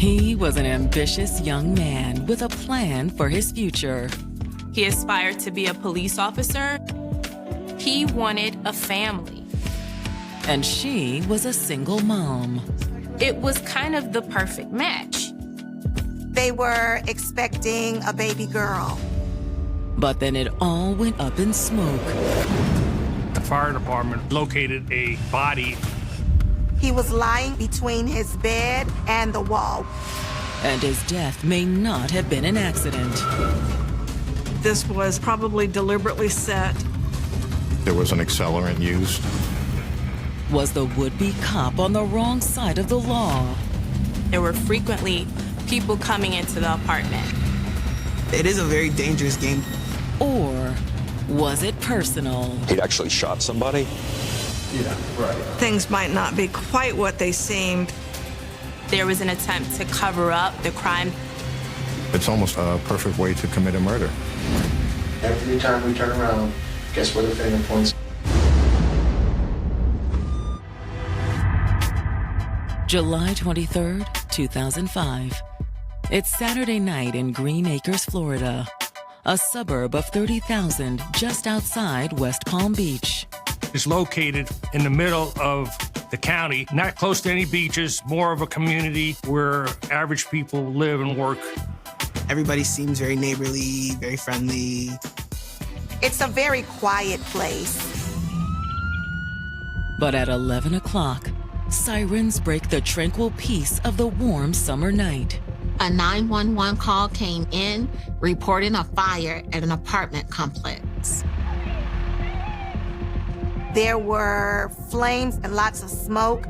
He was an ambitious young man with a plan for his future. He aspired to be a police officer. He wanted a family. And she was a single mom. It was kind of the perfect match. They were expecting a baby girl. But then it all went up in smoke. The fire department located a body. He was lying between his bed and the wall. And his death may not have been an accident. This was probably deliberately set. There was an accelerant used. Was the would-be cop on the wrong side of the law? There were frequently people coming into the apartment. It is a very dangerous game. Or was it personal? He'd actually shot somebody. Yeah, right. Things might not be quite what they seemed. There was an attempt to cover up the crime. It's almost a perfect way to commit a murder. Every time we turn around, guess where the finger points? July 23rd, 2005. It's Saturday night in Green Acres, Florida, a suburb of 30,000 just outside West Palm Beach. It's located in the middle of the county, not close to any beaches, more of a community where average people live and work. Everybody seems very neighborly, very friendly. It's a very quiet place. But at 11 o'clock, sirens break the tranquil peace of the warm summer night. A 911 call came in reporting a fire at an apartment complex. There were flames and lots of smoke.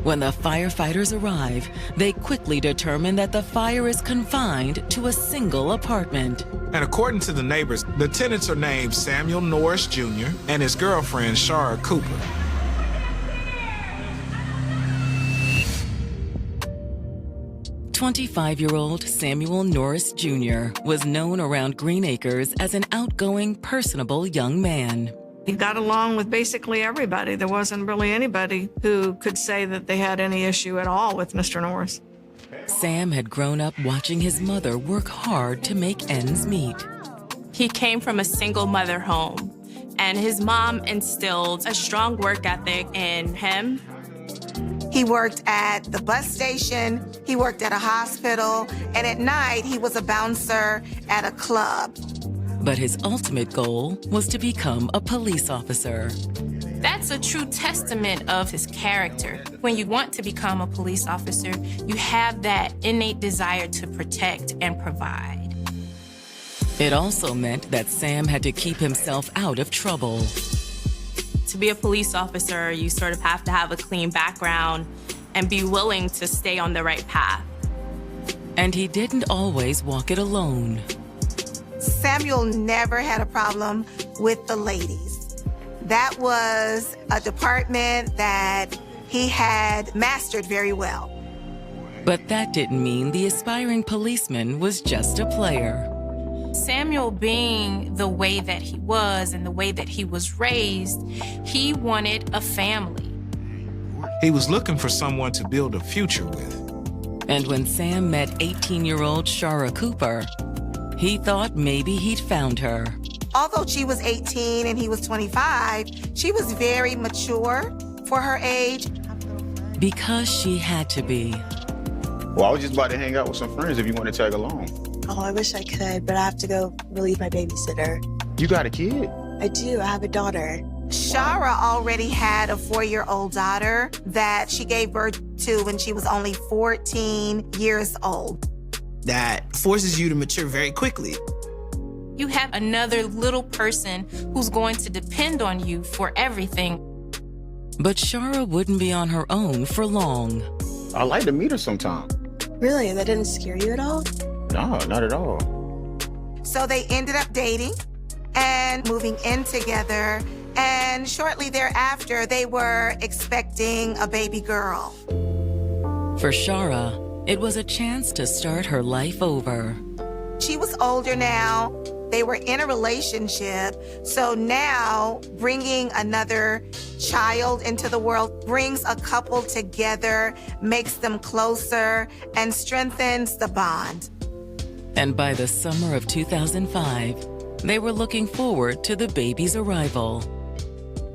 When the firefighters arrive, they quickly determine that the fire is confined to a single apartment. And according to the neighbors, the tenants are named Samuel Norris Jr. and his girlfriend, Shara Cooper. 25-year-old Samuel Norris Jr. was known around Green Acres as an outgoing, personable young man. He got along with basically everybody. There wasn't really anybody who could say that they had any issue at all with Mr. Norris. Sam had grown up watching his mother work hard to make ends meet. He came from a single mother home, and his mom instilled a strong work ethic in him. He worked at the bus station, he worked at a hospital, and at night he was a bouncer at a club. But his ultimate goal was to become a police officer. That's a true testament of his character. When you want to become a police officer, you have that innate desire to protect and provide. It also meant that Sam had to keep himself out of trouble. To be a police officer, you sort of have to have a clean background and be willing to stay on the right path. And he didn't always walk it alone. Samuel never had a problem with the ladies. That was a department that he had mastered very well. But that didn't mean the aspiring policeman was just a player. Samuel, being the way that he was and the way that he was raised, he wanted a family. He was looking for someone to build a future with. And when Sam met 18-year-old Shara Cooper, he thought maybe he'd found her. Although she was 18 and he was 25, she was very mature for her age. Because she had to be. Well, I was just about to hang out with some friends if you want to tag along. Oh, I wish I could, but I have to go relieve my babysitter. You got a kid? I do. I have a daughter. Shara already had a 4-year-old daughter that she gave birth to when she was only 14 years old. That forces you to mature very quickly. You have another little person who's going to depend on you for everything. But Shara wouldn't be on her own for long. I'd like to meet her sometime. Really? That didn't scare you at all? No, not at all. So they ended up dating and moving in together. And shortly thereafter, they were expecting a baby girl. For Shara, it was a chance to start her life over. She was older now, They were in a relationship. So now bringing another child into the world brings a couple together, makes them closer, and strengthens the bond. And by the summer of 2005, they were looking forward to the baby's arrival.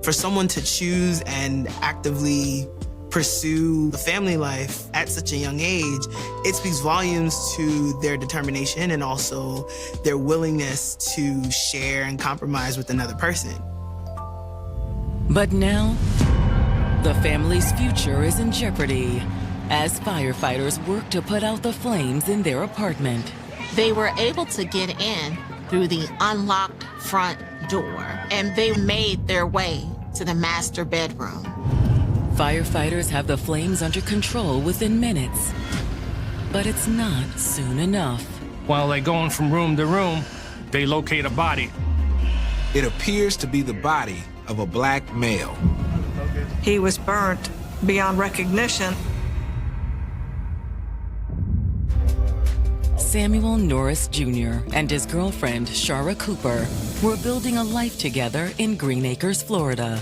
For someone to choose and actively pursue a family life at such a young age, it speaks volumes to their determination and also their willingness to share and compromise with another person. But now, the family's future is in jeopardy as firefighters work to put out the flames in their apartment. They were able to get in through the unlocked front door, and they made their way to the master bedroom. Firefighters have the flames under control within minutes, but it's not soon enough. While they're going from room to room, they locate a body. It appears to be the body of a black male. He was burnt beyond recognition. Samuel Norris Jr. and his girlfriend, Shara Cooper, were building a life together in Green Acres, Florida.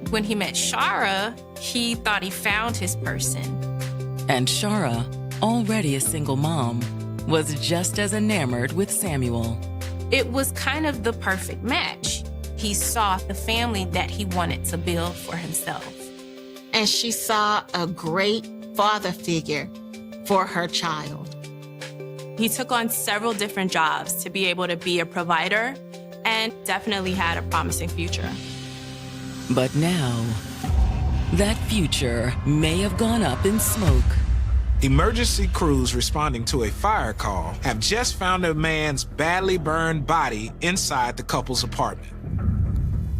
When he met Shara, he thought he found his person. And Shara, already a single mom, was just as enamored with Samuel. It was kind of the perfect match. He saw the family that he wanted to build for himself. And she saw a great father figure for her child. He took on several different jobs to be able to be a provider and definitely had a promising future. But now, that future may have gone up in smoke. Emergency crews responding to a fire call have just found a man's badly burned body inside the couple's apartment.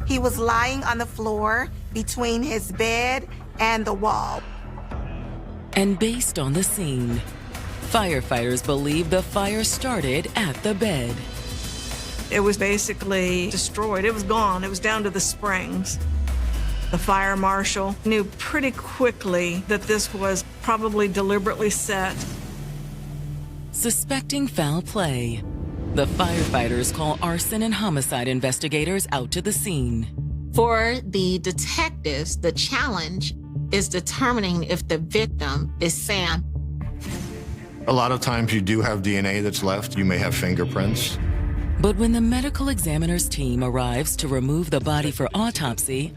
He was lying on the floor between his bed and the wall. And based on the scene, firefighters believe the fire started at the bed. It was basically destroyed. It was gone. It was down to the springs. The fire marshal knew pretty quickly that this was probably deliberately set. Suspecting foul play, the firefighters call arson and homicide investigators out to the scene. For the detectives, the challenge is determining if the victim is Sam. A lot of times you do have DNA that's left. You may have fingerprints. But when the medical examiner's team arrives to remove the body for autopsy,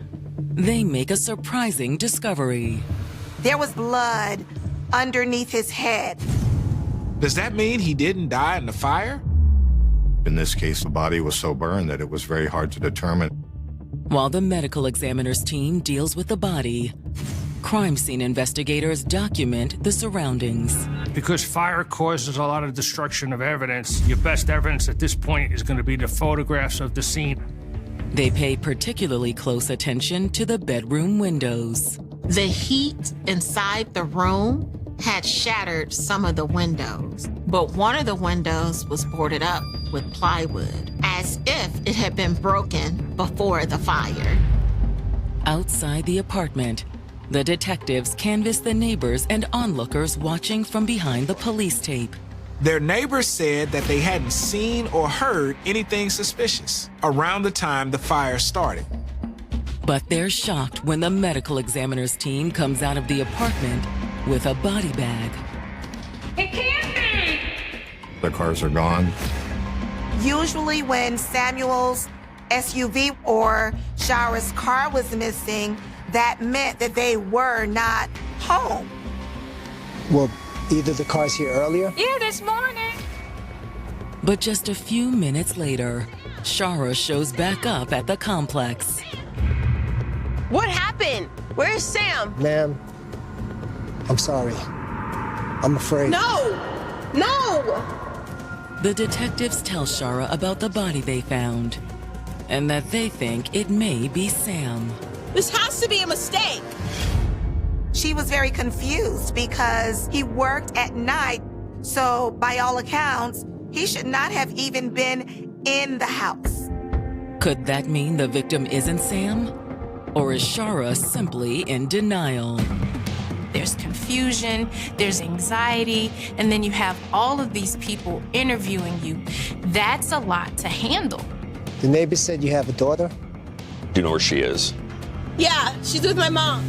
they make a surprising discovery. There was blood underneath his head. Does that mean he didn't die in the fire? In this case, the body was so burned that it was very hard to determine. While the medical examiner's team deals with the body, crime scene investigators document the surroundings. Because fire causes a lot of destruction of evidence, your best evidence at this point is going to be the photographs of the scene. They pay particularly close attention to the bedroom windows. The heat inside the room had shattered some of the windows, but one of the windows was boarded up with plywood, as if it had been broken before the fire. Outside the apartment, the detectives canvass the neighbors and onlookers watching from behind the police tape. Their neighbors said that they hadn't seen or heard anything suspicious around the time the fire started. But they're shocked when the medical examiner's team comes out of the apartment with a body bag. It can't be! The cars are gone. Usually when Samuel's SUV or Shara's car was missing, that meant that they were not home. Well, either the car's here earlier? Yeah, this morning. But just a few minutes later, Shara shows back up at the complex. What happened? Where's Sam? Ma'am, I'm sorry. I'm afraid. No! No! The detectives tell Shara about the body they found and that they think it may be Sam. This has to be a mistake. She was very confused because he worked at night, so by all accounts, he should not have even been in the house. Could that mean the victim isn't Sam? Or is Shara simply in denial? there's confusion, there's anxiety, and then you have all of these people interviewing you. That's a lot to handle. The neighbor said you have a daughter? Do you know where she is? Yeah, she's with my mom.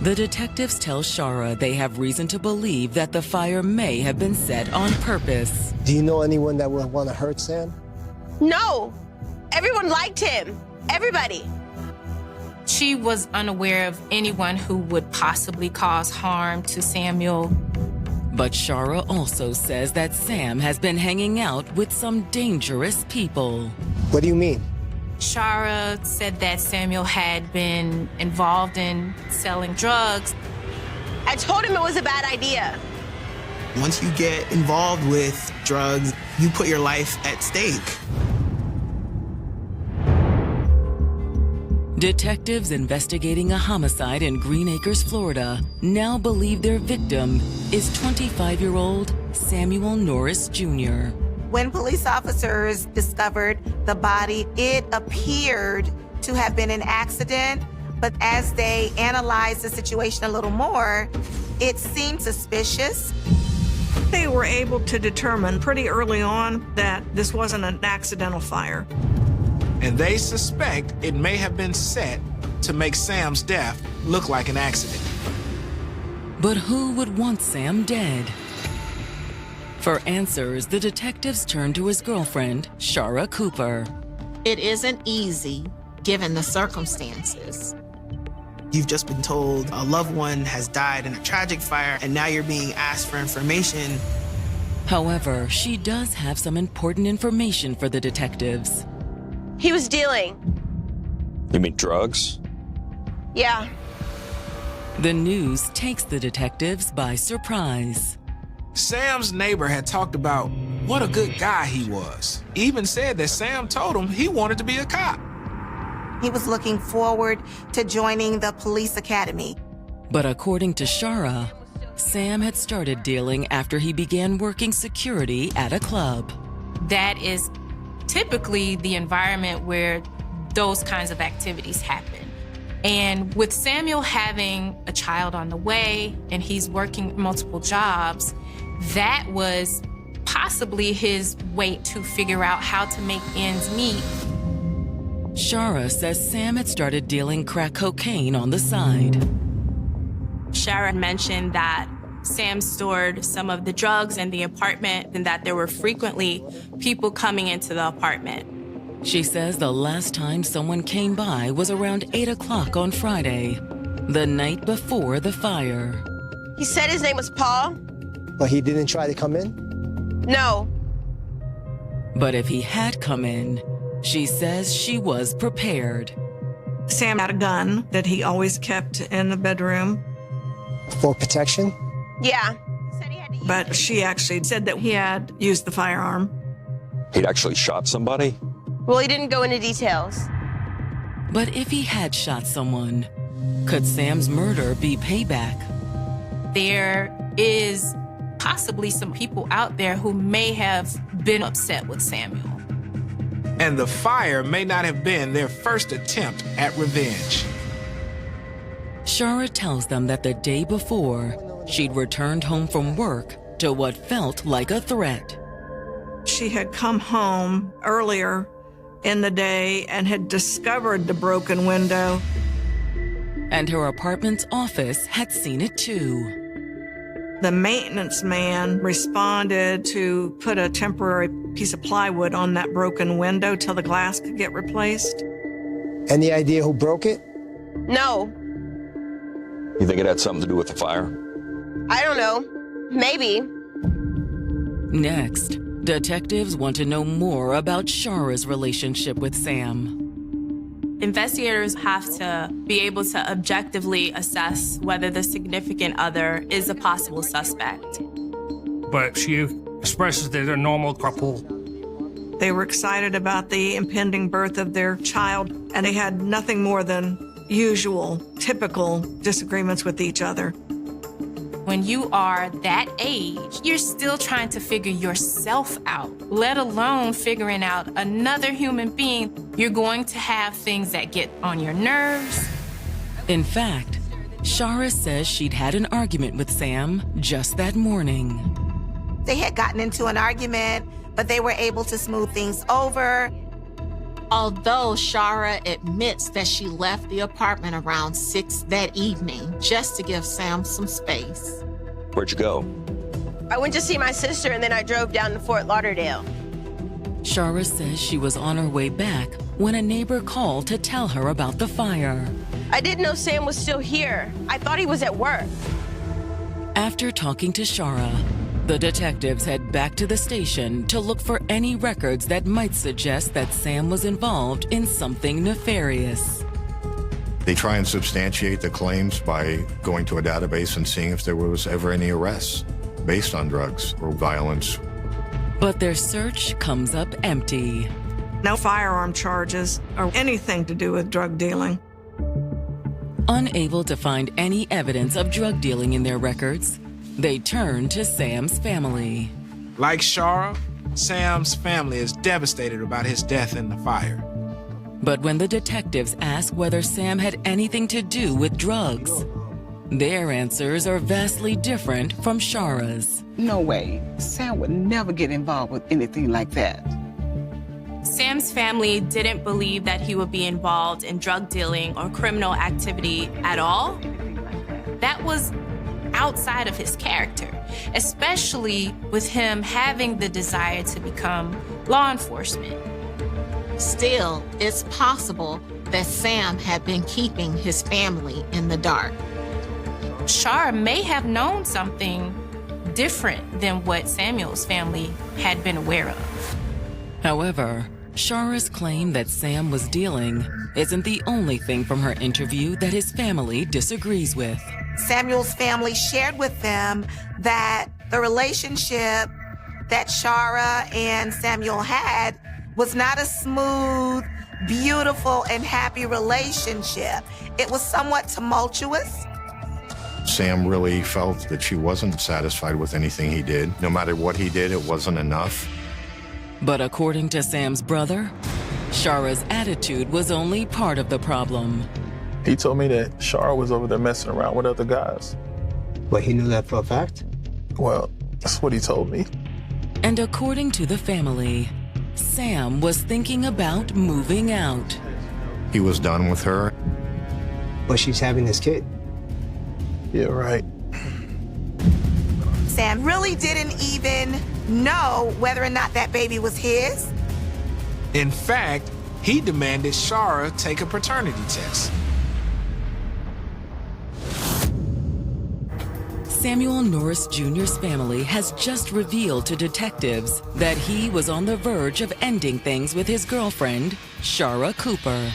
The detectives tell Shara they have reason to believe that the fire may have been set on purpose. Do you know anyone that would want to hurt Sam? No. Everyone liked him. Everybody. She was unaware of anyone who would possibly cause harm to Samuel. But Shara also says that Sam has been hanging out with some dangerous people. What do you mean? Shara said that Samuel had been involved in selling drugs. I told him it was a bad idea. Once you get involved with drugs, you put your life at stake. Detectives investigating a homicide in Green Acres, Florida, now believe their victim is 25-year-old Samuel Norris Jr. When police officers discovered the body, it appeared to have been an accident, but as they analyzed the situation a little more, it seemed suspicious. They were able to determine pretty early on that this wasn't an accidental fire. And they suspect it may have been set to make Sam's death look like an accident. But who would want Sam dead? For answers, the detectives turn to his girlfriend, Shara Cooper. It isn't easy, given the circumstances. You've just been told a loved one has died in a tragic fire, and now you're being asked for information. However, she does have some important information for the detectives. He was dealing. You mean drugs? Yeah. The news takes the detectives by surprise. Sam's neighbor had talked about what a good guy he was. Even said that Sam told him he wanted to be a cop. He was looking forward to joining the police academy. But according to Shara, Sam had started dealing after he began working security at a club. That is typically the environment where those kinds of activities happen. And with Samuel having a child on the way and he's working multiple jobs, that was possibly his way to figure out how to make ends meet. Shara says Sam had started dealing crack cocaine on the side. Shara mentioned that Sam stored some of the drugs in the apartment and that there were frequently people coming into the apartment. She says the last time someone came by was around 8 o'clock on Friday, the night before the fire. He said his name was Paul. But he didn't try to come in? No. But if he had come in, she says she was prepared. Sam had a gun that he always kept in the bedroom. For protection? Yeah. But she actually said that he had used the firearm. He'd actually shot somebody? Well, he didn't go into details. But if he had shot someone, could Sam's murder be payback? There is possibly some people out there who may have been upset with Samuel. And the fire may not have been their first attempt at revenge. Shara tells them that the day before, she'd returned home from work to what felt like a threat. She had come home earlier in the day and had discovered the broken window. And her apartment's office had seen it too. The maintenance man responded to put a temporary piece of plywood on that broken window till the glass could get replaced. Any idea who broke it? No. You think it had something to do with the fire? I don't know. Maybe. Next, detectives want to know more about Shara's relationship with Sam. Investigators have to be able to objectively assess whether the significant other is a possible suspect. But she expresses that they're a normal couple. They were excited about the impending birth of their child, and they had nothing more than usual, typical disagreements with each other. When you are that age, you're still trying to figure yourself out, let alone figuring out another human being. You're going to have things that get on your nerves. In fact, Shara says she'd had an argument with Sam just that morning. They had gotten into an argument, but they were able to smooth things over. Although Shara admits that she left the apartment around 6 that evening just to give Sam some space. Where'd you go? I went to see my sister and then I drove down to Fort Lauderdale. Shara says she was on her way back when a neighbor called to tell her about the fire. I didn't know Sam was still here. I thought he was at work. After talking to Shara, the detectives head back to the station to look for any records that might suggest that Sam was involved in something nefarious. They try and substantiate the claims by going to a database and seeing if there was ever any arrests based on drugs or violence. But their search comes up empty. No firearm charges or anything to do with drug dealing. Unable to find any evidence of drug dealing in their records, they turn to Sam's family. Like Shara, Sam's family is devastated about his death in the fire. But when the detectives ask whether Sam had anything to do with drugs, their answers are vastly different from Shara's. No way. Sam would never get involved with anything like that. Sam's family didn't believe that he would be involved in drug dealing or criminal activity at all. That was outside of his character, especially with him having the desire to become law enforcement. Still, it's possible that Sam had been keeping his family in the dark. Shara may have known something different than what Samuel's family had been aware of. However, Shara's claim that Sam was dealing isn't the only thing from her interview that his family disagrees with. Samuel's family shared with them that the relationship that Shara and Samuel had was not a smooth, beautiful, and happy relationship. It was somewhat tumultuous. Sam really felt that she wasn't satisfied with anything he did. No matter what he did, it wasn't enough. But according to Sam's brother, Shara's attitude was only part of the problem. He told me that Shara was over there messing around with other guys. But he knew that for a fact? Well, that's what he told me. And according to the family, Sam was thinking about moving out. He was done with her. But she's having this kid. Yeah, right. Sam really didn't even know whether or not that baby was his. In fact, he demanded Shara take a paternity test. Samuel Norris Jr.'s family has just revealed to detectives that he was on the verge of ending things with his girlfriend, Shara Cooper.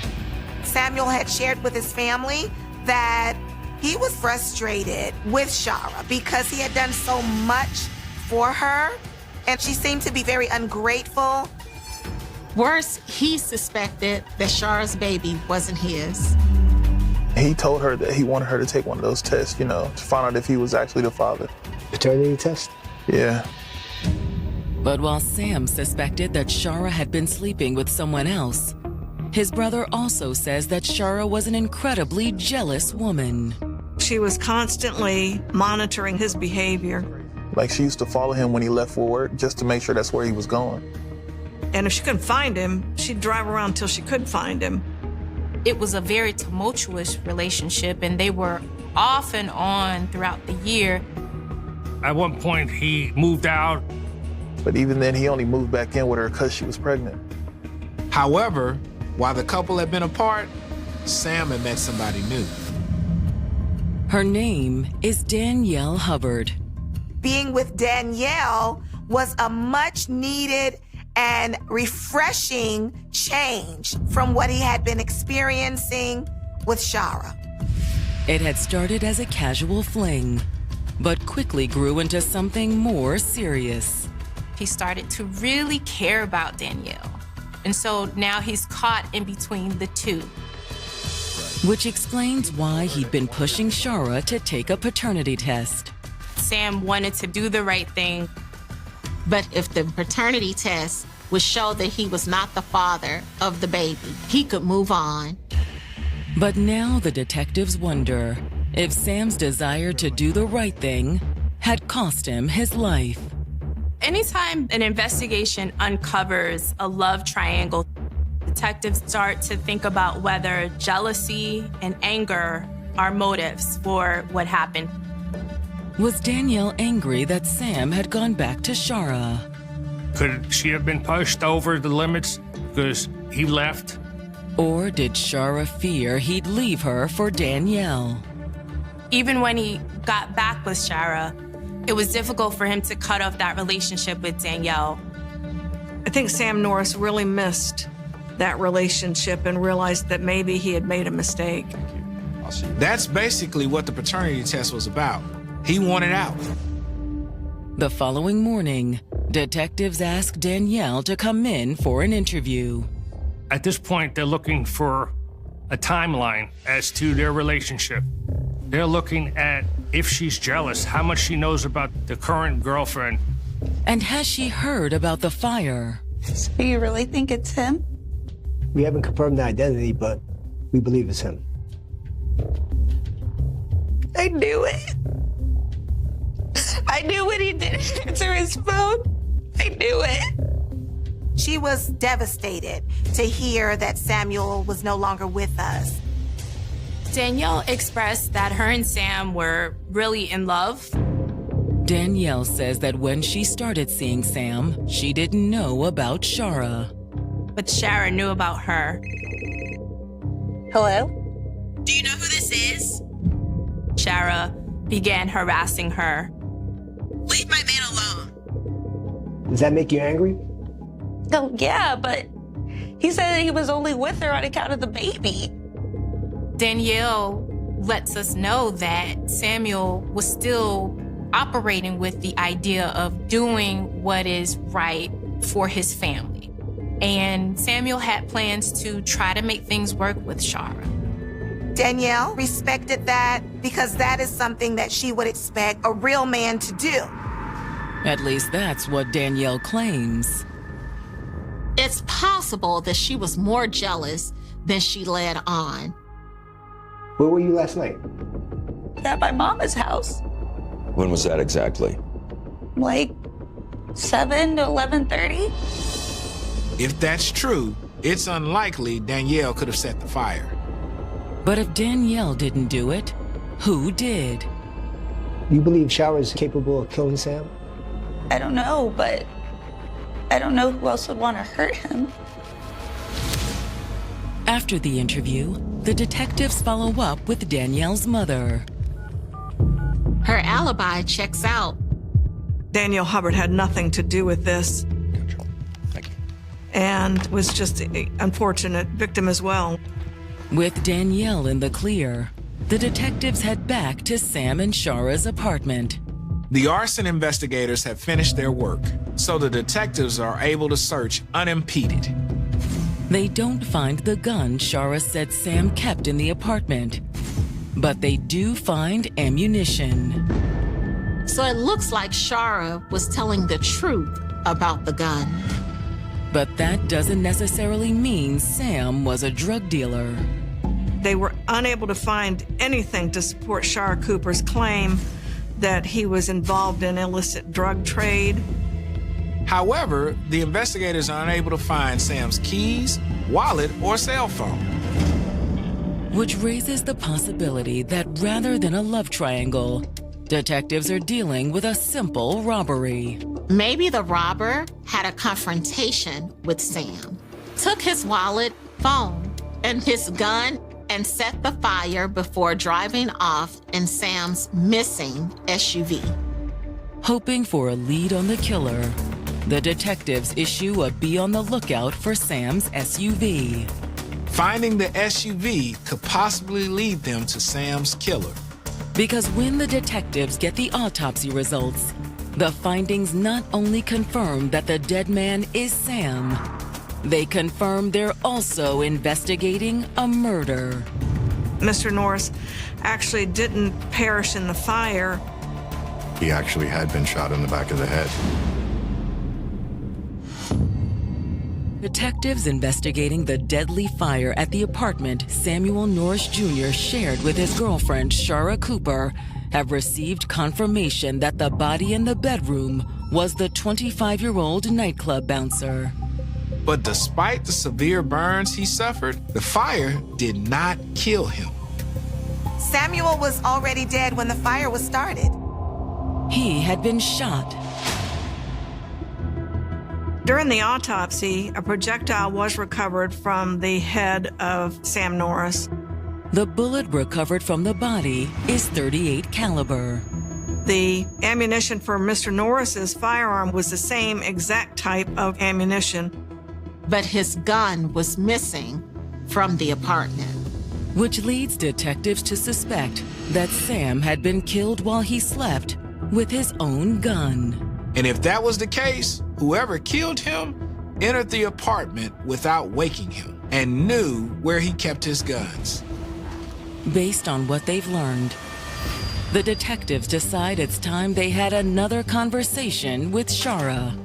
Samuel had shared with his family that he was frustrated with Shara because he had done so much for her, and she seemed to be very ungrateful. Worse, he suspected that Shara's baby wasn't his. He told her that he wanted her to take one of those tests, to find out if he was actually the father. Paternity test? Yeah. But while Sam suspected that Shara had been sleeping with someone else, his brother also says that Shara was an incredibly jealous woman. She was constantly monitoring his behavior. Like she used to follow him when he left for work just to make sure that's where he was going. And if she couldn't find him, she'd drive around till she could find him. It was a very tumultuous relationship, and they were off and on throughout the year. At one point, he moved out. But even then, he only moved back in with her because she was pregnant. However, while the couple had been apart, Sam had met somebody new. Her name is Danielle Hubbard. Being with Danielle was a much needed and refreshing change from what he had been experiencing with Shara. It had started as a casual fling, but quickly grew into something more serious. He started to really care about Danielle. And so now he's caught in between the two. Which explains why he'd been pushing Shara to take a paternity test. Sam wanted to do the right thing. But if the paternity test would show that he was not the father of the baby, he could move on. But now the detectives wonder, if Sam's desire to do the right thing had cost him his life. Anytime an investigation uncovers a love triangle, detectives start to think about whether jealousy and anger are motives for what happened. Was Danielle angry that Sam had gone back to Shara? Could she have been pushed over the limits because he left? Or did Shara fear he'd leave her for Danielle? Even when he got back with Shara, it was difficult for him to cut off that relationship with Danielle. I think Sam Norris really missed that relationship and realized that maybe he had made a mistake. That's basically what the paternity test was about. He wanted out. The following morning, detectives asked Danielle to come in for an interview. At this point, they're looking for a timeline as to their relationship. They're looking at if she's jealous, how much she knows about the current girlfriend. And has she heard about the fire? So you really think it's him? We haven't confirmed the identity, but we believe it's him. I knew it. I knew when he didn't answer his phone. I knew it. She was devastated to hear that Samuel was no longer with us. Danielle expressed that her and Sam were really in love. Danielle says that when she started seeing Sam, she didn't know about Shara. But Shara knew about her. Hello? Do you know who this is? Shara began harassing her. Leave my man alone. Does that make you angry? Oh, yeah, but he said that he was only with her on account of the baby. Danielle lets us know that Samuel was still operating with the idea of doing what is right for his family. And Samuel had plans to try to make things work with Shara. Danielle respected that because that is something that she would expect a real man to do. At least that's what Danielle claims. It's possible that she was more jealous than she led on. Where were you last night? At my mama's house. When was that exactly? Like 7 to 11:30. If that's true, it's unlikely Danielle could have set the fire. But if Danielle didn't do it, who did? You believe Shara's capable of killing Sam? I don't know, but I don't know who else would want to hurt him. After the interview, the detectives follow up with Danielle's mother. Her alibi checks out. Danielle Hubbard had nothing to do with this. Thank you. And was just an unfortunate victim as well. With Danielle in the clear, the detectives head back to Sam and Shara's apartment. The arson investigators have finished their work, so the detectives are able to search unimpeded. They don't find the gun Shara said Sam kept in the apartment, but they do find ammunition. So it looks like Shara was telling the truth about the gun. But that doesn't necessarily mean Sam was a drug dealer. They were unable to find anything to support Shara Cooper's claim that he was involved in illicit drug trade. However, the investigators are unable to find Sam's keys, wallet, or cell phone. Which raises the possibility that rather than a love triangle, detectives are dealing with a simple robbery. Maybe the robber had a confrontation with Sam, took his wallet, phone, and his gun, and set the fire before driving off in Sam's missing SUV. Hoping for a lead on the killer, the detectives issue a be on the lookout for Sam's SUV. Finding the SUV could possibly lead them to Sam's killer. Because when the detectives get the autopsy results, the findings not only confirm that the dead man is Sam, they confirm they're also investigating a murder. Mr. Norris actually didn't perish in the fire. He actually had been shot in the back of the head. Detectives investigating the deadly fire at the apartment Samuel Norris Jr. shared with his girlfriend, Shara Cooper, have received confirmation that the body in the bedroom was the 25-year-old nightclub bouncer. But despite the severe burns he suffered, the fire did not kill him. Samuel was already dead when the fire was started. He had been shot. During the autopsy, a projectile was recovered from the head of Sam Norris. The bullet recovered from the body is .38 caliber. The ammunition for Mr. Norris's firearm was the same exact type of ammunition. But his gun was missing from the apartment. Which leads detectives to suspect that Sam had been killed while he slept with his own gun. And if that was the case, whoever killed him entered the apartment without waking him and knew where he kept his guns. Based on what they've learned, the detectives decide it's time they had another conversation with Shara.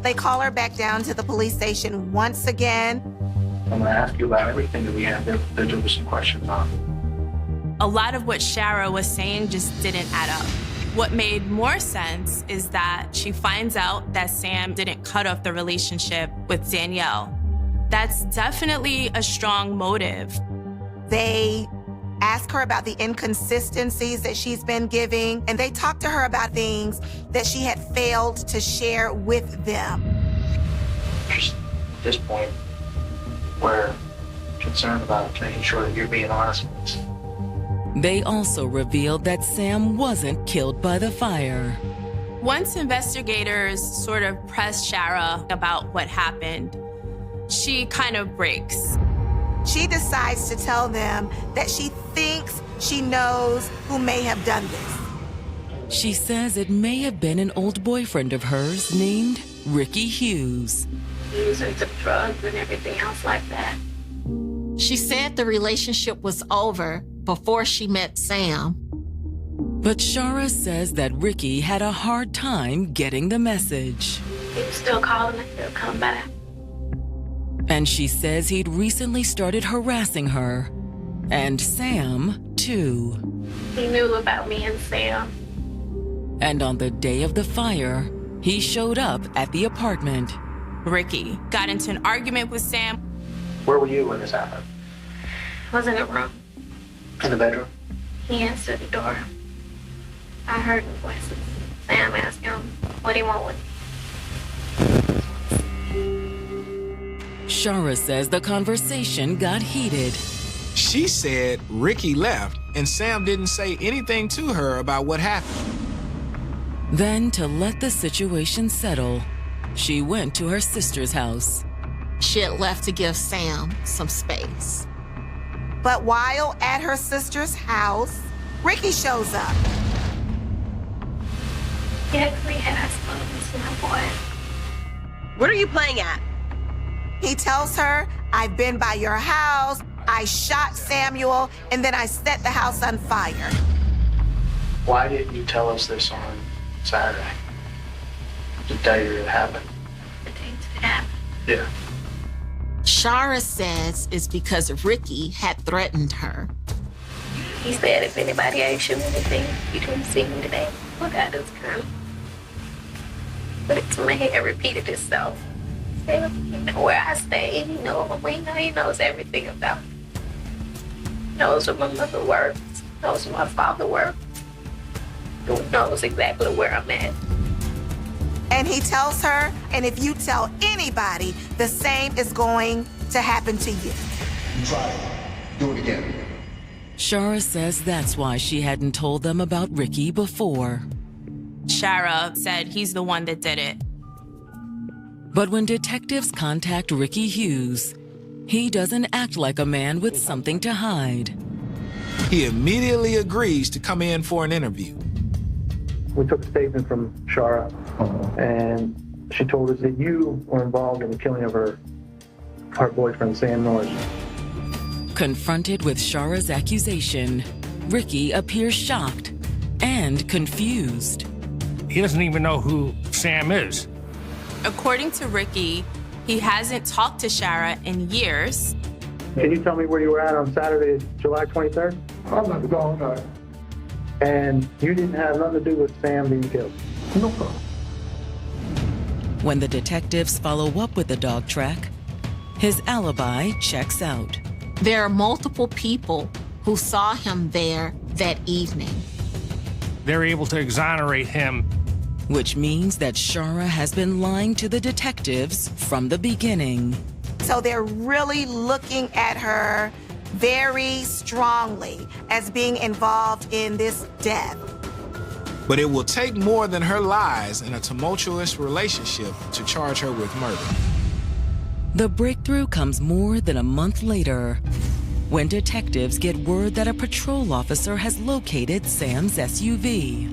They call her back down to the police station once again. I'm going to ask you about everything that we have there were some questions on. A lot of what Shara was saying just didn't add up. What made more sense is that she finds out that Sam didn't cut off the relationship with Danielle. That's definitely a strong motive. They ask her about the inconsistencies that she's been giving, and they talk to her about things that she had failed to share with them. Just at this point, we're concerned about making sure that you're being honest with us. They also revealed that Sam wasn't killed by the fire. Once investigators sort of press Shara about what happened, she kind of breaks. She decides to tell them that she thinks she knows who may have done this. She says it may have been an old boyfriend of hers named Ricky Hughes. He was into drugs and everything else like that. She said the relationship was over before she met Sam. But Shara says that Ricky had a hard time getting the message. He was still calling and he'll come back. And she says he'd recently started harassing her. And Sam, too. He knew about me and Sam. And on the day of the fire, he showed up at the apartment. Ricky got into an argument with Sam. Where were you when this happened? I was in the room. In the bedroom? He answered the door. I heard the voices. Sam asked him what he wanted with me. Shara says the conversation got heated. She said Ricky left and Sam didn't say anything to her about what happened. Then, to let the situation settle, she went to her sister's house. She had left to give Sam some space. But while at her sister's house, Ricky shows up. He actually had spoken to my boy. What are you playing at? He tells her, I've been by your house, I shot Samuel, and then I set the house on fire. Why didn't you tell us this on Saturday? The day it happened. The day it happened. Yeah. Shara says it's because Ricky had threatened her. He said, if anybody asks you anything, you didn't see me today. Look at this girl. But it's my head repeated itself. He know where I stay. He knows my window. He knows everything about me. He knows where my mother works. He knows where my father works. He knows exactly where I'm at. And he tells her, and if you tell anybody, the same is going to happen to you. You try it. Do it again. Shara says that's why she hadn't told them about Ricky before. Shara said he's the one that did it. But when detectives contact Ricky Hughes, he doesn't act like a man with something to hide. He immediately agrees to come in for an interview. We took a statement from Shara, and she told us that you were involved in the killing of her boyfriend, Sam Norris. Confronted with Shara's accusation, Ricky appears shocked and confused. He doesn't even know who Sam is. According to Ricky, He hasn't talked to Shara in years. Can you tell me where you were at on Saturday, July 23rd? I was at the golf night. And you didn't have nothing to do with Sam being killed? No problem. When the detectives follow up with the dog track, his alibi checks out. There are multiple people who saw him there that evening. They're able to exonerate him. Which means that Shara has been lying to the detectives from the beginning. So they're really looking at her very strongly as being involved in this death. But it will take more than her lies in a tumultuous relationship to charge her with murder. The breakthrough comes more than a month later, when detectives get word that a patrol officer has located Sam's SUV.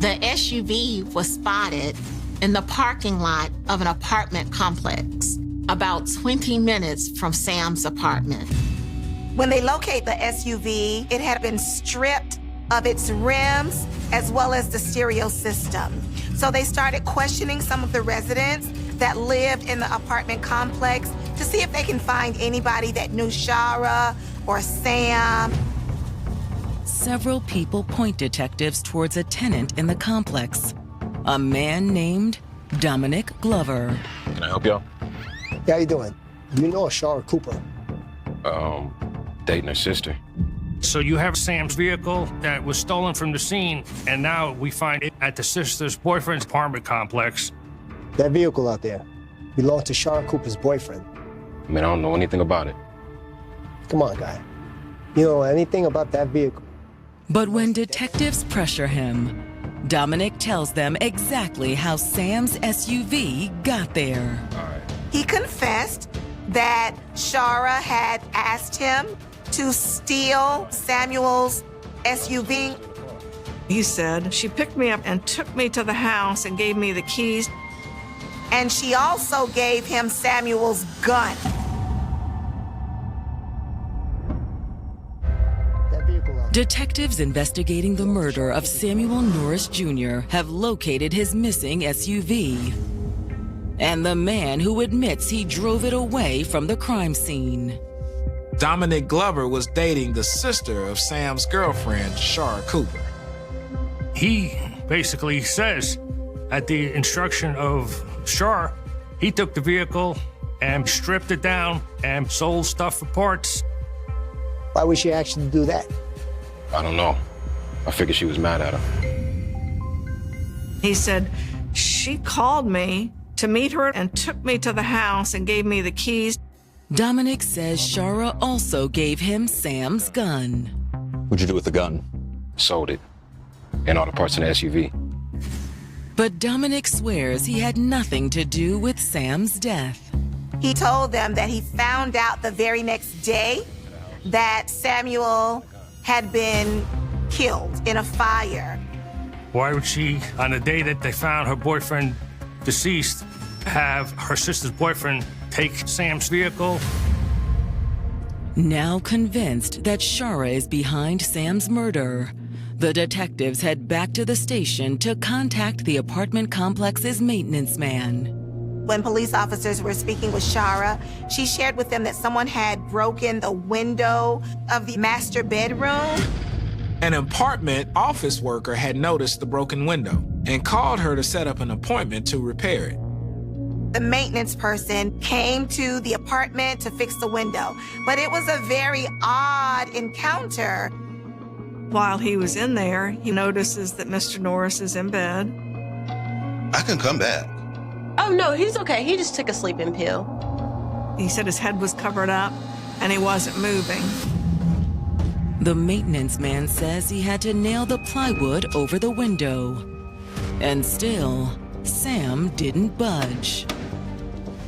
The SUV was spotted in the parking lot of an apartment complex, about 20 minutes from Sam's apartment. When they locate the SUV, it had been stripped of its rims as well as the stereo system. So they started questioning some of the residents that lived in the apartment complex to see if they can find anybody that knew Shara or Sam. Several people point detectives towards a tenant in the complex, a man named Dominic Glover. Can I help y'all? Yeah, how you doing? You know Shara Cooper? Dating her sister. So you have Sam's vehicle that was stolen from the scene, and now we find it at the sister's boyfriend's apartment complex. That vehicle out there belonged to Shara Cooper's boyfriend. I mean, I don't know anything about it. Come on, guy. You don't know anything about that vehicle. But when detectives pressure him, Dominic tells them exactly how Sam's SUV got there. He confessed that Shara had asked him to steal Samuel's SUV. He said, she picked me up and took me to the house and gave me the keys. And she also gave him Samuel's gun. Detectives investigating the murder of Samuel Norris Jr. have located his missing SUV and the man who admits he drove it away from the crime scene. Dominic Glover was dating the sister of Sam's girlfriend, Shara Cooper. He basically says, at the instruction of Shara, he took the vehicle and stripped it down and sold stuff for parts. Why would she actually do that? I don't know. I figured she was mad at her. He said, she called me to meet her and took me to the house and gave me the keys. Dominic says Shara also gave him Sam's gun. What'd you do with the gun? Sold it. And all the parts in the SUV. But Dominic swears he had nothing to do with Sam's death. He told them that he found out the very next day that Samuel had been killed in a fire. Why would she, on the day that they found her boyfriend deceased, have her sister's boyfriend take Sam's vehicle? Now convinced that Shara is behind Sam's murder, the detectives head back to the station to contact the apartment complex's maintenance man. When police officers were speaking with Shara, she shared with them that someone had broken the window of the master bedroom. An apartment office worker had noticed the broken window and called her to set up an appointment to repair it. The maintenance person came to the apartment to fix the window, but it was a very odd encounter. While he was in there, he notices that Mr. Norris is in bed. I can come back. Oh, no, he's okay. He just took a sleeping pill. He said his head was covered up and he wasn't moving. The maintenance man says he had to nail the plywood over the window. And still, Sam didn't budge.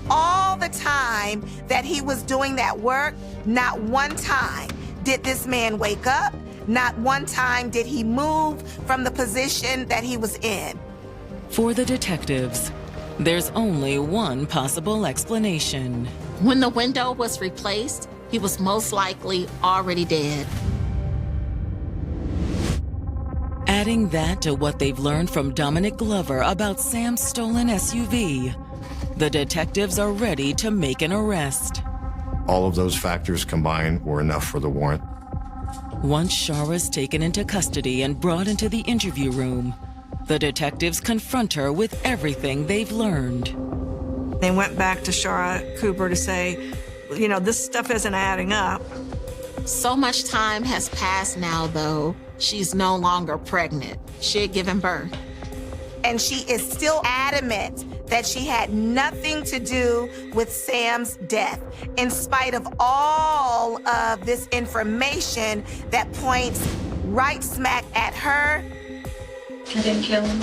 All the time that he was doing that work, not one time did this man wake up. Not one time did he move from the position that he was in. For the detectives, there's only one possible explanation. When the window was replaced, he was most likely already dead. Adding that to what they've learned from Dominic Glover about Sam's stolen SUV, The detectives are ready to make an arrest. All of those factors combined were enough for the warrant. Once Shara's taken into custody and brought into the interview room, the detectives confront her with everything they've learned. They went back to Shara Cooper to say, you know, this stuff isn't adding up. So much time has passed now, though. She's no longer pregnant. She had given birth. And she is still adamant that she had nothing to do with Sam's death, in spite of all of this information that points right smack at her. I didn't kill him.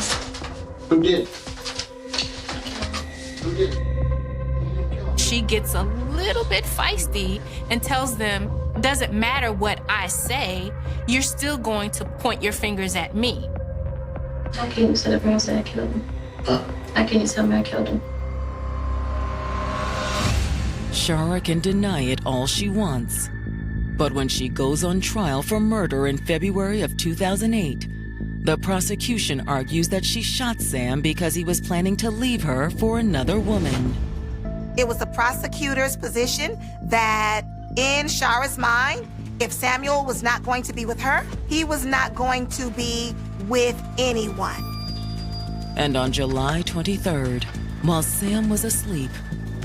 Who did? She gets a little bit feisty and tells them, doesn't matter what I say, you're still going to point your fingers at me. How can you sit up here and say I killed him? How can you tell me I killed him? Shara can deny it all she wants. But when she goes on trial for murder in February of 2008, the prosecution argues that she shot Sam because he was planning to leave her for another woman. It was the prosecutor's position that in Shara's mind, if Samuel was not going to be with her, he was not going to be with anyone. And on July 23rd, while Sam was asleep,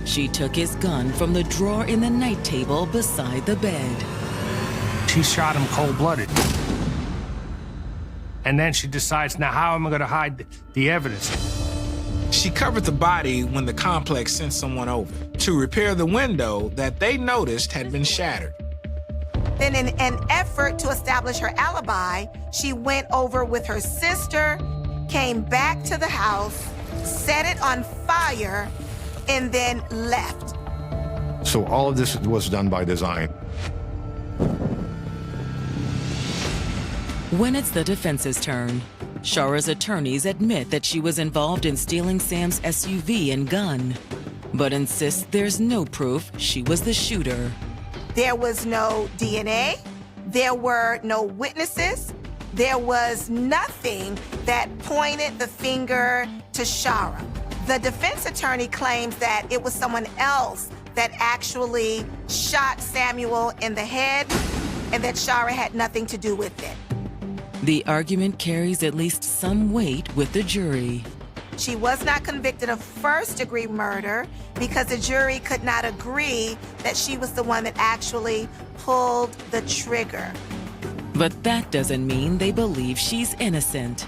she took his gun from the drawer in the night table beside the bed. She shot him cold-blooded. And then she decides, now how am I going to hide the evidence? She covered the body when the complex sent someone over to repair the window that they noticed had been shattered. Then in an effort to establish her alibi, she went over with her sister, came back to the house, set it on fire, and then left. So all of this was done by design. When it's the defense's turn, Shara's attorneys admit that she was involved in stealing Sam's SUV and gun, but insist there's no proof she was the shooter. There was no DNA. There were no witnesses. There was nothing that pointed the finger to Shara. The defense attorney claims that it was someone else that actually shot Samuel in the head and that Shara had nothing to do with it. The argument carries at least some weight with the jury. She was not convicted of first-degree murder because the jury could not agree that she was the one that actually pulled the trigger. But that doesn't mean they believe she's innocent.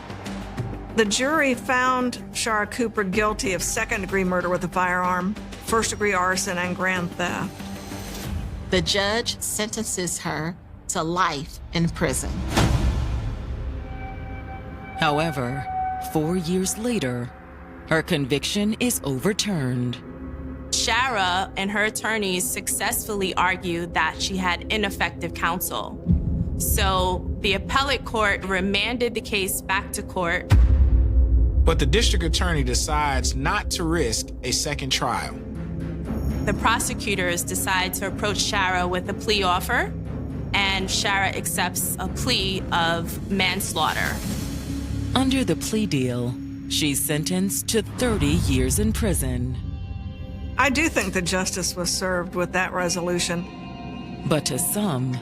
The jury found Shara Cooper guilty of second-degree murder with a firearm, first-degree arson, and grand theft. The judge sentences her to life in prison. However, 4 years later, her conviction is overturned. Shara and her attorneys successfully argued that she had ineffective counsel. So the appellate court remanded the case back to court. But the district attorney decides not to risk a second trial. The prosecutors decide to approach Shara with a plea offer, and Shara accepts a plea of manslaughter. Under the plea deal, she's sentenced to 30 years in prison. I do think that justice was served with that resolution. But to some,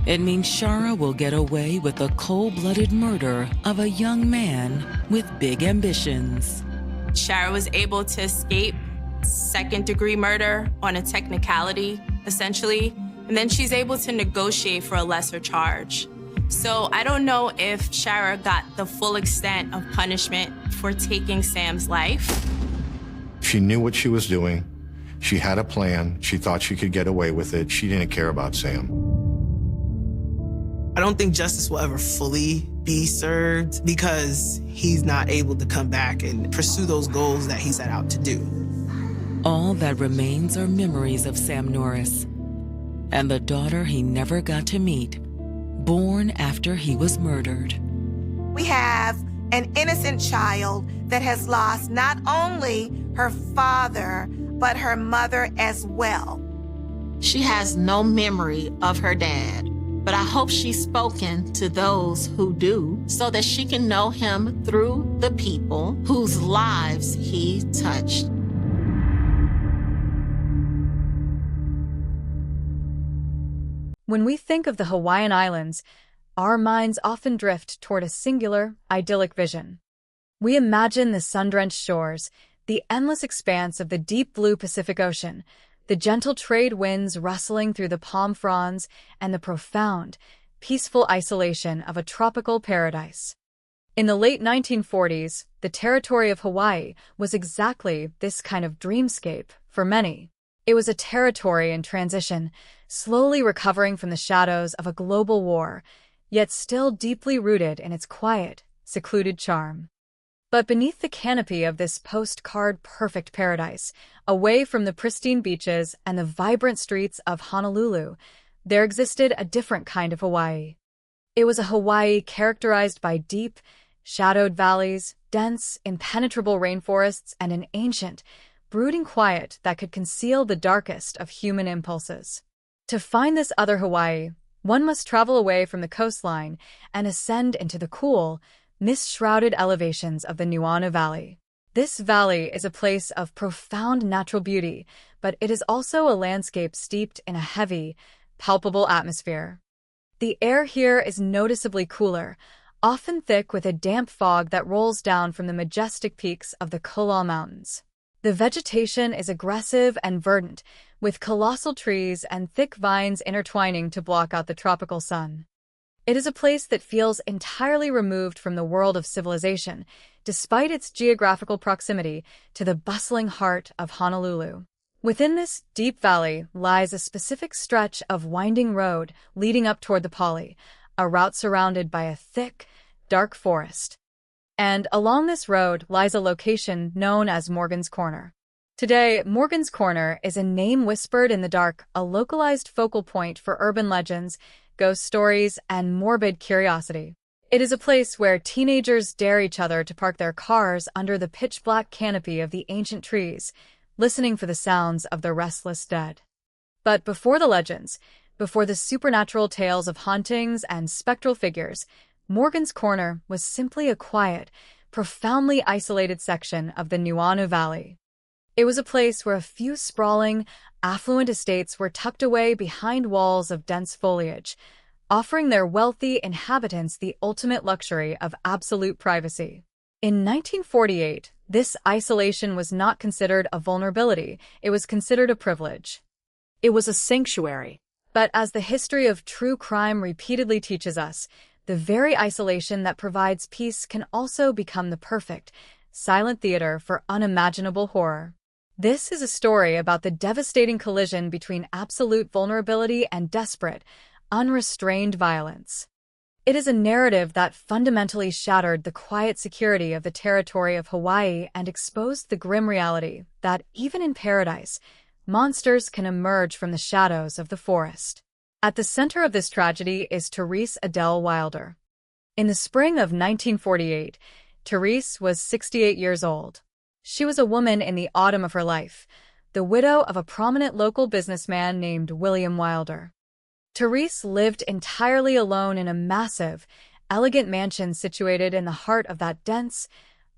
it means Shara will get away with the cold-blooded murder of a young man with big ambitions. Shara was able to escape second-degree murder on a technicality, essentially, and then she's able to negotiate for a lesser charge. So I don't know if Shara got the full extent of punishment for taking Sam's life. She knew what she was doing. She had a plan. She thought she could get away with it. She didn't care about Sam. I don't think justice will ever fully be served because he's not able to come back and pursue those goals that he set out to do. All that remains are memories of Sam Norris and the daughter he never got to meet, born after he was murdered. We have an innocent child that has lost not only her father, but her mother as well. She has no memory of her dad, but I hope she's spoken to those who do so that she can know him through the people whose lives he touched. When we think of the Hawaiian Islands, our minds often drift toward a singular, idyllic vision. We imagine the sun-drenched shores, the endless expanse of the deep blue Pacific Ocean, the gentle trade winds rustling through the palm fronds, and the profound, peaceful isolation of a tropical paradise. In the late 1940s, the territory of Hawaii was exactly this kind of dreamscape for many. It was a territory in transition, slowly recovering from the shadows of a global war, yet still deeply rooted in its quiet, secluded charm. But beneath the canopy of this postcard-perfect paradise, away from the pristine beaches and the vibrant streets of Honolulu, there existed a different kind of Hawaii. It was a Hawaii characterized by deep, shadowed valleys, dense, impenetrable rainforests, and an ancient, brooding quiet that could conceal the darkest of human impulses. To find this other Hawaii, one must travel away from the coastline and ascend into the cool, mist-shrouded elevations of the Nuuanu Valley. This valley is a place of profound natural beauty, but it is also a landscape steeped in a heavy, palpable atmosphere. The air here is noticeably cooler, often thick with a damp fog that rolls down from the majestic peaks of the Kolal Mountains. The vegetation is aggressive and verdant, with colossal trees and thick vines intertwining to block out the tropical sun. It is a place that feels entirely removed from the world of civilization, despite its geographical proximity to the bustling heart of Honolulu. Within this deep valley lies a specific stretch of winding road leading up toward the Pali, a route surrounded by a thick, dark forest. And along this road lies a location known as Morgan's Corner. Today, Morgan's Corner is a name whispered in the dark, a localized focal point for urban legends, ghost stories, and morbid curiosity. It is a place where teenagers dare each other to park their cars under the pitch-black canopy of the ancient trees, listening for the sounds of the restless dead. But before the legends, before the supernatural tales of hauntings and spectral figures, Morgan's Corner was simply a quiet, profoundly isolated section of the Nuuanu Valley. It was a place where a few sprawling, affluent estates were tucked away behind walls of dense foliage, offering their wealthy inhabitants the ultimate luxury of absolute privacy. In 1948, this isolation was not considered a vulnerability, it was considered a privilege. It was a sanctuary. But as the history of true crime repeatedly teaches us, the very isolation that provides peace can also become the perfect, silent theater for unimaginable horror. This is a story about the devastating collision between absolute vulnerability and desperate, unrestrained violence. It is a narrative that fundamentally shattered the quiet security of the territory of Hawaii and exposed the grim reality that, even in paradise, monsters can emerge from the shadows of the forest. At the center of this tragedy is Therese Adele Wilder. In the spring of 1948, Therese was 68 years old. She was a woman in the autumn of her life, the widow of a prominent local businessman named William Wilder. Therese lived entirely alone in a massive, elegant mansion situated in the heart of that dense,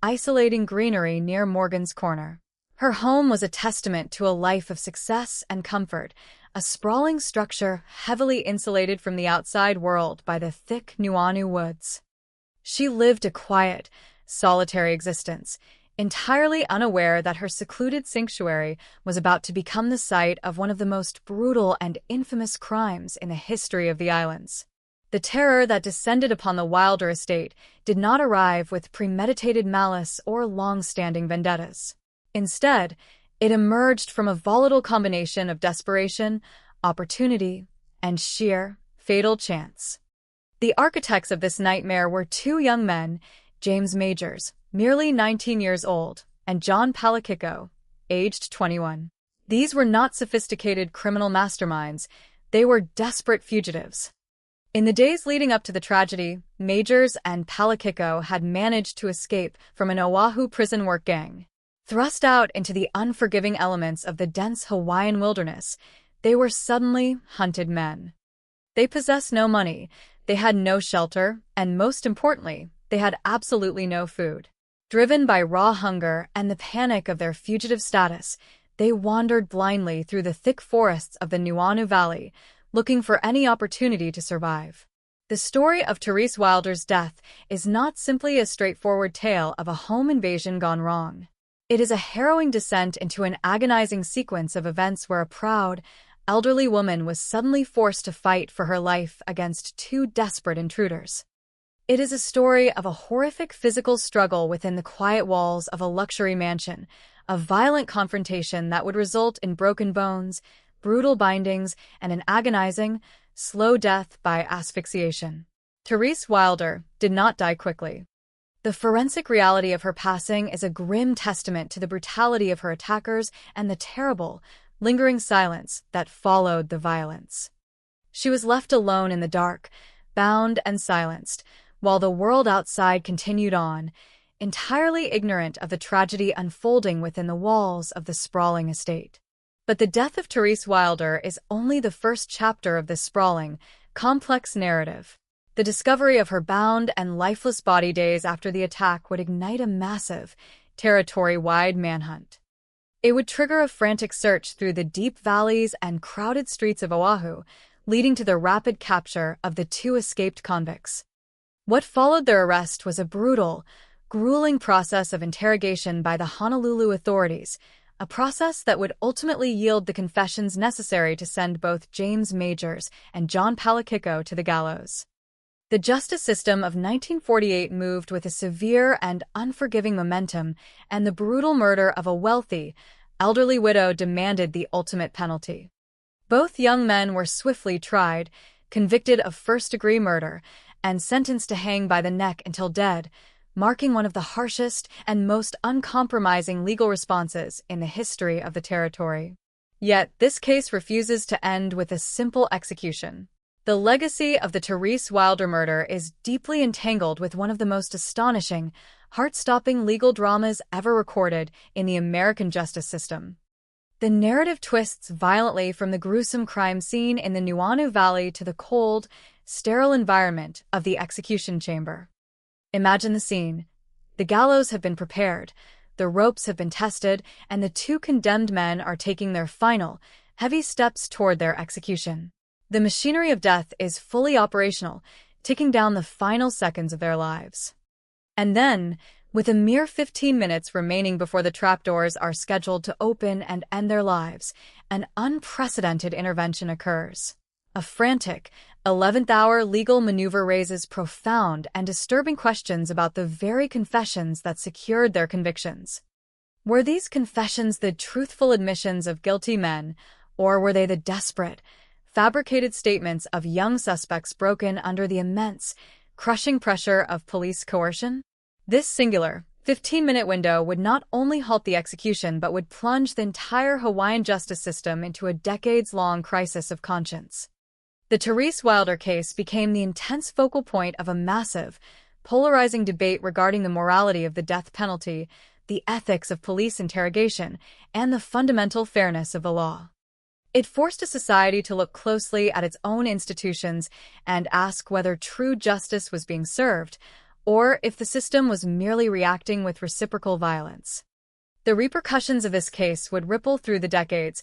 isolating greenery near Morgan's Corner. Her home was a testament to a life of success and comfort, a sprawling structure heavily insulated from the outside world by the thick Nuuanu woods. She lived a quiet, solitary existence, entirely unaware that her secluded sanctuary was about to become the site of one of the most brutal and infamous crimes in the history of the islands. The terror that descended upon the Wilder estate did not arrive with premeditated malice or long-standing vendettas. Instead, it emerged from a volatile combination of desperation, opportunity, and sheer, fatal chance. The architects of this nightmare were two young men, James Majors, merely 19 years old, and John Palakiko, aged 21. These were not sophisticated criminal masterminds, they were desperate fugitives. In the days leading up to the tragedy, Majors and Palakiko had managed to escape from an Oahu prison work gang. Thrust out into the unforgiving elements of the dense Hawaiian wilderness, they were suddenly hunted men. They possessed no money, they had no shelter, and most importantly, they had absolutely no food. Driven by raw hunger and the panic of their fugitive status, they wandered blindly through the thick forests of the Nuuanu Valley, looking for any opportunity to survive. The story of Therese Wilder's death is not simply a straightforward tale of a home invasion gone wrong. It is a harrowing descent into an agonizing sequence of events where a proud, elderly woman was suddenly forced to fight for her life against two desperate intruders. It is a story of a horrific physical struggle within the quiet walls of a luxury mansion, a violent confrontation that would result in broken bones, brutal bindings, and an agonizing, slow death by asphyxiation. Therese Wilder did not die quickly. The forensic reality of her passing is a grim testament to the brutality of her attackers and the terrible, lingering silence that followed the violence. She was left alone in the dark, bound and silenced, while the world outside continued on, entirely ignorant of the tragedy unfolding within the walls of the sprawling estate. But the death of Therese Wilder is only the first chapter of this sprawling, complex narrative. The discovery of her bound and lifeless body days after the attack would ignite a massive, territory-wide manhunt. It would trigger a frantic search through the deep valleys and crowded streets of Oahu, leading to the rapid capture of the two escaped convicts. What followed their arrest was a brutal, grueling process of interrogation by the Honolulu authorities, a process that would ultimately yield the confessions necessary to send both James Majors and John Palakiko to the gallows. The justice system of 1948 moved with a severe and unforgiving momentum, and the brutal murder of a wealthy, elderly widow demanded the ultimate penalty. Both young men were swiftly tried, convicted of first-degree murder, and sentenced to hang by the neck until dead, marking one of the harshest and most uncompromising legal responses in the history of the territory. Yet, this case refuses to end with a simple execution. The legacy of the Therese Wilder murder is deeply entangled with one of the most astonishing, heart-stopping legal dramas ever recorded in the American justice system. The narrative twists violently from the gruesome crime scene in the Nuuanu Valley to the cold, sterile environment of the execution chamber. Imagine the scene. The gallows have been prepared, the ropes have been tested, and the two condemned men are taking their final, heavy steps toward their execution. The machinery of death is fully operational, ticking down the final seconds of their lives. And then, with a mere 15 minutes remaining before the trapdoors are scheduled to open and end their lives, an unprecedented intervention occurs. A frantic, 11th-hour legal maneuver raises profound and disturbing questions about the very confessions that secured their convictions. Were these confessions the truthful admissions of guilty men, or were they the desperate, fabricated statements of young suspects broken under the immense, crushing pressure of police coercion? This singular, 15-minute window would not only halt the execution but would plunge the entire Hawaiian justice system into a decades-long crisis of conscience. The Therese Wilder case became the intense focal point of a massive, polarizing debate regarding the morality of the death penalty, the ethics of police interrogation, and the fundamental fairness of the law. It forced a society to look closely at its own institutions and ask whether true justice was being served, or if the system was merely reacting with reciprocal violence. The repercussions of this case would ripple through the decades,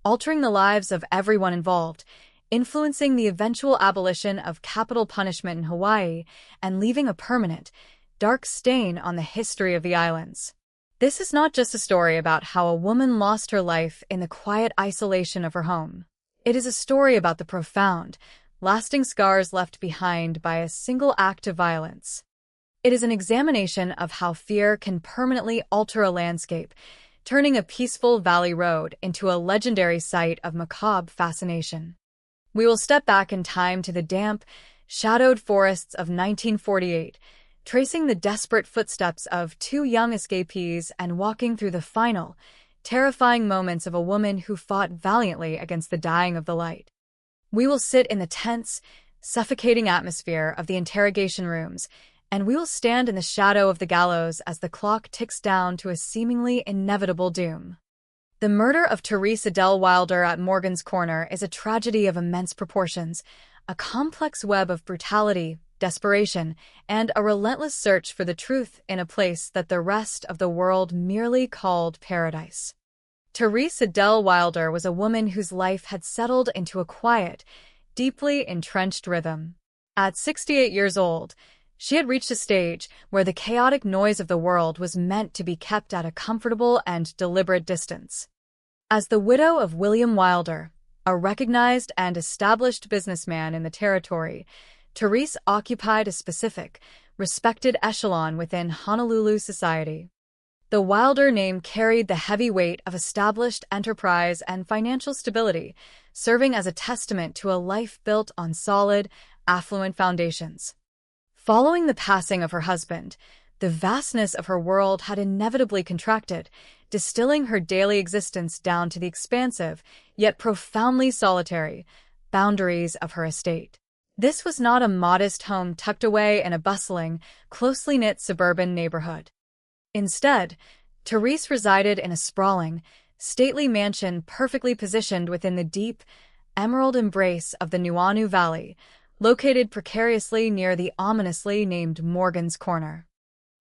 altering the lives of everyone involved, influencing the eventual abolition of capital punishment in Hawaii, and leaving a permanent, dark stain on the history of the islands. This is not just a story about how a woman lost her life in the quiet isolation of her home. It is a story about the profound, lasting scars left behind by a single act of violence. It is an examination of how fear can permanently alter a landscape, turning a peaceful valley road into a legendary site of macabre fascination. We will step back in time to the damp, shadowed forests of 1948, tracing the desperate footsteps of two young escapees and walking through the final, terrifying moments of a woman who fought valiantly against the dying of the light. We will sit in the tense, suffocating atmosphere of the interrogation rooms, and we will stand in the shadow of the gallows as the clock ticks down to a seemingly inevitable doom. The murder of Therese Adele Wilder at Morgan's Corner is a tragedy of immense proportions, a complex web of brutality, desperation, and a relentless search for the truth in a place that the rest of the world merely called paradise. Therese Adele Wilder was a woman whose life had settled into a quiet, deeply entrenched rhythm. At 68 years old, she had reached a stage where the chaotic noise of the world was meant to be kept at a comfortable and deliberate distance. As the widow of William Wilder, a recognized and established businessman in the territory, Therese occupied a specific, respected echelon within Honolulu society. The Wilder name carried the heavy weight of established enterprise and financial stability, serving as a testament to a life built on solid, affluent foundations. Following the passing of her husband, the vastness of her world had inevitably contracted, distilling her daily existence down to the expansive, yet profoundly solitary, boundaries of her estate. This was not a modest home tucked away in a bustling, closely knit suburban neighborhood. Instead, Therese resided in a sprawling, stately mansion perfectly positioned within the deep, emerald embrace of the Nuuanu Valley, located precariously near the ominously named Morgan's Corner.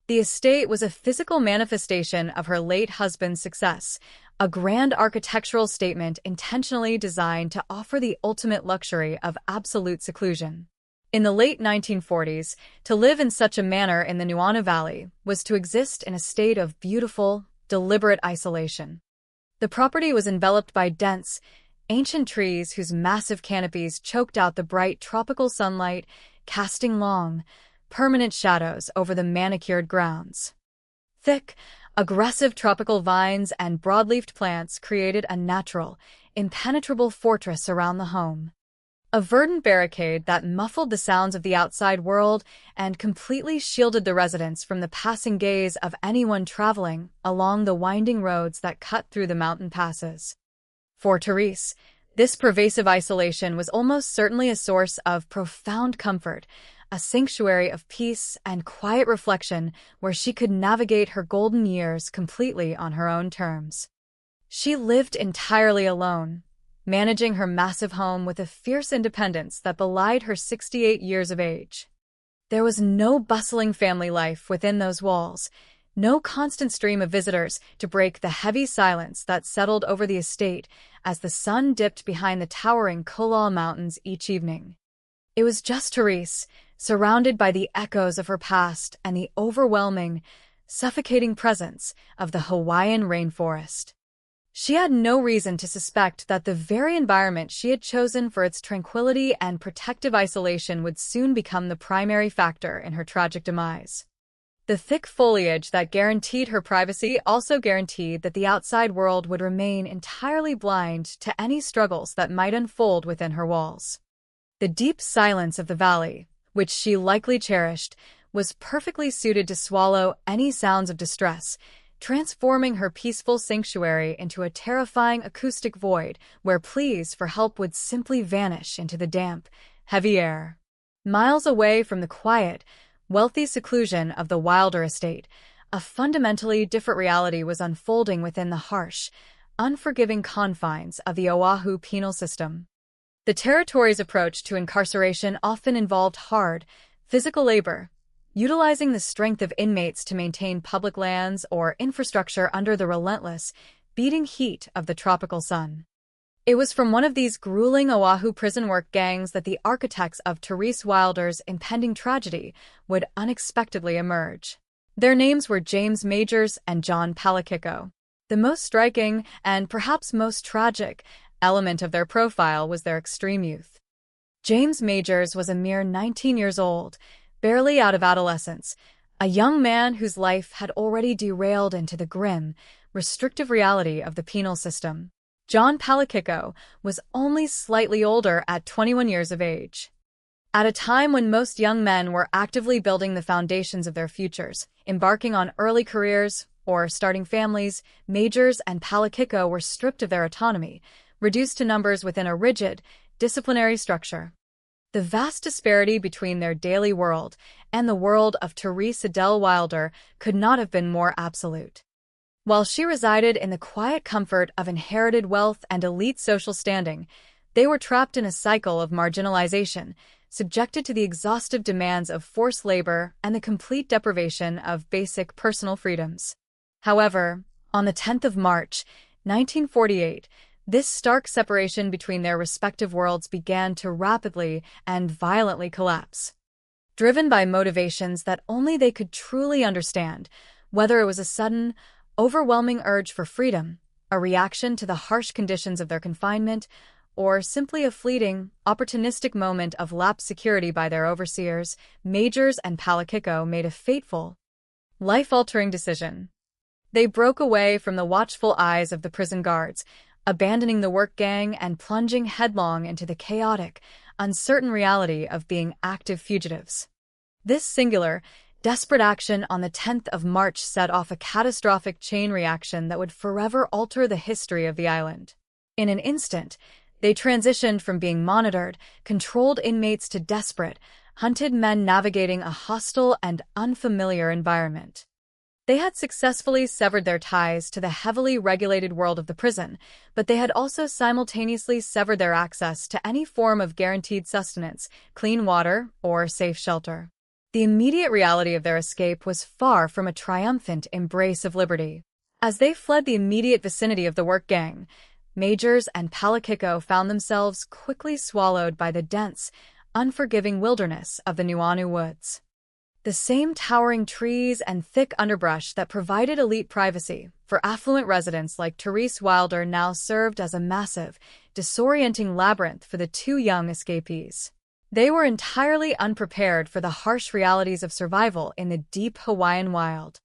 The estate was a physical manifestation of her late husband's success, a grand architectural statement intentionally designed to offer the ultimate luxury of absolute seclusion. In the late 1940s, to live in such a manner in the Nuuanu Valley was to exist in a state of beautiful, deliberate isolation. The property was enveloped by dense, ancient trees whose massive canopies choked out the bright tropical sunlight, casting long, permanent shadows over the manicured grounds. Thick, aggressive tropical vines and broad-leafed plants created a natural, impenetrable fortress around the home. A verdant barricade that muffled the sounds of the outside world and completely shielded the residents from the passing gaze of anyone traveling along the winding roads that cut through the mountain passes. For Therese, this pervasive isolation was almost certainly a source of profound comfort, a sanctuary of peace and quiet reflection where she could navigate her golden years completely on her own terms. She lived entirely alone, managing her massive home with a fierce independence that belied her 68 years of age. There was no bustling family life within those walls, no constant stream of visitors to break the heavy silence that settled over the estate as the sun dipped behind the towering Kolal Mountains each evening. It was just Therese, surrounded by the echoes of her past and the overwhelming, suffocating presence of the Hawaiian rainforest. She had no reason to suspect that the very environment she had chosen for its tranquility and protective isolation would soon become the primary factor in her tragic demise. The thick foliage that guaranteed her privacy also guaranteed that the outside world would remain entirely blind to any struggles that might unfold within her walls. The deep silence of the valley, which she likely cherished, was perfectly suited to swallow any sounds of distress, transforming her peaceful sanctuary into a terrifying acoustic void where pleas for help would simply vanish into the damp, heavy air. Miles away from the quiet, wealthy seclusion of the Wilder estate, a fundamentally different reality was unfolding within the harsh, unforgiving confines of the Oahu penal system. The territory's approach to incarceration often involved hard, physical labor, utilizing the strength of inmates to maintain public lands or infrastructure under the relentless, beating heat of the tropical sun. It was from one of these grueling Oahu prison work gangs that the architects of Therese Wilder's impending tragedy would unexpectedly emerge. Their names were James Majors and John Palakiko. The most striking, and perhaps most tragic, element of their profile was their extreme youth. James Majors was a mere 19 years old, barely out of adolescence, a young man whose life had already derailed into the grim, restrictive reality of the penal system. John Palakiko was only slightly older at 21 years of age. At a time when most young men were actively building the foundations of their futures, embarking on early careers, or starting families, Majors and Palakiko were stripped of their autonomy, reduced to numbers within a rigid, disciplinary structure. The vast disparity between their daily world and the world of Therese Adele Wilder could not have been more absolute. While she resided in the quiet comfort of inherited wealth and elite social standing, they were trapped in a cycle of marginalization, subjected to the exhaustive demands of forced labor and the complete deprivation of basic personal freedoms. However, on the 10th of March, 1948, This stark separation between their respective worlds began to rapidly and violently collapse. Driven by motivations that only they could truly understand, whether it was a sudden, overwhelming urge for freedom, a reaction to the harsh conditions of their confinement, or simply a fleeting, opportunistic moment of lapsed security by their overseers, Majors and Palakiko made a fateful, life-altering decision. They broke away from the watchful eyes of the prison guards, abandoning the work gang and plunging headlong into the chaotic, uncertain reality of being active fugitives. This singular, desperate action on the 10th of March set off a catastrophic chain reaction that would forever alter the history of the island. In an instant, they transitioned from being monitored, controlled inmates to desperate, hunted men navigating a hostile and unfamiliar environment. They had successfully severed their ties to the heavily regulated world of the prison, but they had also simultaneously severed their access to any form of guaranteed sustenance, clean water, or safe shelter. The immediate reality of their escape was far from a triumphant embrace of liberty. As they fled the immediate vicinity of the work gang, Majors and Palakiko found themselves quickly swallowed by the dense, unforgiving wilderness of the Nuanu woods. The same towering trees and thick underbrush that provided elite privacy for affluent residents like Therese Wilder now served as a massive, disorienting labyrinth for the two young escapees. They were entirely unprepared for the harsh realities of survival in the deep Hawaiian wild.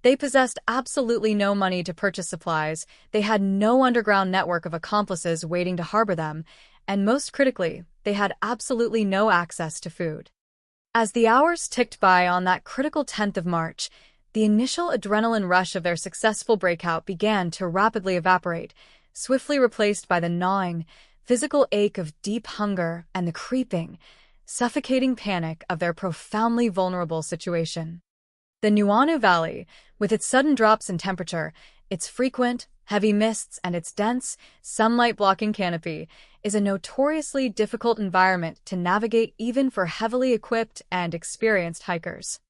They possessed absolutely no money to purchase supplies, they had no underground network of accomplices waiting to harbor them, and most critically, they had absolutely no access to food. As the hours ticked by on that critical 10th of March, the initial adrenaline rush of their successful breakout began to rapidly evaporate, swiftly replaced by the gnawing, physical ache of deep hunger and the creeping, suffocating panic of their profoundly vulnerable situation. The Nuanu Valley, with its sudden drops in temperature, its frequent, heavy mists, and its dense, sunlight-blocking canopy, is a notoriously difficult environment to navigate even for heavily equipped and experienced hikers.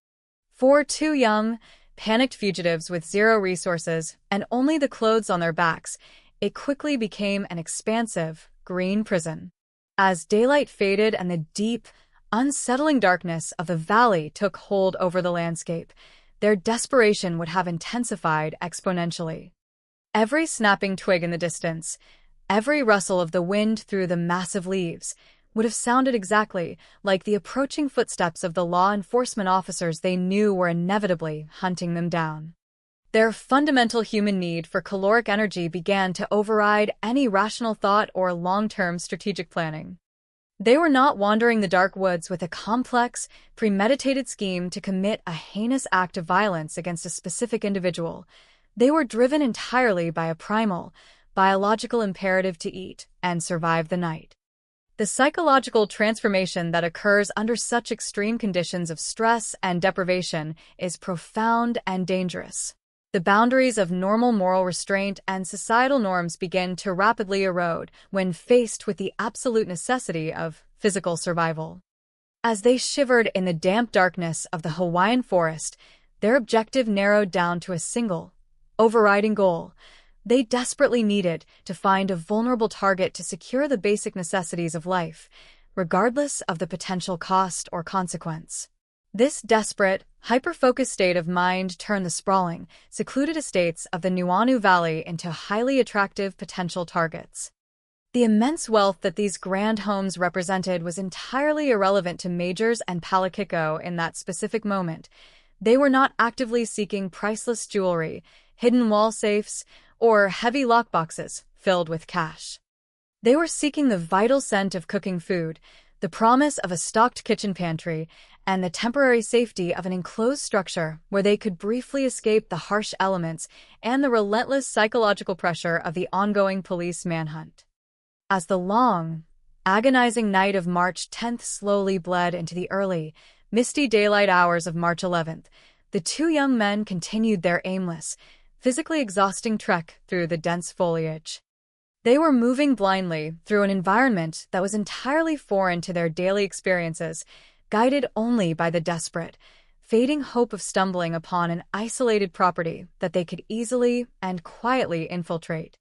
For two young, panicked fugitives with zero resources and only the clothes on their backs, it quickly became an expansive, green prison. As daylight faded and the deep, unsettling darkness of the valley took hold over the landscape, their desperation would have intensified exponentially. Every snapping twig in the distance, every rustle of the wind through the massive leaves, would have sounded exactly like the approaching footsteps of the law enforcement officers they knew were inevitably hunting them down. Their fundamental human need for caloric energy began to override any rational thought or long-term strategic planning. They were not wandering the dark woods with a complex, premeditated scheme to commit a heinous act of violence against a specific individual. They were driven entirely by a primal, biological imperative to eat and survive the night. The psychological transformation that occurs under such extreme conditions of stress and deprivation is profound and dangerous. The boundaries of normal moral restraint and societal norms begin to rapidly erode when faced with the absolute necessity of physical survival. As they shivered in the damp darkness of the Hawaiian forest, their objective narrowed down to a single, overriding goal. They desperately needed to find a vulnerable target to secure the basic necessities of life, regardless of the potential cost or consequence. This desperate, hyper-focused state of mind turned the sprawling, secluded estates of the Nuanu Valley into highly attractive potential targets. The immense wealth that these grand homes represented was entirely irrelevant to Majors and Palakiko in that specific moment. They were not actively seeking priceless jewelry, hidden wall safes, or heavy lockboxes filled with cash. They were seeking the vital scent of cooking food, the promise of a stocked kitchen pantry, and the temporary safety of an enclosed structure where they could briefly escape the harsh elements and the relentless psychological pressure of the ongoing police manhunt. As the long, agonizing night of March 10th slowly bled into the early, misty daylight hours of March 11th, the two young men continued their aimless, physically exhausting trek through the dense foliage. They were moving blindly through an environment that was entirely foreign to their daily experiences, guided only by the desperate, fading hope of stumbling upon an isolated property that they could easily and quietly infiltrate.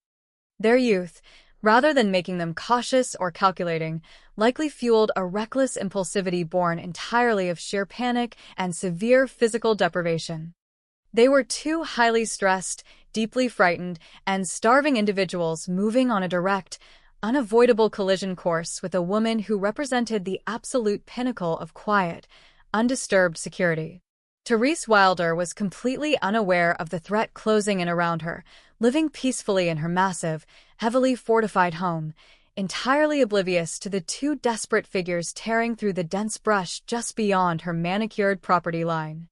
Their youth, rather than making them cautious or calculating, likely fueled a reckless impulsivity born entirely of sheer panic and severe physical deprivation. They were two highly stressed, deeply frightened, and starving individuals moving on a direct, unavoidable collision course with a woman who represented the absolute pinnacle of quiet, undisturbed security. Therese Wilder was completely unaware of the threat closing in around her, living peacefully in her massive, heavily fortified home, entirely oblivious to the two desperate figures tearing through the dense brush just beyond her manicured property line.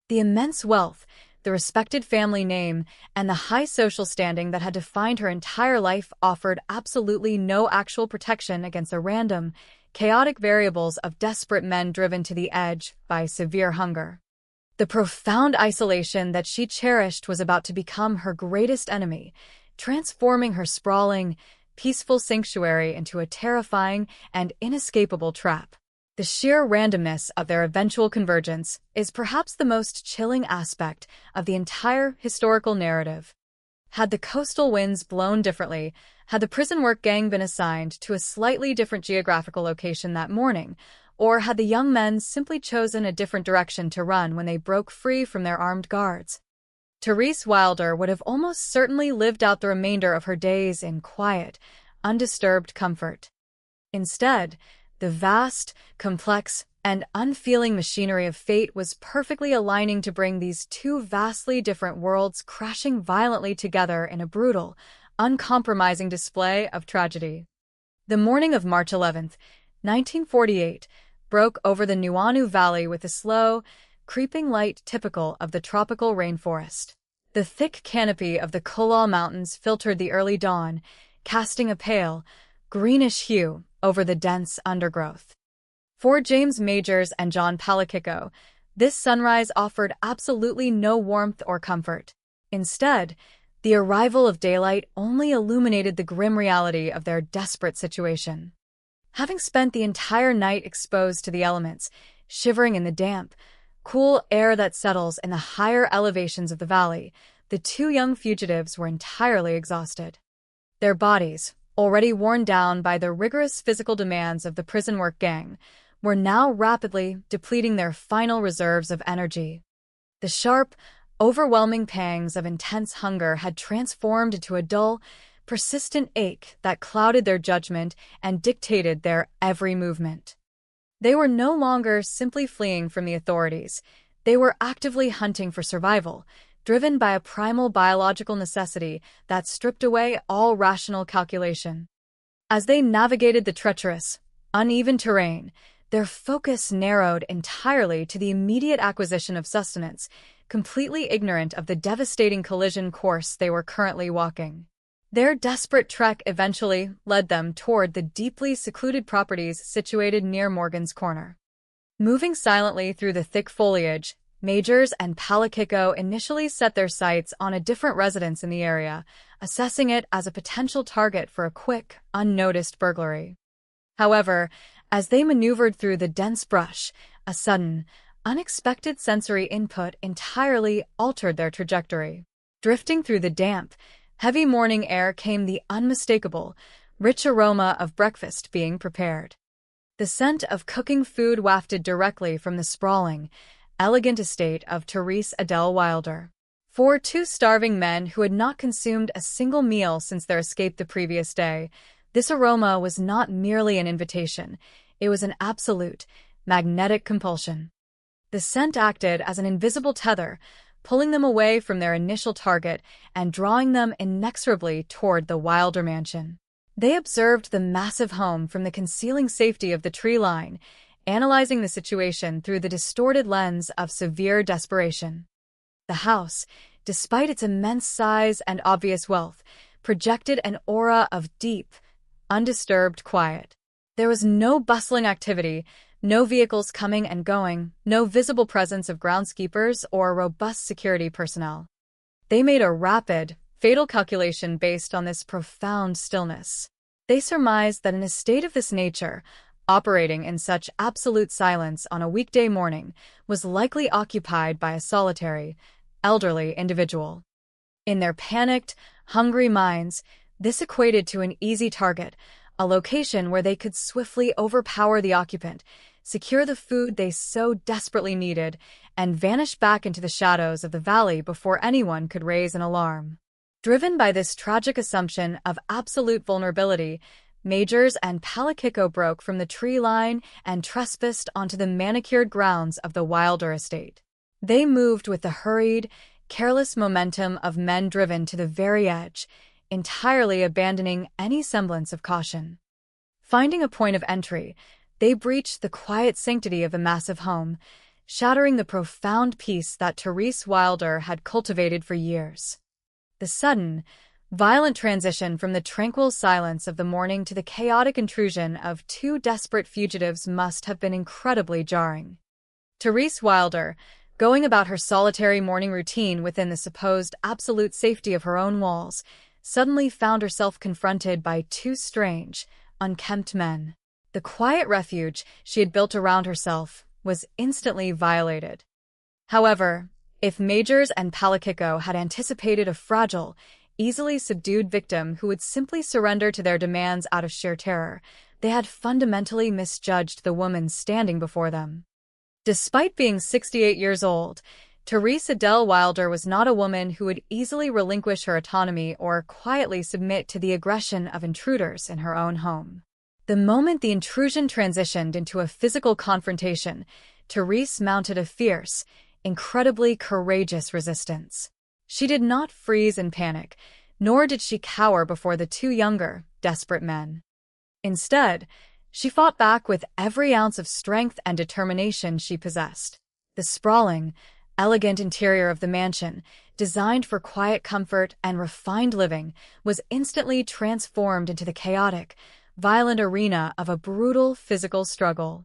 The immense wealth, the respected family name, and the high social standing that had defined her entire life offered absolutely no actual protection against the random, chaotic variables of desperate men driven to the edge by severe hunger. The profound isolation that she cherished was about to become her greatest enemy, transforming her sprawling, peaceful sanctuary into a terrifying and inescapable trap. The sheer randomness of their eventual convergence is perhaps the most chilling aspect of the entire historical narrative. Had the coastal winds blown differently, had the prison work gang been assigned to a slightly different geographical location that morning, or had the young men simply chosen a different direction to run when they broke free from their armed guards, Therese Wilder would have almost certainly lived out the remainder of her days in quiet, undisturbed comfort. Instead, the vast, complex, and unfeeling machinery of fate was perfectly aligning to bring these two vastly different worlds crashing violently together in a brutal, uncompromising display of tragedy. The morning of March 11th, 1948, broke over the Nuuanu Valley with a slow, creeping light typical of the tropical rainforest. The thick canopy of the Kolal Mountains filtered the early dawn, casting a pale, greenish hue over the dense undergrowth. For James Majors and John Palakiko, this sunrise offered absolutely no warmth or comfort. Instead, the arrival of daylight only illuminated the grim reality of their desperate situation. Having spent the entire night exposed to the elements, shivering in the damp, cool air that settles in the higher elevations of the valley, the two young fugitives were entirely exhausted. Their bodies, already worn down by the rigorous physical demands of the prison work gang, were now rapidly depleting their final reserves of energy. The sharp, overwhelming pangs of intense hunger had transformed into a dull, persistent ache that clouded their judgment and dictated their every movement. They were no longer simply fleeing from the authorities. They were actively hunting for survival, driven by a primal biological necessity that stripped away all rational calculation. As they navigated the treacherous, uneven terrain, their focus narrowed entirely to the immediate acquisition of sustenance, completely ignorant of the devastating collision course they were currently walking. Their desperate trek eventually led them toward the deeply secluded properties situated near Morgan's Corner. Moving silently through the thick foliage, Majors and Palakiko initially set their sights on a different residence in the area, assessing it as a potential target for a quick, unnoticed burglary. However, as they maneuvered through the dense brush, a sudden, unexpected sensory input entirely altered their trajectory. Drifting through the damp, heavy morning air came the unmistakable, rich aroma of breakfast being prepared. The scent of cooking food wafted directly from the sprawling, elegant estate of Therese Adele Wilder. For two starving men who had not consumed a single meal since their escape the previous day, this aroma was not merely an invitation, it was an absolute, magnetic compulsion. The scent acted as an invisible tether, pulling them away from their initial target and drawing them inexorably toward the Wilder mansion. They observed the massive home from the concealing safety of the tree line, analyzing the situation through the distorted lens of severe desperation. The house, despite its immense size and obvious wealth, projected an aura of deep, undisturbed quiet. There was no bustling activity, no vehicles coming and going, no visible presence of groundskeepers or robust security personnel. They made a rapid, fatal calculation based on this profound stillness. They surmised that an estate of this nature, operating in such absolute silence on a weekday morning, was likely occupied by a solitary, elderly individual. In their panicked, hungry minds, This equated to an easy target, a location where they could swiftly overpower the occupant, secure the food they so desperately needed, and vanish back into the shadows of the valley before anyone could raise an alarm. Driven by this tragic assumption of absolute vulnerability, Majors and Palakiko broke from the tree line and trespassed onto the manicured grounds of the Wilder estate. They moved with the hurried, careless momentum of men driven to the very edge, entirely abandoning any semblance of caution. Finding a point of entry, they breached the quiet sanctity of the massive home, shattering the profound peace that Therese Wilder had cultivated for years. The sudden, violent transition from the tranquil silence of the morning to the chaotic intrusion of two desperate fugitives must have been incredibly jarring. Therese Wilder, going about her solitary morning routine within the supposed absolute safety of her own walls, suddenly found herself confronted by two strange, unkempt men. The quiet refuge she had built around herself was instantly violated. However, if Majors and Palakiko had anticipated a fragile, easily subdued victim who would simply surrender to their demands out of sheer terror, they had fundamentally misjudged the woman standing before them. Despite being 68 years old, Therese Adele Wilder was not a woman who would easily relinquish her autonomy or quietly submit to the aggression of intruders in her own home. The moment the intrusion transitioned into a physical confrontation, Therese mounted a fierce, incredibly courageous resistance. She did not freeze in panic, nor did she cower before the two younger, desperate men. Instead, she fought back with every ounce of strength and determination she possessed. The sprawling, elegant interior of the mansion, designed for quiet comfort and refined living, was instantly transformed into the chaotic, violent arena of a brutal physical struggle.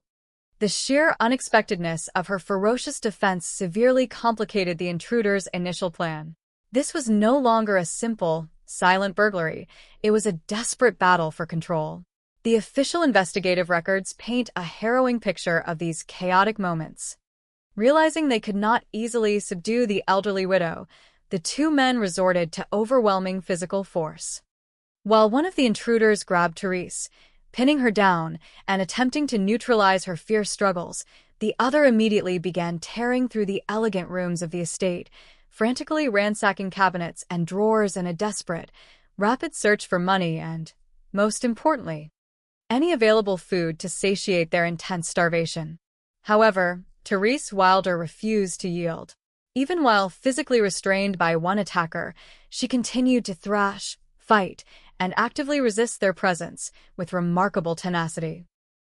The sheer unexpectedness of her ferocious defense severely complicated the intruder's initial plan. This was no longer a simple, silent burglary. It was a desperate battle for control. The official investigative records paint a harrowing picture of these chaotic moments. Realizing they could not easily subdue the elderly widow, the two men resorted to overwhelming physical force. While one of the intruders grabbed Therese, pinning her down and attempting to neutralize her fierce struggles, the other immediately began tearing through the elegant rooms of the estate, frantically ransacking cabinets and drawers in a desperate, rapid search for money and, most importantly, any available food to satiate their intense starvation. However, Therese Wilder refused to yield. Even while physically restrained by one attacker, she continued to thrash, fight, and actively resist their presence with remarkable tenacity.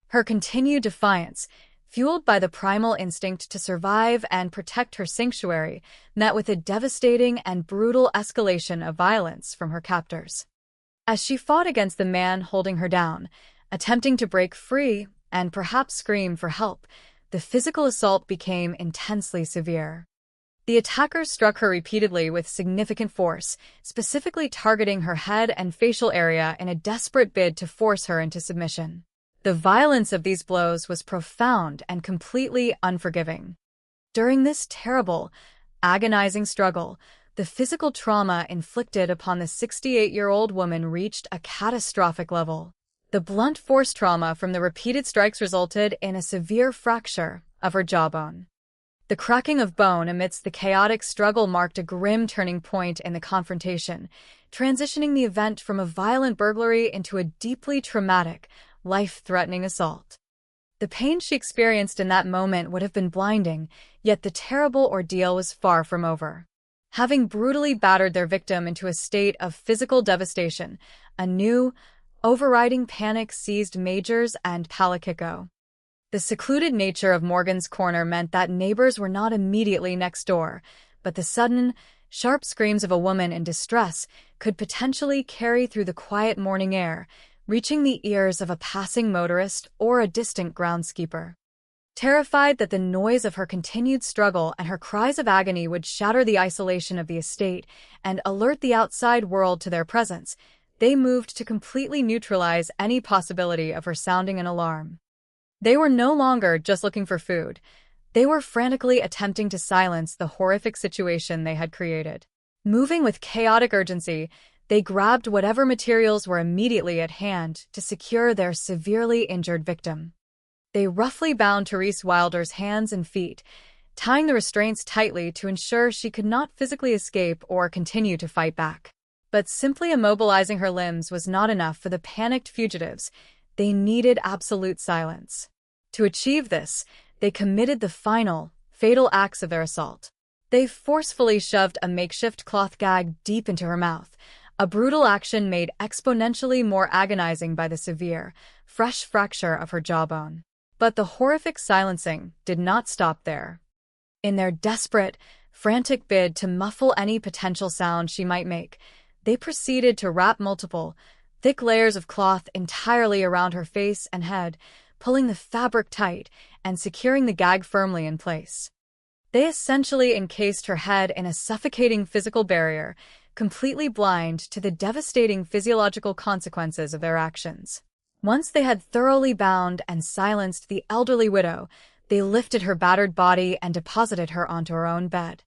Her continued defiance, fueled by the primal instinct to survive and protect her sanctuary, met with a devastating and brutal escalation of violence from her captors. As she fought against the man holding her down, attempting to break free and perhaps scream for help, the physical assault became intensely severe. The attackers struck her repeatedly with significant force, specifically targeting her head and facial area in a desperate bid to force her into submission. The violence of these blows was profound and completely unforgiving. During this terrible, agonizing struggle, the physical trauma inflicted upon the 68-year-old woman reached a catastrophic level. The blunt force trauma from the repeated strikes resulted in a severe fracture of her jawbone. The cracking of bone amidst the chaotic struggle marked a grim turning point in the confrontation, transitioning the event from a violent burglary into a deeply traumatic, life-threatening assault. The pain she experienced in that moment would have been blinding, yet the terrible ordeal was far from over. Having brutally battered their victim into a state of physical devastation, a new, overriding panic seized Majors and Palakiko. The secluded nature of Morgan's Corner meant that neighbors were not immediately next door, but the sudden, sharp screams of a woman in distress could potentially carry through the quiet morning air, reaching the ears of a passing motorist or a distant groundskeeper. Terrified that the noise of her continued struggle and her cries of agony would shatter the isolation of the estate and alert the outside world to their presence, they moved to completely neutralize any possibility of her sounding an alarm. They were no longer just looking for food. They were frantically attempting to silence the horrific situation they had created. Moving with chaotic urgency, They grabbed whatever materials were immediately at hand to secure their severely injured victim. They roughly bound Therese Wilder's hands and feet, tying the restraints tightly to ensure she could not physically escape or continue to fight back. But simply immobilizing her limbs was not enough for the panicked fugitives. They needed absolute silence. To achieve this, they committed the final, fatal acts of their assault. They forcefully shoved a makeshift cloth gag deep into her mouth, a brutal action made exponentially more agonizing by the severe, fresh fracture of her jawbone. But the horrific silencing did not stop there. In their desperate, frantic bid to muffle any potential sound she might make, they proceeded to wrap multiple, thick layers of cloth entirely around her face and head, pulling the fabric tight and securing the gag firmly in place. They essentially encased her head in a suffocating physical barrier, completely blind to the devastating physiological consequences of their actions. Once they had thoroughly bound and silenced the elderly widow, they lifted her battered body and deposited her onto her own bed.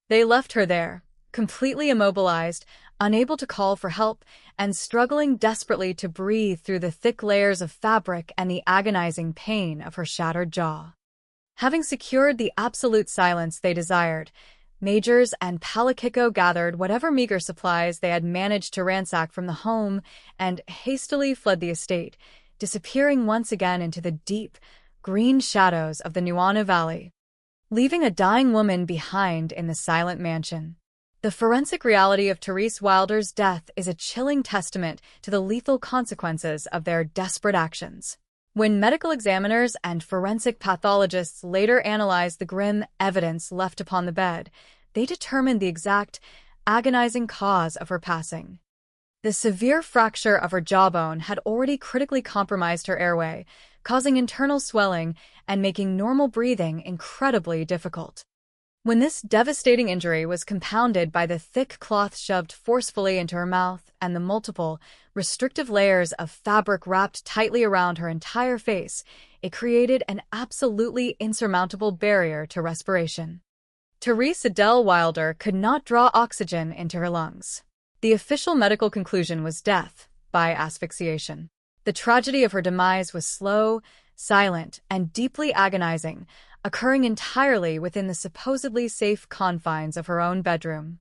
They left her there, completely immobilized, unable to call for help, and struggling desperately to breathe through the thick layers of fabric and the agonizing pain of her shattered jaw. Having secured the absolute silence they desired, Majors and Palakiko gathered whatever meager supplies they had managed to ransack from the home and hastily fled the estate, disappearing once again into the deep, green shadows of the Nuuanu Valley, leaving a dying woman behind in the silent mansion. The forensic reality of Therese Wilder's death is a chilling testament to the lethal consequences of their desperate actions. When medical examiners and forensic pathologists later analyzed the grim evidence left upon the bed, they determined the exact, agonizing cause of her passing. The severe fracture of her jawbone had already critically compromised her airway, causing internal swelling and making normal breathing incredibly difficult. When this devastating injury was compounded by the thick cloth shoved forcefully into her mouth and the multiple, restrictive layers of fabric wrapped tightly around her entire face, it created an absolutely insurmountable barrier to respiration. Therese Adele Wilder could not draw oxygen into her lungs. The official medical conclusion was death by asphyxiation. The tragedy of her demise was slow, silent, and deeply agonizing, occurring entirely within the supposedly safe confines of her own bedroom.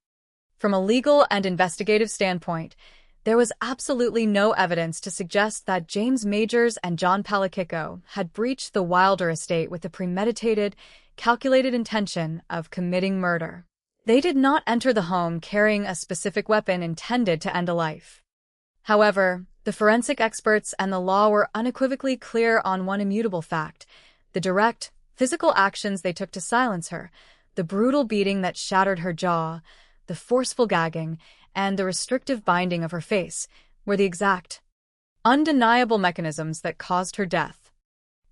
From a legal and investigative standpoint, there was absolutely no evidence to suggest that James Majors and John Palakiko had breached the Wilder estate with the premeditated, calculated intention of committing murder. They did not enter the home carrying a specific weapon intended to end a life. However, the forensic experts and the law were unequivocally clear on one immutable fact: the direct, physical actions they took to silence her, the brutal beating that shattered her jaw, the forceful gagging, and the restrictive binding of her face, were the exact, undeniable mechanisms that caused her death.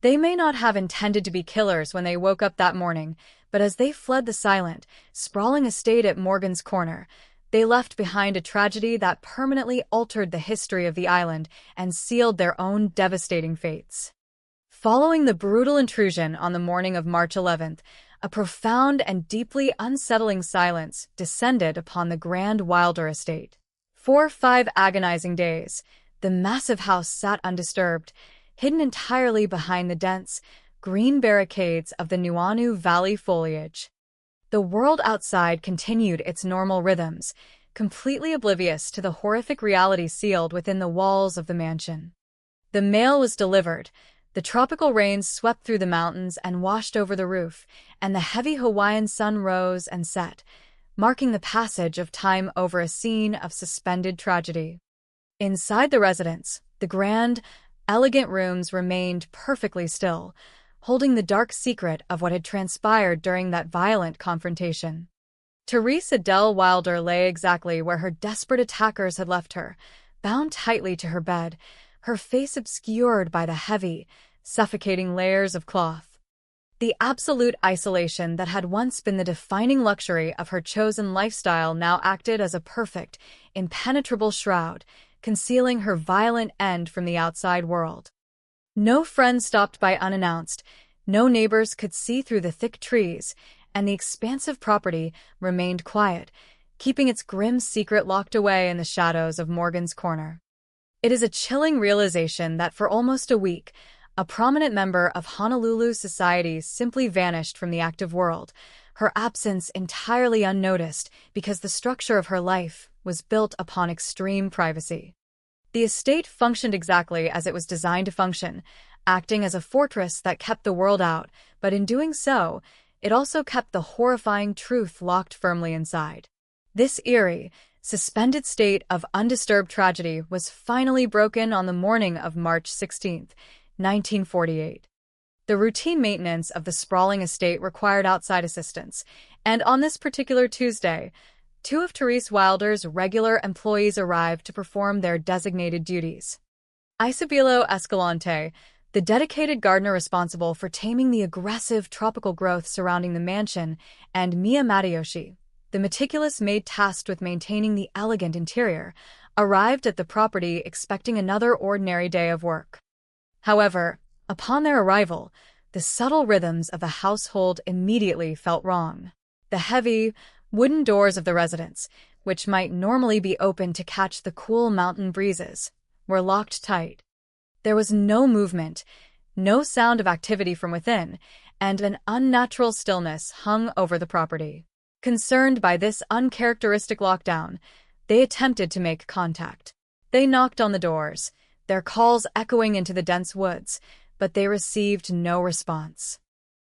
They may not have intended to be killers when they woke up that morning, but as they fled the silent, sprawling estate at Morgan's Corner, they left behind a tragedy that permanently altered the history of the island and sealed their own devastating fates. Following the brutal intrusion on the morning of March 11th, a profound and deeply unsettling silence descended upon the Grand Wilder estate. For 5 agonizing days, the massive house sat undisturbed, hidden entirely behind the dense, green barricades of the Nuuanu Valley foliage. The world outside continued its normal rhythms, completely oblivious to the horrific reality sealed within the walls of the mansion. The mail was delivered. The tropical rains swept through the mountains and washed over the roof, and the heavy Hawaiian sun rose and set, marking the passage of time over a scene of suspended tragedy. Inside the residence, the grand, elegant rooms remained perfectly still, holding the dark secret of what had transpired during that violent confrontation. Therese Adele Wilder lay exactly where her desperate attackers had left her, bound tightly to her bed, her face obscured by the heavy, suffocating layers of cloth. The absolute isolation that had once been the defining luxury of her chosen lifestyle now acted as a perfect, impenetrable shroud, concealing her violent end from the outside world. No friend stopped by unannounced, no neighbors could see through the thick trees, and the expansive property remained quiet, keeping its grim secret locked away in the shadows of Morgan's Corner. It is a chilling realization that for almost a week, a prominent member of Honolulu society simply vanished from the active world, her absence entirely unnoticed because the structure of her life was built upon extreme privacy. The estate functioned exactly as it was designed to function, acting as a fortress that kept the world out, but in doing so, it also kept the horrifying truth locked firmly inside. This eerie, suspended state of undisturbed tragedy was finally broken on the morning of March 16, 1948. The routine maintenance of the sprawling estate required outside assistance, and on this particular Tuesday, two of Therese Wilder's regular employees arrived to perform their designated duties. Isabelo Escalante, the dedicated gardener responsible for taming the aggressive tropical growth surrounding the mansion, and Mia Matayoshi, the meticulous maid tasked with maintaining the elegant interior, arrived at the property expecting another ordinary day of work. However, upon their arrival, the subtle rhythms of the household immediately felt wrong. The heavy, wooden doors of the residence, which might normally be opened to catch the cool mountain breezes, were locked tight. There was no movement, no sound of activity from within, and an unnatural stillness hung over the property. Concerned by this uncharacteristic lockdown, they attempted to make contact. They knocked on the doors, their calls echoing into the dense woods, but they received no response.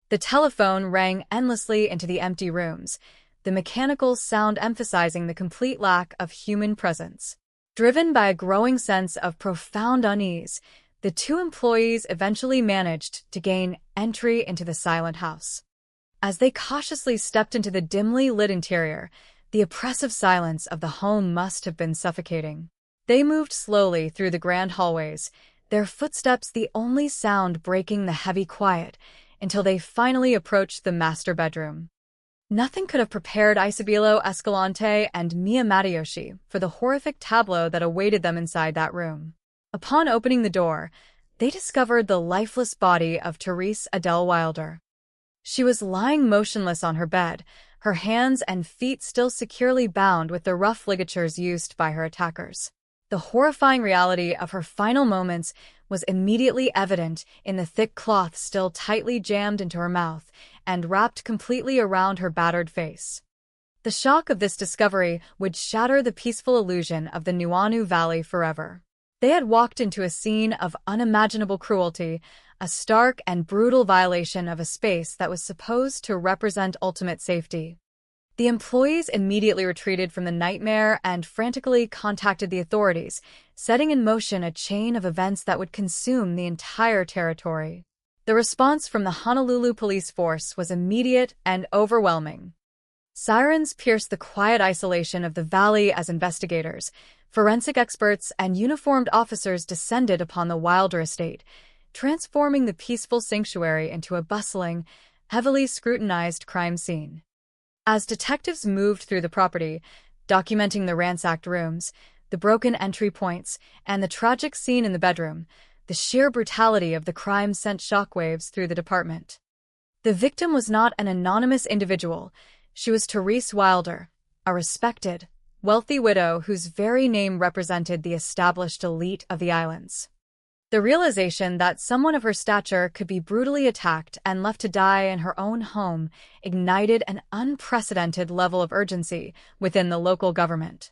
The telephone rang endlessly into the empty rooms, the mechanical sound emphasizing the complete lack of human presence. Driven by a growing sense of profound unease, the two employees eventually managed to gain entry into the silent house. As they cautiously stepped into the dimly lit interior, the oppressive silence of the home must have been suffocating. They moved slowly through the grand hallways, their footsteps the only sound breaking the heavy quiet, until they finally approached the master bedroom. Nothing could have prepared Isabelo Escalante and Mia Matayoshi for the horrific tableau that awaited them inside that room. Upon opening the door, they discovered the lifeless body of Therese Adele Wilder. She was lying motionless on her bed, her hands and feet still securely bound with the rough ligatures used by her attackers. The horrifying reality of her final moments was immediately evident in the thick cloth still tightly jammed into her mouth and wrapped completely around her battered face. The shock of this discovery would shatter the peaceful illusion of the Nuuanu Valley forever. They had walked into a scene of unimaginable cruelty, a stark and brutal violation of a space that was supposed to represent ultimate safety. The employees immediately retreated from the nightmare and frantically contacted the authorities, setting in motion a chain of events that would consume the entire territory. The response from the Honolulu police force was immediate and overwhelming. Sirens pierced the quiet isolation of the valley as investigators, forensic experts, and uniformed officers descended upon the Wilder estate, transforming the peaceful sanctuary into a bustling, heavily scrutinized crime scene. As detectives moved through the property, documenting the ransacked rooms, the broken entry points, and the tragic scene in the bedroom, the sheer brutality of the crime sent shockwaves through the department. The victim was not an anonymous individual. She was Therese Wilder, a respected, wealthy widow whose very name represented the established elite of the islands. The realization that someone of her stature could be brutally attacked and left to die in her own home ignited an unprecedented level of urgency within the local government.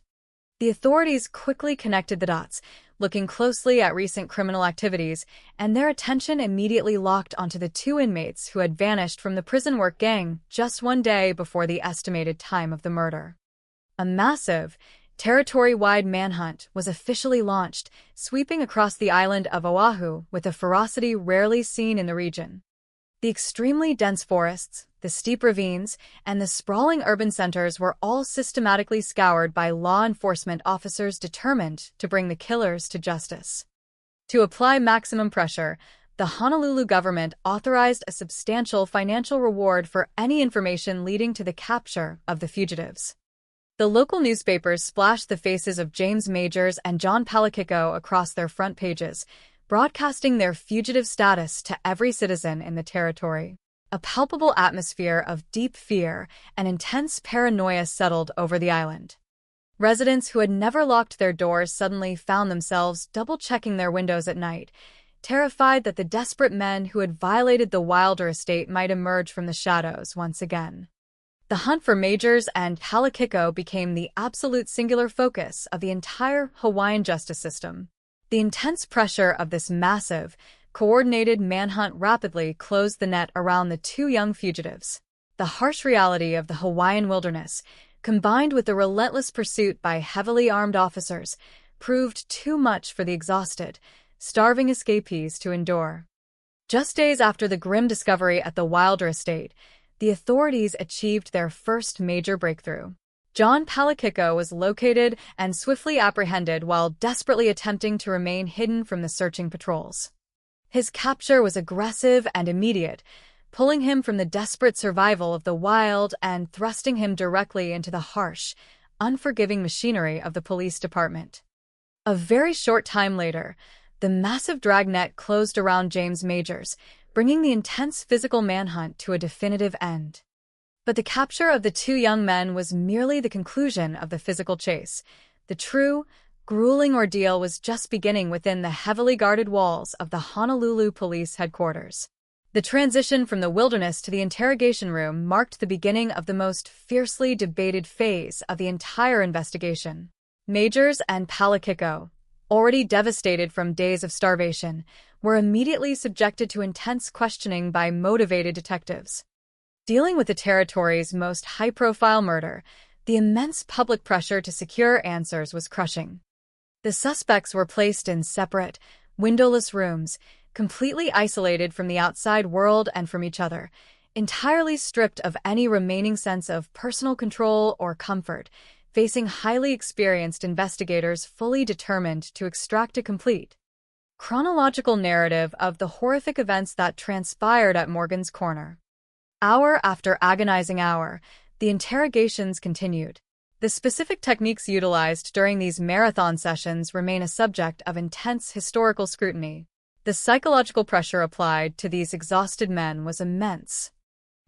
The authorities quickly connected the dots, looking closely at recent criminal activities, and their attention immediately locked onto the two inmates who had vanished from the prison work gang just one day before the estimated time of the murder. A massive, territory-wide manhunt was officially launched, sweeping across the island of Oahu with a ferocity rarely seen in the region. The extremely dense forests, the steep ravines, and the sprawling urban centers were all systematically scoured by law enforcement officers determined to bring the killers to justice. To apply maximum pressure, the Honolulu government authorized a substantial financial reward for any information leading to the capture of the fugitives. The local newspapers splashed the faces of James Majors and John Palakiko across their front pages, broadcasting their fugitive status to every citizen in the territory. A palpable atmosphere of deep fear and intense paranoia settled over the island. Residents who had never locked their doors suddenly found themselves double-checking their windows at night, terrified that the desperate men who had violated the Wilder estate might emerge from the shadows once again. The hunt for Majors and Palakiko became the absolute singular focus of the entire Hawaiian justice system. The intense pressure of this massive, coordinated manhunt rapidly closed the net around the two young fugitives. The harsh reality of the Hawaiian wilderness, combined with the relentless pursuit by heavily armed officers, proved too much for the exhausted, starving escapees to endure. Just days after the grim discovery at the Wilder estate, the authorities achieved their first major breakthrough. John Palakiko was located and swiftly apprehended while desperately attempting to remain hidden from the searching patrols. His capture was aggressive and immediate, pulling him from the desperate survival of the wild and thrusting him directly into the harsh, unforgiving machinery of the police department. A very short time later, the massive dragnet closed around James Majors, bringing the intense physical manhunt to a definitive end. But the capture of the two young men was merely the conclusion of the physical chase. The true, grueling ordeal was just beginning within the heavily guarded walls of the Honolulu Police Headquarters. The transition from the wilderness to the interrogation room marked the beginning of the most fiercely debated phase of the entire investigation. Majors and Palakiko, already devastated from days of starvation, were immediately subjected to intense questioning by motivated detectives. Dealing with the territory's most high-profile murder, the immense public pressure to secure answers was crushing. The suspects were placed in separate, windowless rooms, completely isolated from the outside world and from each other, entirely stripped of any remaining sense of personal control or comfort, facing highly experienced investigators fully determined to extract a complete, chronological narrative of the horrific events that transpired at Morgan's Corner. Hour after agonizing hour, the interrogations continued. The specific techniques utilized during these marathon sessions remain a subject of intense historical scrutiny. The psychological pressure applied to these exhausted men was immense.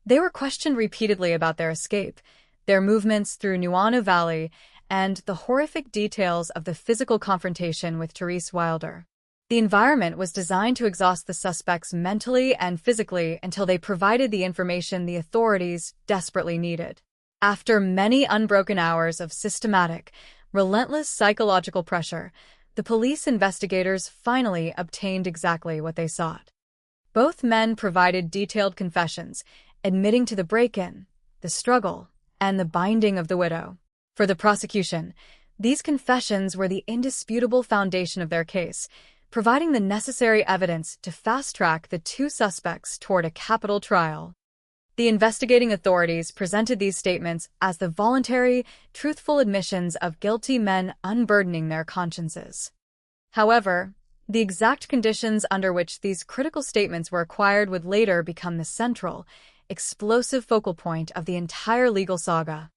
They were questioned repeatedly about their escape, their movements through Nuuanu Valley, and the horrific details of the physical confrontation with Therese Wilder. The environment was designed to exhaust the suspects mentally and physically until they provided the information the authorities desperately needed. After many unbroken hours of systematic, relentless psychological pressure, the police investigators finally obtained exactly what they sought. Both men provided detailed confessions, admitting to the break-in, the struggle, and the binding of the widow. For the prosecution, these confessions were the indisputable foundation of their case, providing the necessary evidence to fast-track the two suspects toward a capital trial. The investigating authorities presented these statements as the voluntary, truthful admissions of guilty men unburdening their consciences. However, the exact conditions under which these critical statements were acquired would later become the central, explosive focal point of the entire legal saga.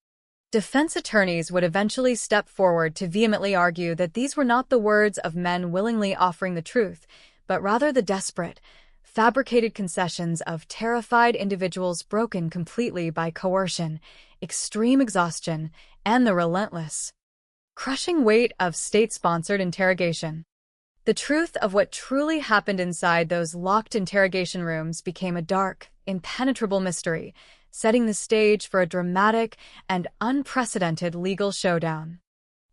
Defense attorneys would eventually step forward to vehemently argue that these were not the words of men willingly offering the truth, but rather the desperate, fabricated concessions of terrified individuals broken completely by coercion, extreme exhaustion, and the relentless, crushing weight of state-sponsored interrogation. The truth of what truly happened inside those locked interrogation rooms became a dark, impenetrable mystery, setting the stage for a dramatic and unprecedented legal showdown.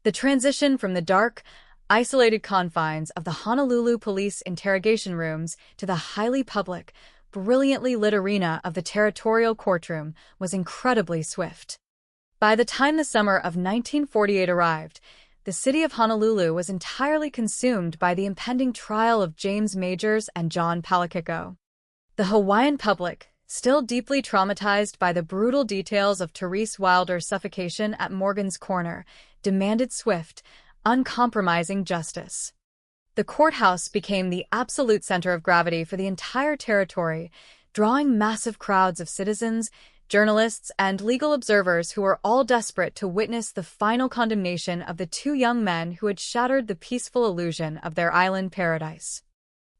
The transition from the dark, isolated confines of the Honolulu police interrogation rooms to the highly public, brilliantly lit arena of the territorial courtroom was incredibly swift. By the time the summer of 1948 arrived, the city of Honolulu was entirely consumed by the impending trial of James Majors and John Palakiko. The Hawaiian public, still deeply traumatized by the brutal details of Therese Wilder's suffocation at Morgan's Corner, demanded swift, uncompromising justice. The courthouse became the absolute center of gravity for the entire territory, drawing massive crowds of citizens, journalists, and legal observers who were all desperate to witness the final condemnation of the two young men who had shattered the peaceful illusion of their island paradise.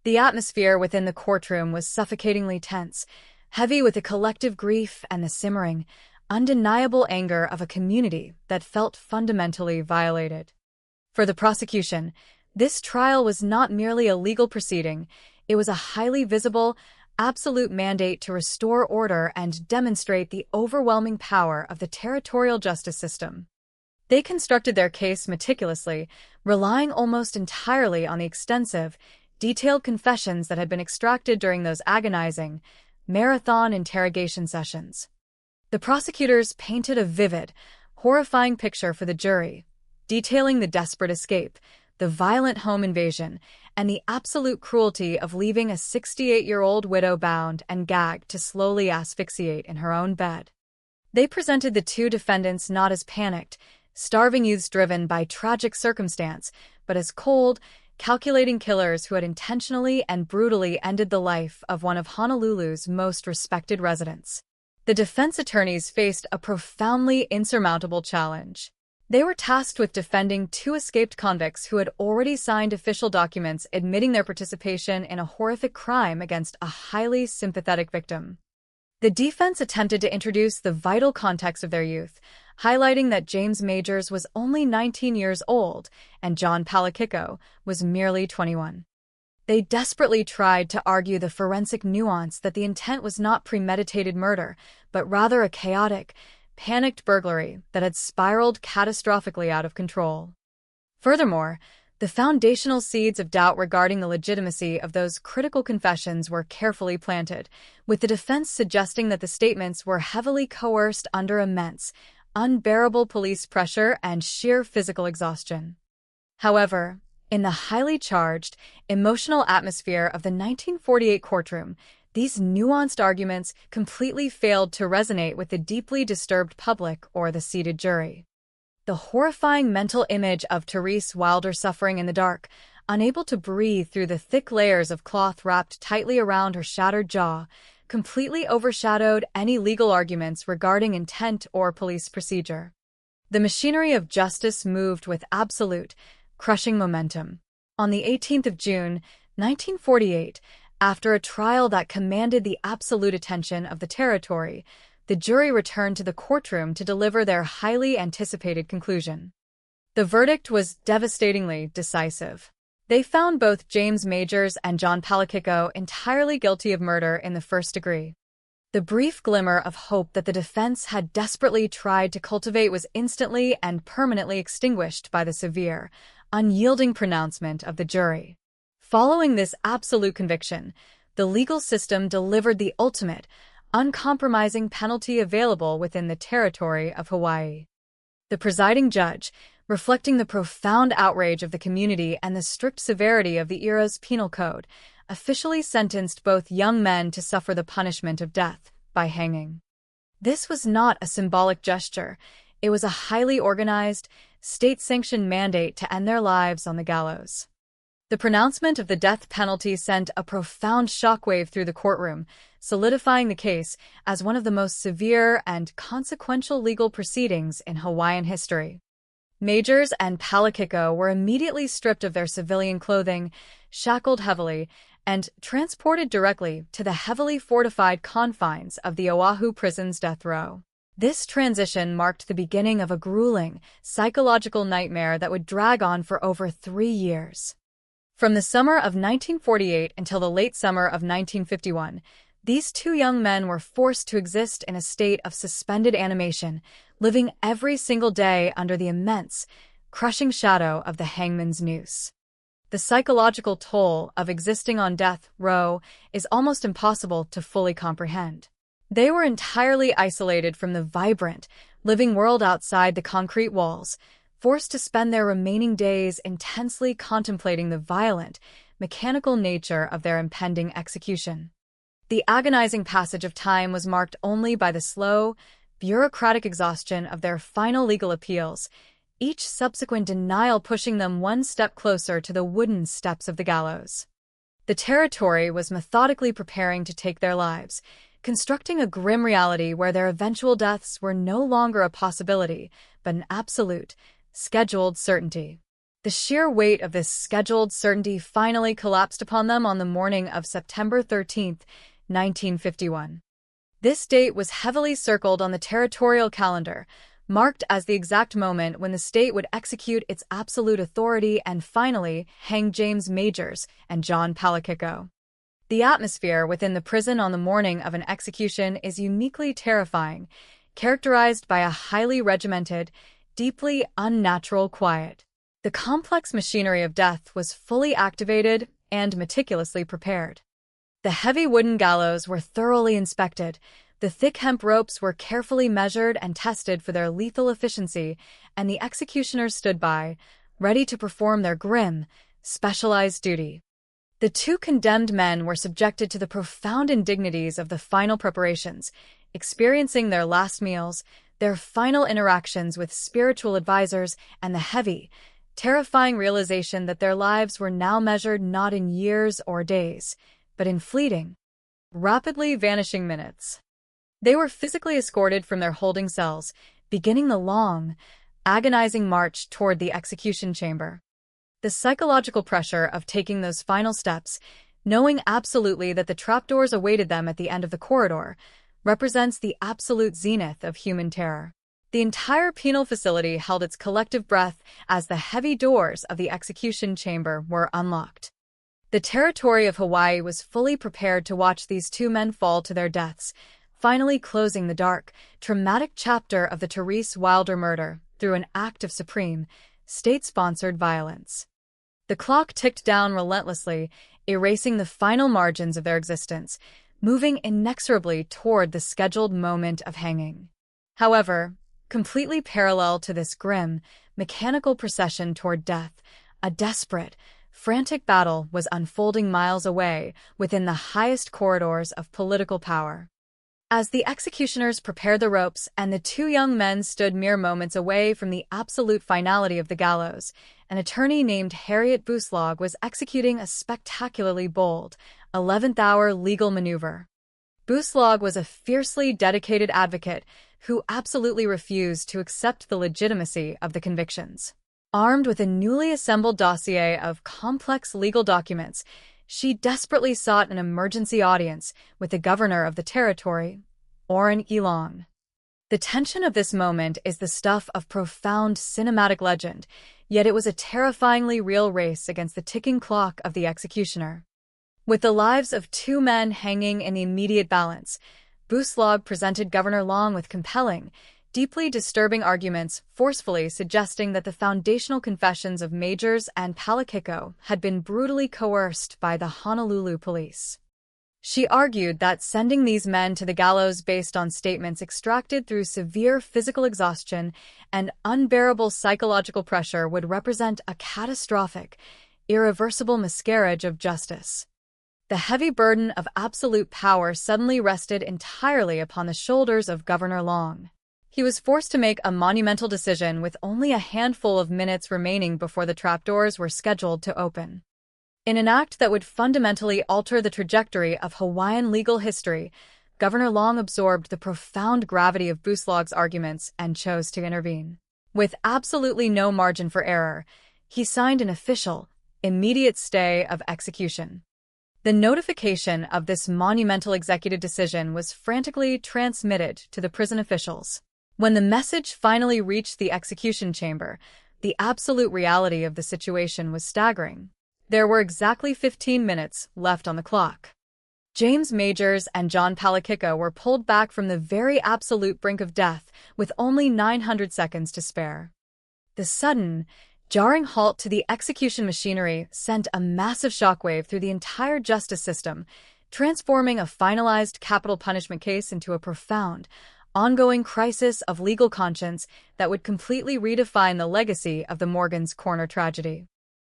The atmosphere within the courtroom was suffocatingly tense, heavy with the collective grief and the simmering, undeniable anger of a community that felt fundamentally violated. For the prosecution, this trial was not merely a legal proceeding, it was a highly visible, absolute mandate to restore order and demonstrate the overwhelming power of the territorial justice system. They constructed their case meticulously, relying almost entirely on the extensive, detailed confessions that had been extracted during those agonizing, marathon interrogation sessions. The prosecutors painted a vivid, horrifying picture for the jury, detailing the desperate escape, the violent home invasion, and the absolute cruelty of leaving a 68-year-old widow bound and gagged to slowly asphyxiate in her own bed. They presented the two defendants not as panicked, starving youths driven by tragic circumstance, but as cold, calculating killers who had intentionally and brutally ended the life of one of Honolulu's most respected residents. The defense attorneys faced a profoundly insurmountable challenge. They were tasked with defending two escaped convicts who had already signed official documents admitting their participation in a horrific crime against a highly sympathetic victim. The defense attempted to introduce the vital context of their youth, highlighting that James Majors was only 19 years old and John Palakiko was merely 21. They desperately tried to argue the forensic nuance that the intent was not premeditated murder, but rather a chaotic, panicked burglary that had spiraled catastrophically out of control. Furthermore, the foundational seeds of doubt regarding the legitimacy of those critical confessions were carefully planted, with the defense suggesting that the statements were heavily coerced under immense, unbearable police pressure and sheer physical exhaustion. However, in the highly charged, emotional atmosphere of the 1948 courtroom, these nuanced arguments completely failed to resonate with the deeply disturbed public or the seated jury. The horrifying mental image of Therese Wilder suffering in the dark, unable to breathe through the thick layers of cloth wrapped tightly around her shattered jaw, completely overshadowed any legal arguments regarding intent or police procedure. The machinery of justice moved with absolute, crushing momentum. On the 18th of June, 1948, after a trial that commanded the absolute attention of the territory, the jury returned to the courtroom to deliver their highly anticipated conclusion. The verdict was devastatingly decisive. They found both James Majors and John Palakiko entirely guilty of murder in the first degree. The brief glimmer of hope that the defense had desperately tried to cultivate was instantly and permanently extinguished by the severe, unyielding pronouncement of the jury. Following this absolute conviction, the legal system delivered the ultimate, uncompromising penalty available within the territory of Hawaii. The presiding judge, reflecting the profound outrage of the community and the strict severity of the era's penal code, officially sentenced both young men to suffer the punishment of death by hanging. This was not a symbolic gesture. It was a highly organized, state-sanctioned mandate to end their lives on the gallows. The pronouncement of the death penalty sent a profound shockwave through the courtroom, solidifying the case as one of the most severe and consequential legal proceedings in Hawaiian history. Majors and Palakiko were immediately stripped of their civilian clothing, shackled heavily, and transported directly to the heavily fortified confines of the Oahu prison's death row. This transition marked the beginning of a grueling, psychological nightmare that would drag on for over 3 years. From the summer of 1948 until the late summer of 1951, these two young men were forced to exist in a state of suspended animation, living every single day under the immense, crushing shadow of the hangman's noose. The psychological toll of existing on death row is almost impossible to fully comprehend. They were entirely isolated from the vibrant, living world outside the concrete walls, forced to spend their remaining days intensely contemplating the violent, mechanical nature of their impending execution. The agonizing passage of time was marked only by the slow, bureaucratic exhaustion of their final legal appeals, each subsequent denial pushing them one step closer to the wooden steps of the gallows. The territory was methodically preparing to take their lives, constructing a grim reality where their eventual deaths were no longer a possibility, but an absolute, scheduled certainty. The sheer weight of this scheduled certainty finally collapsed upon them on the morning of September 13, 1951. This date was heavily circled on the territorial calendar, marked as the exact moment when the state would execute its absolute authority and finally hang James Majors and John Palakiko. The atmosphere within the prison on the morning of an execution is uniquely terrifying, characterized by a highly regimented, deeply unnatural quiet. The complex machinery of death was fully activated and meticulously prepared. The heavy wooden gallows were thoroughly inspected, the thick hemp ropes were carefully measured and tested for their lethal efficiency, and the executioners stood by, ready to perform their grim, specialized duty. The two condemned men were subjected to the profound indignities of the final preparations, experiencing their last meals, their final interactions with spiritual advisors, and the heavy, terrifying realization that their lives were now measured not in years or days, but in fleeting, rapidly vanishing minutes. They were physically escorted from their holding cells, beginning the long, agonizing march toward the execution chamber. The psychological pressure of taking those final steps, knowing absolutely that the trapdoors awaited them at the end of the corridor, represents the absolute zenith of human terror. The entire penal facility held its collective breath as the heavy doors of the execution chamber were unlocked. The territory of Hawaii was fully prepared to watch these two men fall to their deaths, finally closing the dark, traumatic chapter of the Therese Wilder murder through an act of supreme, state-sponsored violence. The clock ticked down relentlessly, erasing the final margins of their existence, moving inexorably toward the scheduled moment of hanging. However, completely parallel to this grim, mechanical procession toward death, a desperate, frantic battle was unfolding miles away within the highest corridors of political power. As the executioners prepared the ropes and the two young men stood mere moments away from the absolute finality of the gallows, an attorney named Harriet Buslog was executing a spectacularly bold, 11th-hour legal maneuver. Buslog was a fiercely dedicated advocate who absolutely refused to accept the legitimacy of the convictions. Armed with a newly assembled dossier of complex legal documents, she desperately sought an emergency audience with the governor of the territory, Orrin Elong. The tension of this moment is the stuff of profound cinematic legend, yet it was a terrifyingly real race against the ticking clock of the executioner. With the lives of two men hanging in the immediate balance, Buslog presented Governor Long with compelling, deeply disturbing arguments, forcefully suggesting that the foundational confessions of Majors and Palakiko had been brutally coerced by the Honolulu police. She argued that sending these men to the gallows based on statements extracted through severe physical exhaustion and unbearable psychological pressure would represent a catastrophic, irreversible miscarriage of justice. The heavy burden of absolute power suddenly rested entirely upon the shoulders of Governor Long. He was forced to make a monumental decision with only a handful of minutes remaining before the trapdoors were scheduled to open. In an act that would fundamentally alter the trajectory of Hawaiian legal history, Governor Long absorbed the profound gravity of Buslog's arguments and chose to intervene. With absolutely no margin for error, he signed an official, immediate stay of execution. The notification of this monumental executive decision was frantically transmitted to the prison officials. When the message finally reached the execution chamber, the absolute reality of the situation was staggering. There were exactly 15 minutes left on the clock. James Majors and John Palakiko were pulled back from the very absolute brink of death with only 900 seconds to spare. The sudden, jarring halt to the execution machinery sent a massive shockwave through the entire justice system, transforming a finalized capital punishment case into a profound, ongoing crisis of legal conscience that would completely redefine the legacy of the Morgan's Corner tragedy.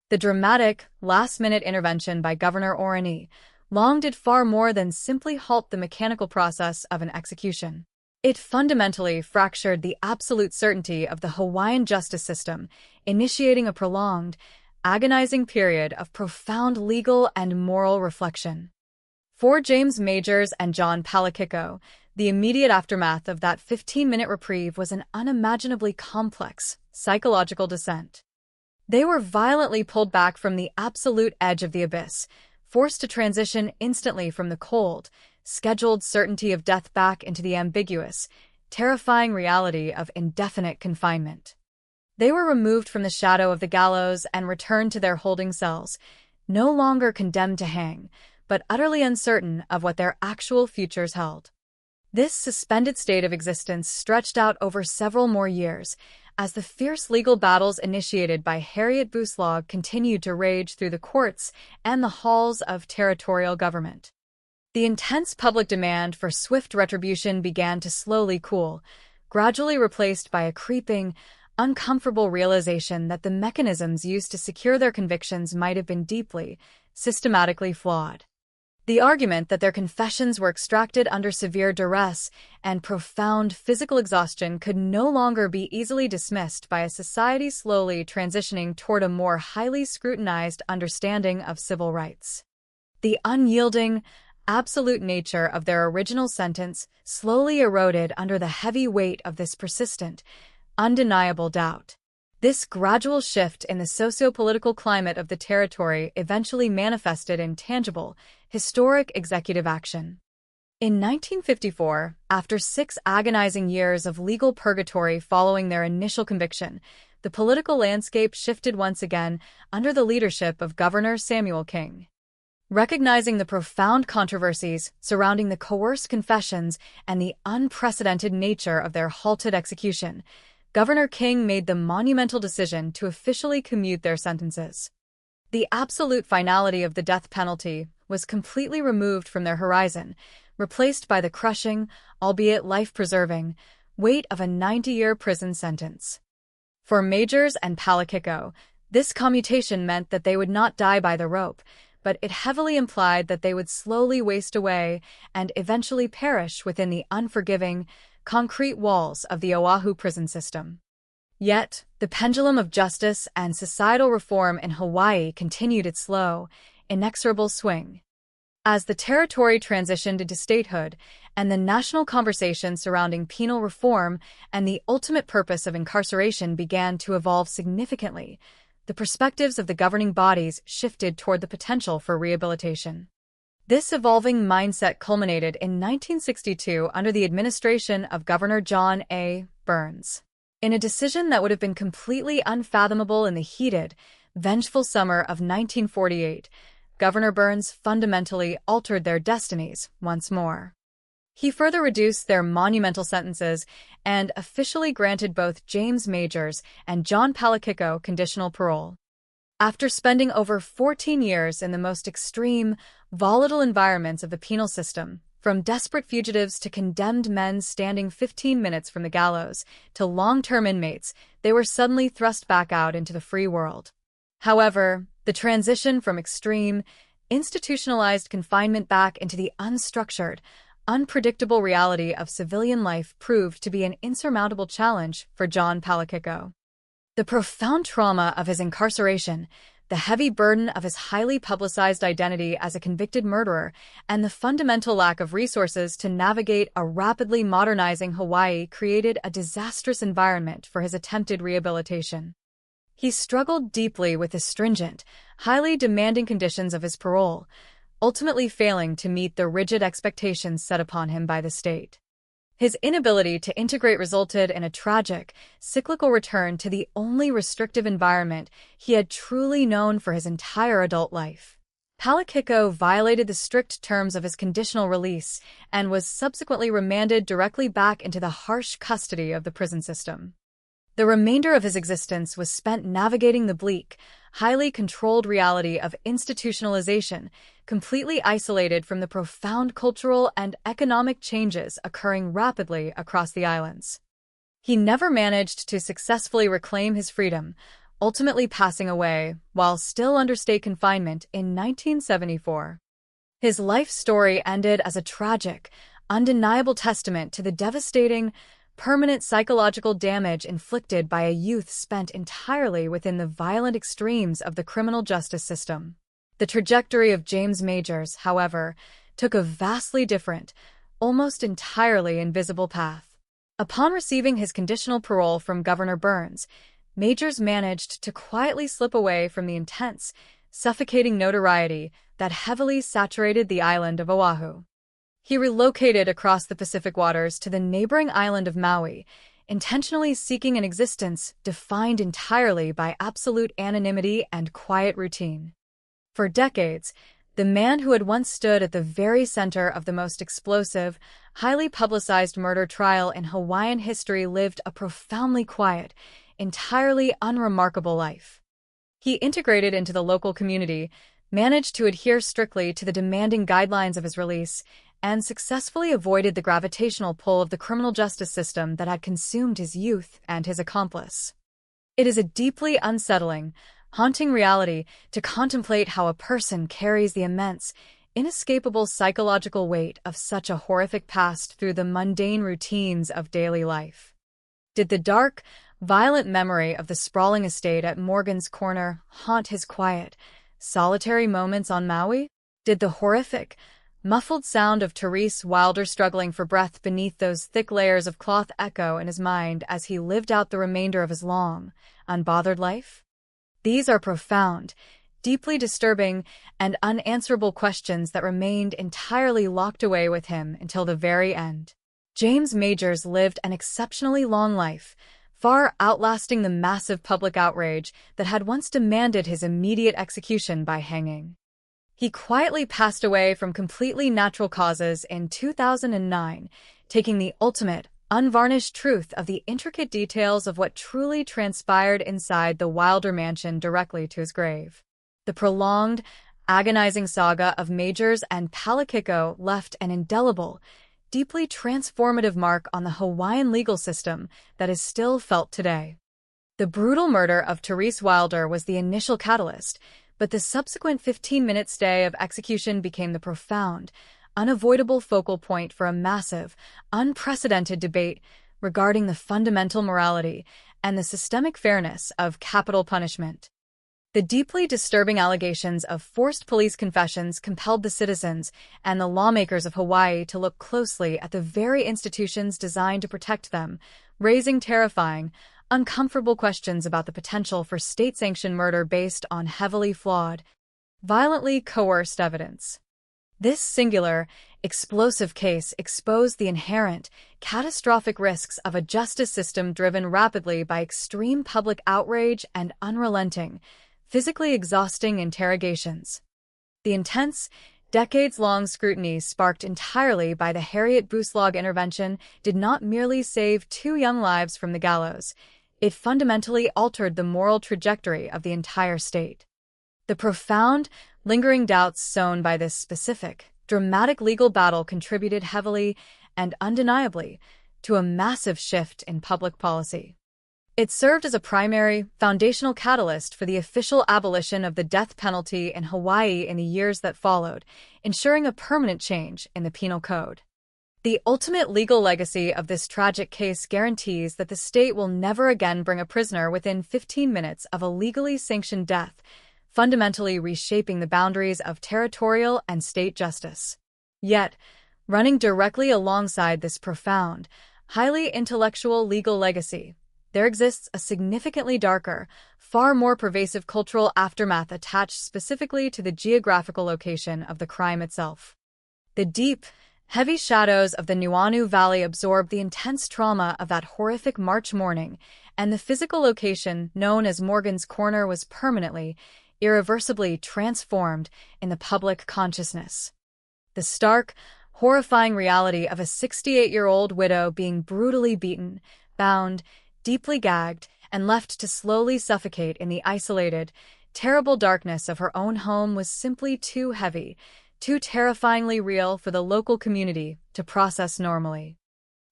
The dramatic, last-minute intervention by Governor Orrin Long did far more than simply halt the mechanical process of an execution. It fundamentally fractured the absolute certainty of the Hawaiian justice system, initiating a prolonged, agonizing period of profound legal and moral reflection. For James Majors and John Palakiko, the immediate aftermath of that 15-minute reprieve was an unimaginably complex, psychological descent. They were violently pulled back from the absolute edge of the abyss, forced to transition instantly from the cold, scheduled certainty of death back into the ambiguous, terrifying reality of indefinite confinement. They were removed from the shadow of the gallows and returned to their holding cells, no longer condemned to hang, but utterly uncertain of what their actual futures held. This suspended state of existence stretched out over several more years, as the fierce legal battles initiated by Harriet Buslaug continued to rage through the courts and the halls of territorial government. The intense public demand for swift retribution began to slowly cool, gradually replaced by a creeping, uncomfortable realization that the mechanisms used to secure their convictions might have been deeply, systematically flawed. The argument that their confessions were extracted under severe duress and profound physical exhaustion could no longer be easily dismissed by a society slowly transitioning toward a more highly scrutinized understanding of civil rights. The unyielding, absolute nature of their original sentence slowly eroded under the heavy weight of this persistent, undeniable doubt. This gradual shift in the socio-political climate of the territory eventually manifested in tangible, historic executive action. In 1954, after 6 agonizing years of legal purgatory following their initial conviction, the political landscape shifted once again under the leadership of Governor Samuel King. Recognizing the profound controversies surrounding the coerced confessions and the unprecedented nature of their halted execution, Governor King made the monumental decision to officially commute their sentences. The absolute finality of the death penalty was completely removed from their horizon, replaced by the crushing, albeit life-preserving, weight of a 90-year prison sentence. For Majors and Palakiko, this commutation meant that they would not die by the rope, but it heavily implied that they would slowly waste away and eventually perish within the unforgiving, concrete walls of the Oahu prison system. Yet, the pendulum of justice and societal reform in Hawaii continued its slow, inexorable swing. As the territory transitioned into statehood, and the national conversation surrounding penal reform and the ultimate purpose of incarceration began to evolve significantly, the perspectives of the governing bodies shifted toward the potential for rehabilitation. This evolving mindset culminated in 1962 under the administration of Governor John A. Burns. In a decision that would have been completely unfathomable in the heated, vengeful summer of 1948, Governor Burns fundamentally altered their destinies once more. He further reduced their monumental sentences and officially granted both James Majors and John Palakiko conditional parole. After spending over 14 years in the most extreme, volatile environments of the penal system, from desperate fugitives to condemned men standing 15 minutes from the gallows to long-term inmates, they were suddenly thrust back out into the free world. However, the transition from extreme, institutionalized confinement back into the unstructured, unpredictable reality of civilian life proved to be an insurmountable challenge for John Palakiko. The profound trauma of his incarceration, the heavy burden of his highly publicized identity as a convicted murderer, and the fundamental lack of resources to navigate a rapidly modernizing Hawaii created a disastrous environment for his attempted rehabilitation. He struggled deeply with the stringent, highly demanding conditions of his parole, ultimately failing to meet the rigid expectations set upon him by the state. His inability to integrate resulted in a tragic, cyclical return to the only restrictive environment he had truly known for his entire adult life. Palakiko violated the strict terms of his conditional release and was subsequently remanded directly back into the harsh custody of the prison system. The remainder of his existence was spent navigating the bleak, highly controlled reality of institutionalization, completely isolated from the profound cultural and economic changes occurring rapidly across the islands. He never managed to successfully reclaim his freedom, ultimately passing away while still under state confinement in 1974. His life story ended as a tragic, undeniable testament to the devastating, permanent psychological damage inflicted by a youth spent entirely within the violent extremes of the criminal justice system. The trajectory of James Majors, however, took a vastly different, almost entirely invisible path. Upon receiving his conditional parole from Governor Burns, Majors managed to quietly slip away from the intense, suffocating notoriety that heavily saturated the island of Oahu. He relocated across the Pacific waters to the neighboring island of Maui, intentionally seeking an existence defined entirely by absolute anonymity and quiet routine. For decades, the man who had once stood at the very center of the most explosive, highly publicized murder trial in Hawaiian history lived a profoundly quiet, entirely unremarkable life. He integrated into the local community, managed to adhere strictly to the demanding guidelines of his release, and successfully avoided the gravitational pull of the criminal justice system that had consumed his youth and his accomplice. It is a deeply unsettling, haunting reality to contemplate how a person carries the immense, inescapable psychological weight of such a horrific past through the mundane routines of daily life. Did the dark, violent memory of the sprawling estate at Morgan's Corner haunt his quiet, solitary moments on Maui? Did the horrific, muffled sound of Therese Wilder struggling for breath beneath those thick layers of cloth echo in his mind as he lived out the remainder of his long, unbothered life? These are profound, deeply disturbing, and unanswerable questions that remained entirely locked away with him until the very end. James Majors lived an exceptionally long life, far outlasting the massive public outrage that had once demanded his immediate execution by hanging. He quietly passed away from completely natural causes in 2009, taking the ultimate, unvarnished truth of the intricate details of what truly transpired inside the Wilder mansion directly to his grave. The prolonged, agonizing saga of Majors and Palakiko left an indelible, deeply transformative mark on the Hawaiian legal system that is still felt today. The brutal murder of Therese Wilder was the initial catalyst, but the subsequent 15-minute stay of execution became the profound, unavoidable focal point for a massive, unprecedented debate regarding the fundamental morality and the systemic fairness of capital punishment. The deeply disturbing allegations of forced police confessions compelled the citizens and the lawmakers of Hawaii to look closely at the very institutions designed to protect them, raising terrifying, uncomfortable questions about the potential for state-sanctioned murder based on heavily flawed, violently coerced evidence. This singular, explosive case exposed the inherent, catastrophic risks of a justice system driven rapidly by extreme public outrage and unrelenting, physically exhausting interrogations. The intense, decades-long scrutiny sparked entirely by the Harriet Buslog intervention did not merely save 2 young lives from the gallows, it fundamentally altered the moral trajectory of the entire state. The profound, lingering doubts sown by this specific, dramatic legal battle contributed heavily and undeniably to a massive shift in public policy. It served as a primary, foundational catalyst for the official abolition of the death penalty in Hawaii in the years that followed, ensuring a permanent change in the penal code. The ultimate legal legacy of this tragic case guarantees that the state will never again bring a prisoner within 15 minutes of a legally sanctioned death, fundamentally reshaping the boundaries of territorial and state justice. Yet, running directly alongside this profound, highly intellectual legal legacy, there exists a significantly darker, far more pervasive cultural aftermath attached specifically to the geographical location of the crime itself. The deep, heavy shadows of the Nuuanu Valley absorbed the intense trauma of that horrific March morning, and the physical location known as Morgan's Corner was permanently, irreversibly transformed in the public consciousness. The stark, horrifying reality of a 68-year-old widow being brutally beaten, bound, deeply gagged, and left to slowly suffocate in the isolated, terrible darkness of her own home was simply too heavy, too terrifyingly real for the local community to process normally.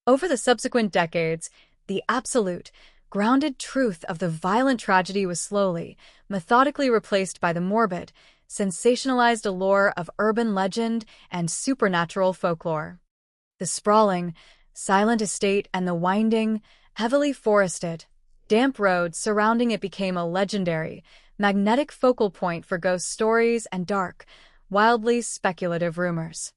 Over the subsequent decades, the absolute, grounded truth of the violent tragedy was slowly, methodically replaced by the morbid, sensationalized allure of urban legend and supernatural folklore. The sprawling, silent estate and the winding, heavily forested, damp roads surrounding it became a legendary, magnetic focal point for ghost stories and dark, wildly speculative rumors.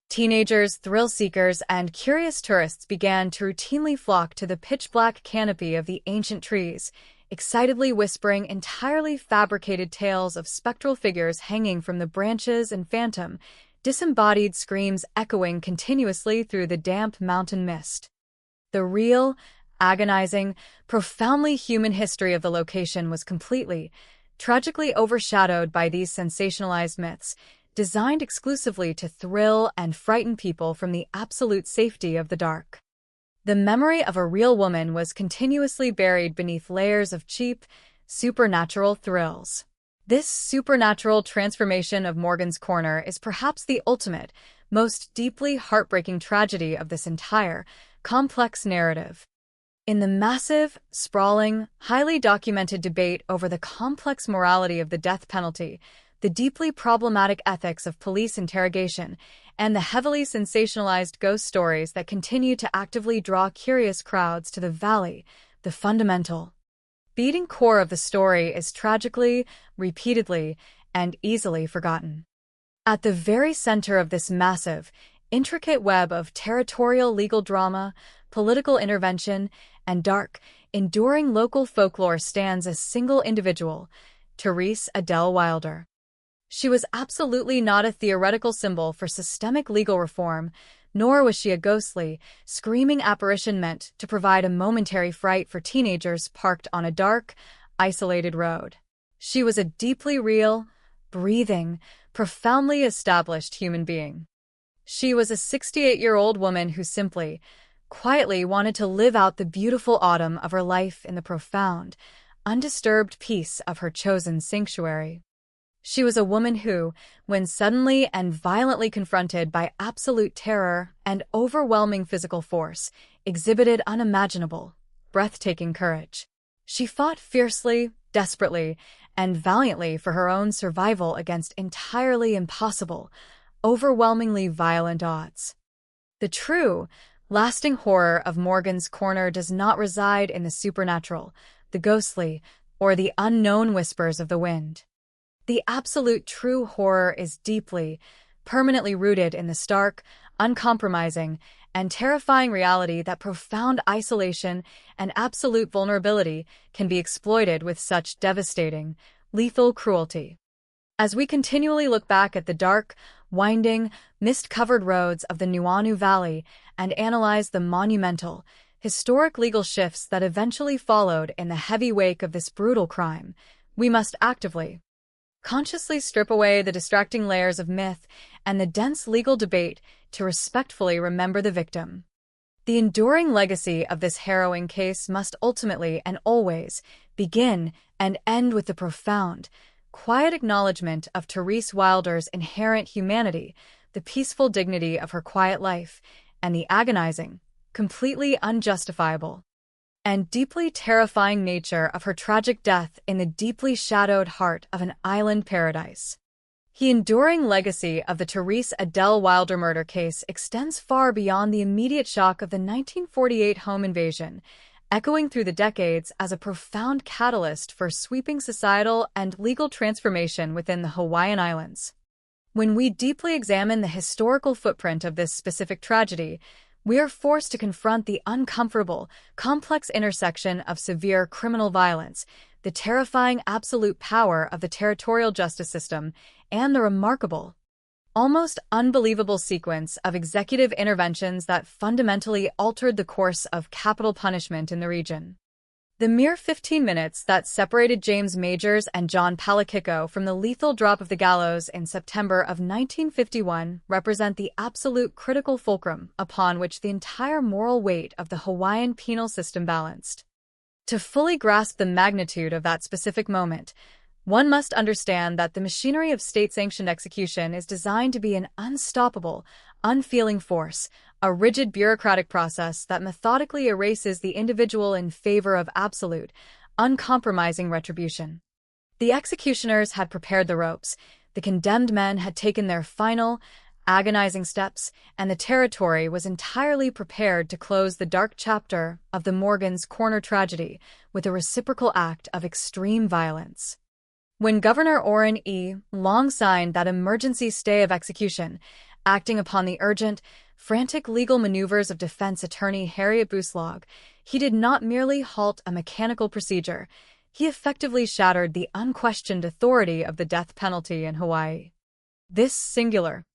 Teenagers, thrill-seekers, and curious tourists began to routinely flock to the pitch-black canopy of the ancient trees, excitedly whispering entirely fabricated tales of spectral figures hanging from the branches and phantom, disembodied screams echoing continuously through the damp mountain mist. The real, agonizing, profoundly human history of the location was completely, tragically overshadowed by these sensationalized myths, designed exclusively to thrill and frighten people from the absolute safety of the dark. The memory of a real woman was continuously buried beneath layers of cheap, supernatural thrills. This supernatural transformation of Morgan's Corner is perhaps the ultimate, most deeply heartbreaking tragedy of this entire, complex narrative. In the massive, sprawling, highly documented debate over the complex morality of the death penalty, the deeply problematic ethics of police interrogation, and the heavily sensationalized ghost stories that continue to actively draw curious crowds to the valley, the fundamental, beating core of the story is tragically, repeatedly, and easily forgotten. At the very center of this massive, intricate web of territorial legal drama, political intervention, and dark, enduring local folklore stands a single individual, Therese Adele Wilder. She was absolutely not a theoretical symbol for systemic legal reform, nor was she a ghostly, screaming apparition meant to provide a momentary fright for teenagers parked on a dark, isolated road. She was a deeply real, breathing, profoundly established human being. She was a 68-year-old woman who simply, quietly wanted to live out the beautiful autumn of her life in the profound, undisturbed peace of her chosen sanctuary. She was a woman who, when suddenly and violently confronted by absolute terror and overwhelming physical force, exhibited unimaginable, breathtaking courage. She fought fiercely, desperately, and valiantly for her own survival against entirely impossible, overwhelmingly violent odds. The true, lasting horror of Morgan's Corner does not reside in the supernatural, the ghostly, or the unknown whispers of the wind. The absolute true horror is deeply, permanently rooted in the stark, uncompromising, and terrifying reality that profound isolation and absolute vulnerability can be exploited with such devastating, lethal cruelty. As we continually look back at the dark, winding, mist-covered roads of the Nuuanu Valley and analyze the monumental, historic legal shifts that eventually followed in the heavy wake of this brutal crime, we must actively, consciously strip away the distracting layers of myth and the dense legal debate to respectfully remember the victim. The enduring legacy of this harrowing case must ultimately and always begin and end with the profound, quiet acknowledgement of Therese Wilder's inherent humanity, the peaceful dignity of her quiet life, and the agonizing, completely unjustifiable, and deeply terrifying nature of her tragic death in the deeply shadowed heart of an island paradise. The enduring legacy of the Therese Adele Wilder murder case extends far beyond the immediate shock of the 1948 home invasion, echoing through the decades as a profound catalyst for sweeping societal and legal transformation within the Hawaiian Islands. When we deeply examine the historical footprint of this specific tragedy, we are forced to confront the uncomfortable, complex intersection of severe criminal violence, the terrifying absolute power of the territorial justice system, and the remarkable, almost unbelievable sequence of executive interventions that fundamentally altered the course of capital punishment in the region. The mere 15 minutes that separated James Majors and John Palakiko from the lethal drop of the gallows in September of 1951 represent the absolute critical fulcrum upon which the entire moral weight of the Hawaiian penal system balanced. To fully grasp the magnitude of that specific moment, one must understand that the machinery of state-sanctioned execution is designed to be an unstoppable, unfeeling force, a rigid bureaucratic process that methodically erases the individual in favor of absolute, uncompromising retribution. The executioners had prepared the ropes, the condemned men had taken their final, agonizing steps, and the territory was entirely prepared to close the dark chapter of the Morgan's Corner tragedy with a reciprocal act of extreme violence. When Governor Orrin E. Long signed that emergency stay of execution, acting upon the urgent, frantic legal maneuvers of defense attorney Harriet Buslog, he did not merely halt a mechanical procedure, he effectively shattered the unquestioned authority of the death penalty in Hawaii. This singular,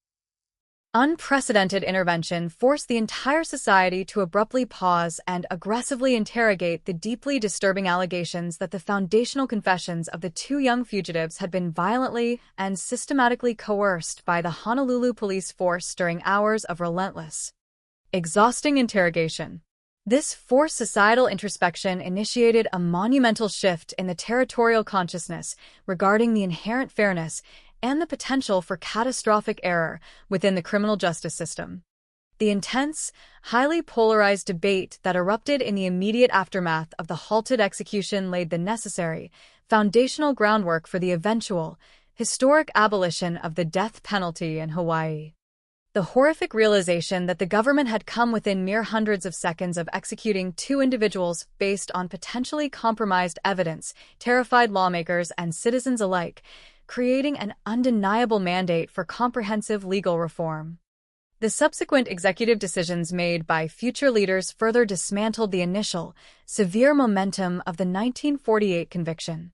Unprecedented intervention forced the entire society to abruptly pause and aggressively interrogate the deeply disturbing allegations that the foundational confessions of the two young fugitives had been violently and systematically coerced by the Honolulu police force during hours of relentless, exhausting interrogation. This forced societal introspection initiated a monumental shift in the territorial consciousness regarding the inherent fairness and the potential for catastrophic error within the criminal justice system. The intense, highly polarized debate that erupted in the immediate aftermath of the halted execution laid the necessary, foundational groundwork for the eventual, historic abolition of the death penalty in Hawaii. The horrific realization that the government had come within mere hundreds of seconds of executing two individuals based on potentially compromised evidence terrified lawmakers and citizens alike, creating an undeniable mandate for comprehensive legal reform. The subsequent executive decisions made by future leaders further dismantled the initial, severe momentum of the 1948 conviction.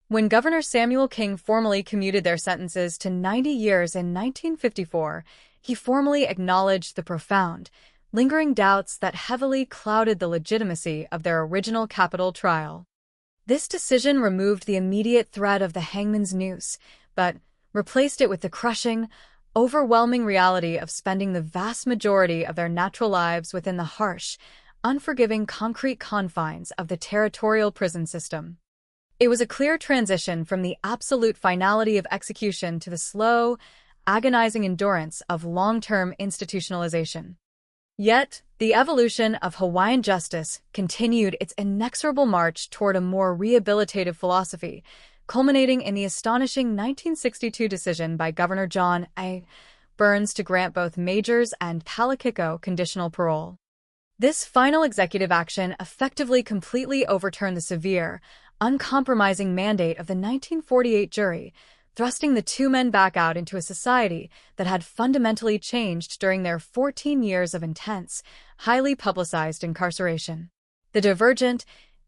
When Governor Samuel King formally commuted their sentences to 90 years in 1954, he formally acknowledged the profound, lingering doubts that heavily clouded the legitimacy of their original capital trial. This decision removed the immediate threat of the hangman's noose, but replaced it with the crushing, overwhelming reality of spending the vast majority of their natural lives within the harsh, unforgiving concrete confines of the territorial prison system. It was a clear transition from the absolute finality of execution to the slow, agonizing endurance of long-term institutionalization. Yet, the evolution of Hawaiian justice continued its inexorable march toward a more rehabilitative philosophy, culminating in the astonishing 1962 decision by Governor John A. Burns to grant both Majors and Palakiko conditional parole. This final executive action effectively completely overturned the severe, uncompromising mandate of the 1948 jury, thrusting the two men back out into a society that had fundamentally changed during their 14 years of intense, highly publicized incarceration. The divergent,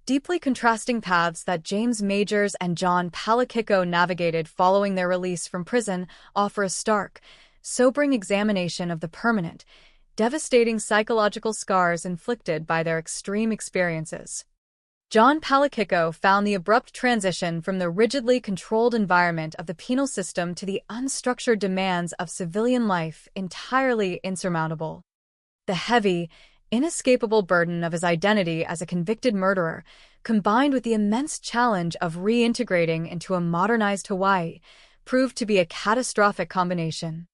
deeply contrasting paths that James Majors and John Palakiko navigated following their release from prison offer a stark, sobering examination of the permanent, devastating psychological scars inflicted by their extreme experiences. John Palakiko found the abrupt transition from the rigidly controlled environment of the penal system to the unstructured demands of civilian life entirely insurmountable. The heavy, inescapable burden of his identity as a convicted murderer, combined with the immense challenge of reintegrating into a modernized Hawaii, proved to be a catastrophic combination.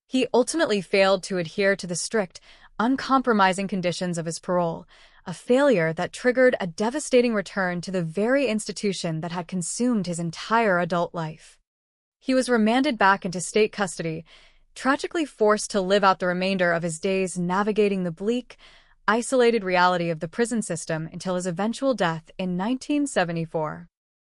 He ultimately failed to adhere to the strict, uncompromising conditions of his parole, a failure that triggered a devastating return to the very institution that had consumed his entire adult life. He was remanded back into state custody, tragically forced to live out the remainder of his days navigating the bleak, isolated reality of the prison system until his eventual death in 1974.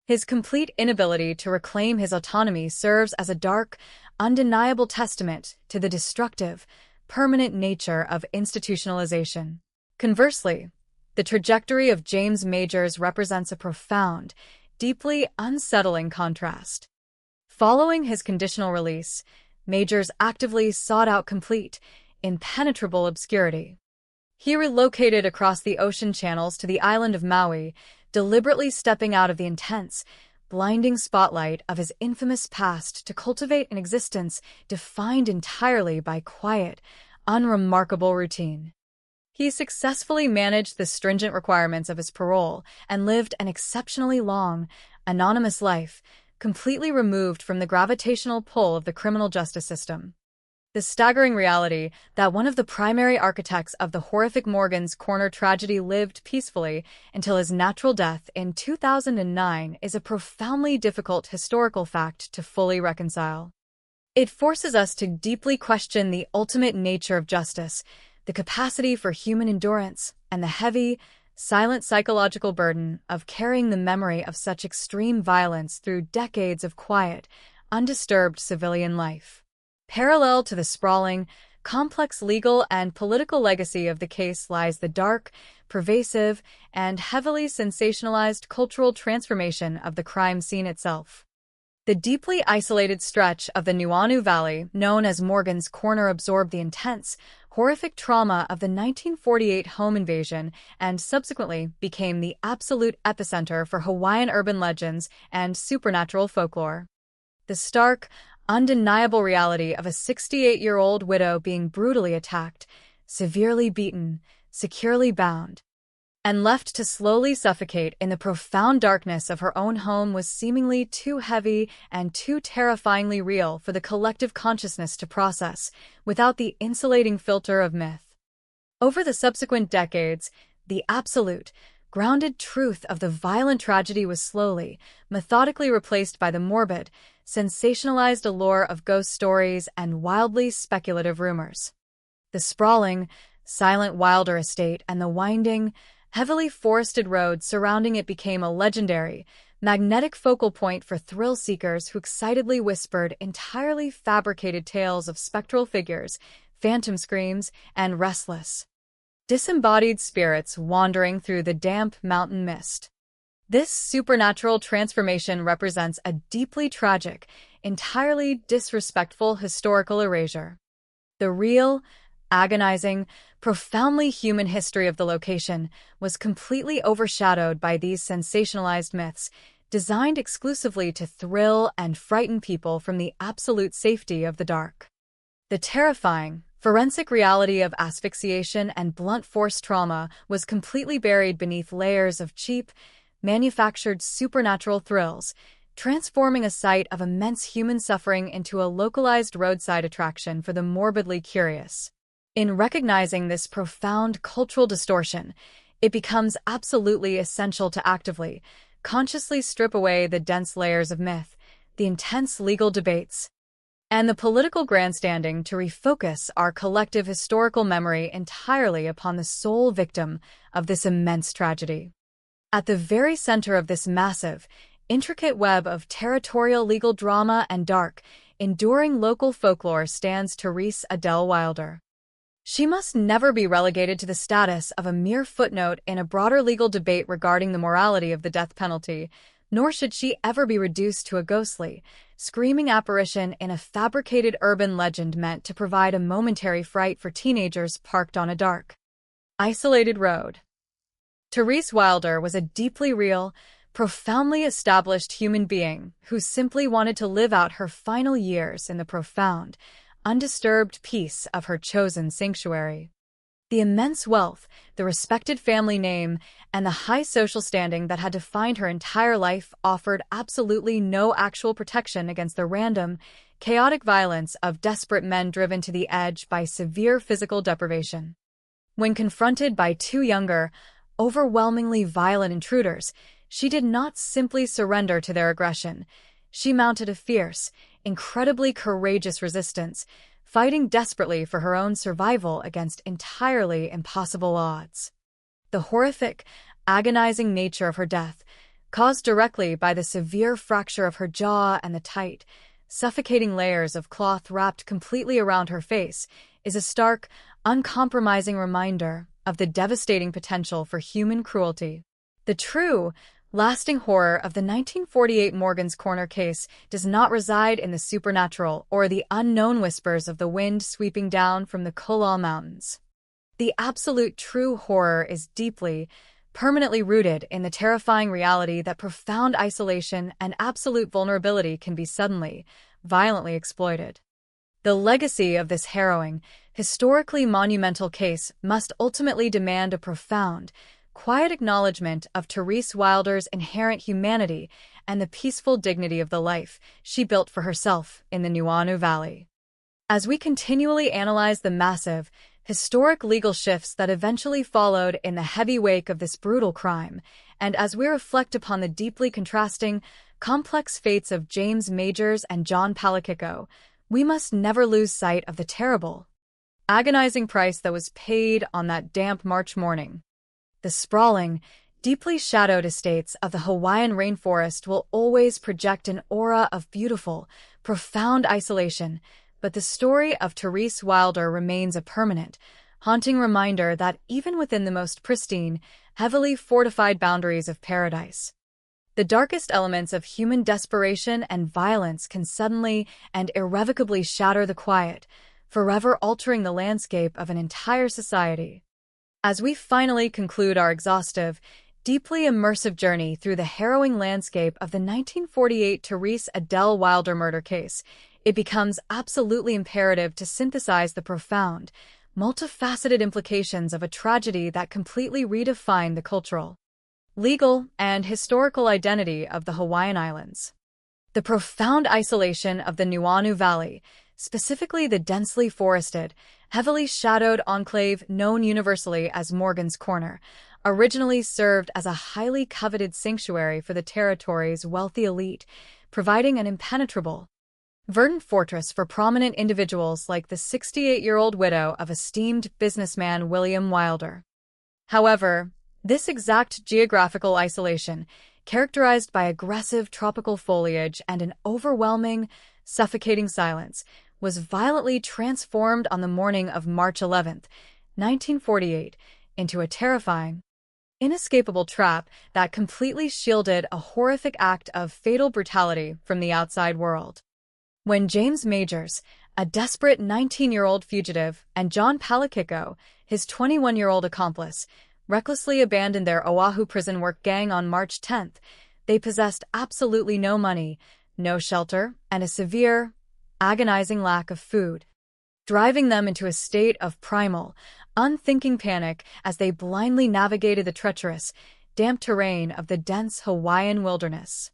His complete inability to reclaim his autonomy serves as a dark, undeniable testament to the destructive, permanent nature of institutionalization. Conversely, the trajectory of James Majors represents a profound, deeply unsettling contrast. Following his conditional release, Majors actively sought out complete, impenetrable obscurity. He relocated across the ocean channels to the island of Maui, deliberately stepping out of the intense, blinding spotlight of his infamous past to cultivate an existence defined entirely by quiet, unremarkable routine. He successfully managed the stringent requirements of his parole and lived an exceptionally long, anonymous life, completely removed from the gravitational pull of the criminal justice system. The staggering reality that one of the primary architects of the horrific Morgan's Corner tragedy lived peacefully until his natural death in 2009 is a profoundly difficult historical fact to fully reconcile. It forces us to deeply question the ultimate nature of justice, the capacity for human endurance, and the heavy, silent psychological burden of carrying the memory of such extreme violence through decades of quiet, undisturbed civilian life. Parallel to the sprawling, complex legal and political legacy of the case lies the dark, pervasive, and heavily sensationalized cultural transformation of the crime scene itself. The deeply isolated stretch of the Nuuanu Valley, known as Morgan's Corner, absorbed the intense, horrific trauma of the 1948 home invasion and subsequently became the absolute epicenter for Hawaiian urban legends and supernatural folklore. The stark, undeniable reality of a 68-year-old widow being brutally attacked, severely beaten, securely bound, and left to slowly suffocate in the profound darkness of her own home was seemingly too heavy and too terrifyingly real for the collective consciousness to process without the insulating filter of myth. Over the subsequent decades, the absolute, grounded truth of the violent tragedy was slowly, methodically replaced by the morbid, sensationalized allure of ghost stories and wildly speculative rumors. The sprawling, silent Wilder estate and the winding, heavily forested roads surrounding it became a legendary, magnetic focal point for thrill-seekers who excitedly whispered entirely fabricated tales of spectral figures, phantom screams, and restless, disembodied spirits wandering through the damp mountain mist. This supernatural transformation represents a deeply tragic, entirely disrespectful historical erasure. The real, agonizing, profoundly human history of the location was completely overshadowed by these sensationalized myths, designed exclusively to thrill and frighten people from the absolute safety of the dark. The terrifying, forensic reality of asphyxiation and blunt force trauma was completely buried beneath layers of cheap, manufactured supernatural thrills, transforming a site of immense human suffering into a localized roadside attraction for the morbidly curious. In recognizing this profound cultural distortion, it becomes absolutely essential to actively, consciously strip away the dense layers of myth, the intense legal debates, and the political grandstanding to refocus our collective historical memory entirely upon the sole victim of this immense tragedy. At the very center of this massive, intricate web of territorial legal drama and dark, enduring local folklore stands Therese Adele Wilder. She must never be relegated to the status of a mere footnote in a broader legal debate regarding the morality of the death penalty, nor should she ever be reduced to a ghostly, screaming apparition in a fabricated urban legend meant to provide a momentary fright for teenagers parked on a dark, isolated road. Therese Wilder was a deeply real, profoundly established human being who simply wanted to live out her final years in the profound, undisturbed peace of her chosen sanctuary. The immense wealth, the respected family name, and the high social standing that had defined her entire life offered absolutely no actual protection against the random, chaotic violence of desperate men driven to the edge by severe physical deprivation. When confronted by two younger, overwhelmingly violent intruders, she did not simply surrender to their aggression. She mounted a fierce, incredibly courageous resistance, fighting desperately for her own survival against entirely impossible odds. The horrific, agonizing nature of her death, caused directly by the severe fracture of her jaw and the tight, suffocating layers of cloth wrapped completely around her face, is a stark, uncompromising reminder of the devastating potential for human cruelty. The true, lasting horror of the 1948 Morgan's Corner case does not reside in the supernatural or the unknown whispers of the wind sweeping down from the Kolal Mountains. The absolute true horror is deeply, permanently rooted in the terrifying reality that profound isolation and absolute vulnerability can be suddenly, violently exploited. The legacy of this harrowing, historically monumental case must ultimately demand a profound, quiet acknowledgement of Therese Wilder's inherent humanity and the peaceful dignity of the life she built for herself in the Nuuanu Valley. As we continually analyze the massive, historic legal shifts that eventually followed in the heavy wake of this brutal crime, and as we reflect upon the deeply contrasting, complex fates of James Majors and John Palakiko, we must never lose sight of the terrible, agonizing price that was paid on that damp March morning. The sprawling, deeply shadowed estates of the Hawaiian rainforest will always project an aura of beautiful, profound isolation, but the story of Therese Wilder remains a permanent, haunting reminder that even within the most pristine, heavily fortified boundaries of paradise, The darkest elements of human desperation and violence can suddenly and irrevocably shatter the quiet, forever altering the landscape of an entire society. As we finally conclude our exhaustive, deeply immersive journey through the harrowing landscape of the 1948 Therese Adele Wilder murder case, it becomes absolutely imperative to synthesize the profound, multifaceted implications of a tragedy that completely redefined the cultural, legal, and historical identity of the Hawaiian Islands. The profound isolation of the Nuuanu Valley, specifically the densely forested, heavily shadowed enclave known universally as Morgan's Corner, originally served as a highly coveted sanctuary for the territory's wealthy elite, providing an impenetrable, verdant fortress for prominent individuals like the 68-year-old widow of esteemed businessman William Wilder. However, this exact geographical isolation, characterized by aggressive tropical foliage and an overwhelming, suffocating silence, was violently transformed on the morning of March 11, 1948, into a terrifying, inescapable trap that completely shielded a horrific act of fatal brutality from the outside world. When James Majors, a desperate 19-year-old fugitive, and John Palakiko, his 21-year-old accomplice, recklessly abandoned their Oahu prison work gang on March 10th, they possessed absolutely no money, no shelter, and a severe, agonizing lack of food, driving them into a state of primal, unthinking panic as they blindly navigated the treacherous, damp terrain of the dense Hawaiian wilderness.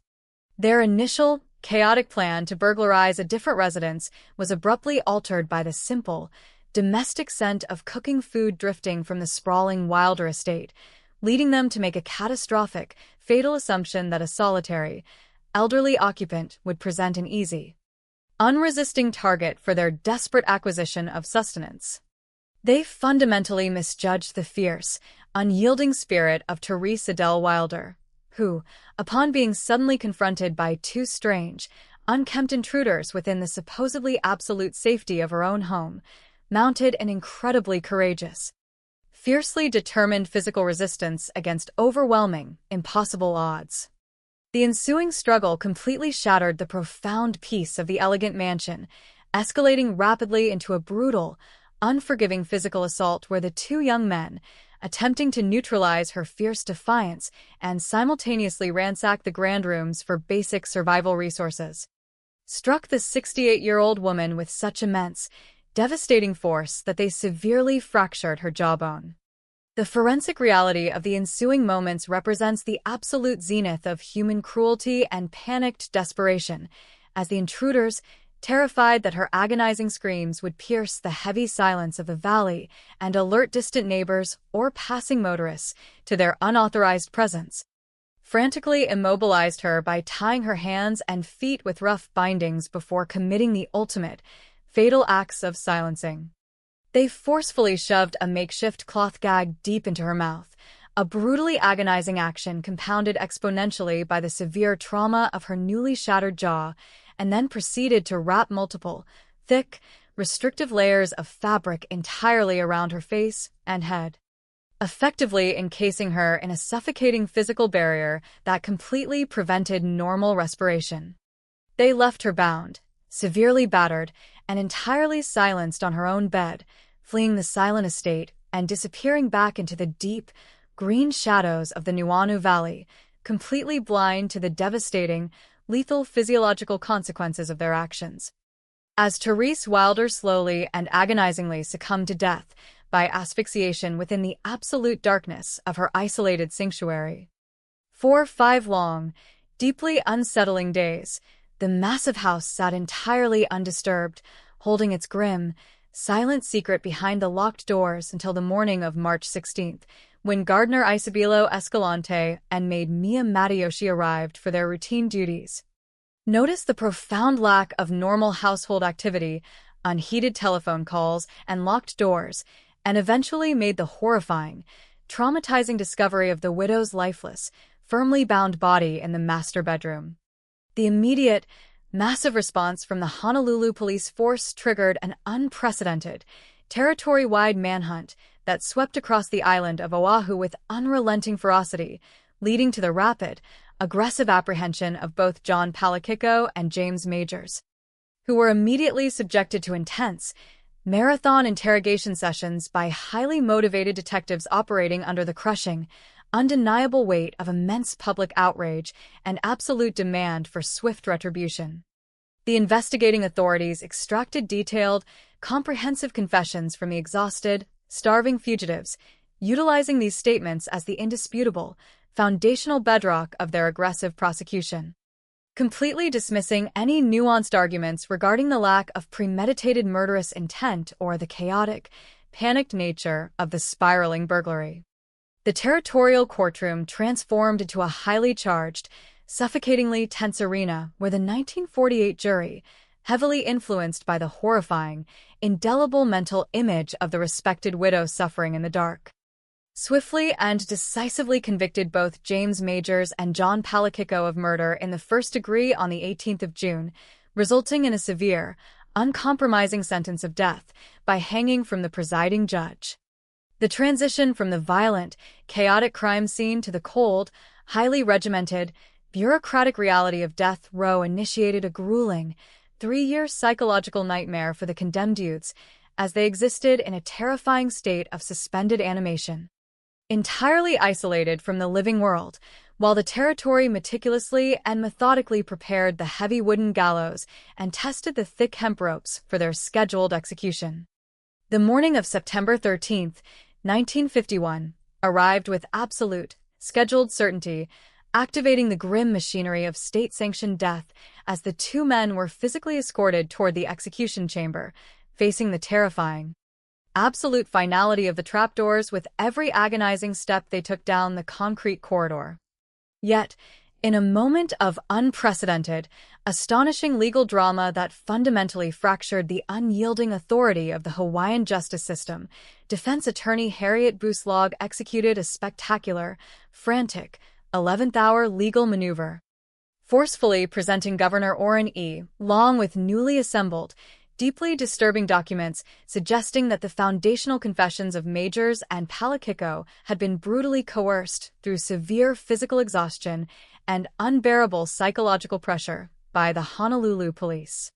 Their initial, chaotic plan to burglarize a different residence was abruptly altered by the simple, domestic scent of cooking food drifting from the sprawling Wilder estate, leading them to make a catastrophic, fatal assumption that a solitary, elderly occupant would present an easy, unresisting target for their desperate acquisition of sustenance. They fundamentally misjudged the fierce, unyielding spirit of Therese Adele Wilder, who, upon being suddenly confronted by two strange, unkempt intruders within the supposedly absolute safety of her own home, mounted an incredibly courageous, fiercely determined physical resistance against overwhelming, impossible odds. The ensuing struggle completely shattered the profound peace of the elegant mansion, escalating rapidly into a brutal, unforgiving physical assault where the two young men, attempting to neutralize her fierce defiance and simultaneously ransack the grand rooms for basic survival resources, struck the 68-year-old woman with such immense, devastating force that they severely fractured her jawbone. The forensic reality of the ensuing moments represents the absolute zenith of human cruelty and panicked desperation, as the intruders, terrified that her agonizing screams would pierce the heavy silence of the valley and alert distant neighbors or passing motorists to their unauthorized presence, frantically immobilized her by tying her hands and feet with rough bindings before committing the ultimate, fatal acts of silencing. They forcefully shoved a makeshift cloth gag deep into her mouth, a brutally agonizing action compounded exponentially by the severe trauma of her newly shattered jaw, and then proceeded to wrap multiple, thick, restrictive layers of fabric entirely around her face and head, effectively encasing her in a suffocating physical barrier that completely prevented normal respiration. They left her bound, severely battered, and entirely silenced on her own bed, fleeing the silent estate and disappearing back into the deep, green shadows of the Nuuanu Valley, completely blind to the devastating, lethal physiological consequences of their actions. As Therese Wilder slowly and agonizingly succumbed to death by asphyxiation within the absolute darkness of her isolated sanctuary. For 5 long, deeply unsettling days, the massive house sat entirely undisturbed, holding its grim, silent secret behind the locked doors until the morning of March 16th, when gardener Isabelo Escalante and maid Mia Matayoshi arrived for their routine duties. Notice the profound lack of normal household activity, unheeded telephone calls, and locked doors, and eventually made the horrifying, traumatizing discovery of the widow's lifeless, firmly bound body in the master bedroom. The immediate, massive response from the Honolulu police force triggered an unprecedented, territory-wide manhunt that swept across the island of Oahu with unrelenting ferocity, leading to the rapid, aggressive apprehension of both John Palakiko and James Majors, who were immediately subjected to intense, marathon interrogation sessions by highly motivated detectives operating under the crushing, undeniable weight of immense public outrage and absolute demand for swift retribution. The investigating authorities extracted detailed, comprehensive confessions from the exhausted, starving fugitives, utilizing these statements as the indisputable, foundational bedrock of their aggressive prosecution. Completely dismissing any nuanced arguments regarding the lack of premeditated murderous intent or the chaotic, panicked nature of the spiraling burglary. The territorial courtroom transformed into a highly charged, suffocatingly tense arena where the 1948 jury, heavily influenced by the horrifying, indelible mental image of the respected widow suffering in the dark, swiftly and decisively convicted both James Majors and John Palakiko of murder in the first degree on the 18th of June, resulting in a severe, uncompromising sentence of death by hanging from the presiding judge. The transition from the violent, chaotic crime scene to the cold, highly regimented, bureaucratic reality of death row initiated a grueling, 3-year psychological nightmare for the condemned youths as they existed in a terrifying state of suspended animation, entirely isolated from the living world, while the territory meticulously and methodically prepared the heavy wooden gallows and tested the thick hemp ropes for their scheduled execution. The morning of September 13, 1951, arrived with absolute, scheduled certainty, activating the grim machinery of state-sanctioned death as the two men were physically escorted toward the execution chamber, facing the terrifying, absolute finality of the trapdoors with every agonizing step they took down the concrete corridor. Yet, in a moment of unprecedented, astonishing legal drama that fundamentally fractured the unyielding authority of the Hawaiian justice system, defense attorney Harriet Buslog executed a spectacular, frantic, 11th-hour legal maneuver, forcefully presenting Governor Orrin E. Long with newly assembled, deeply disturbing documents suggesting that the foundational confessions of Majors and Palakiko had been brutally coerced through severe physical exhaustion and unbearable psychological pressure by the Honolulu police.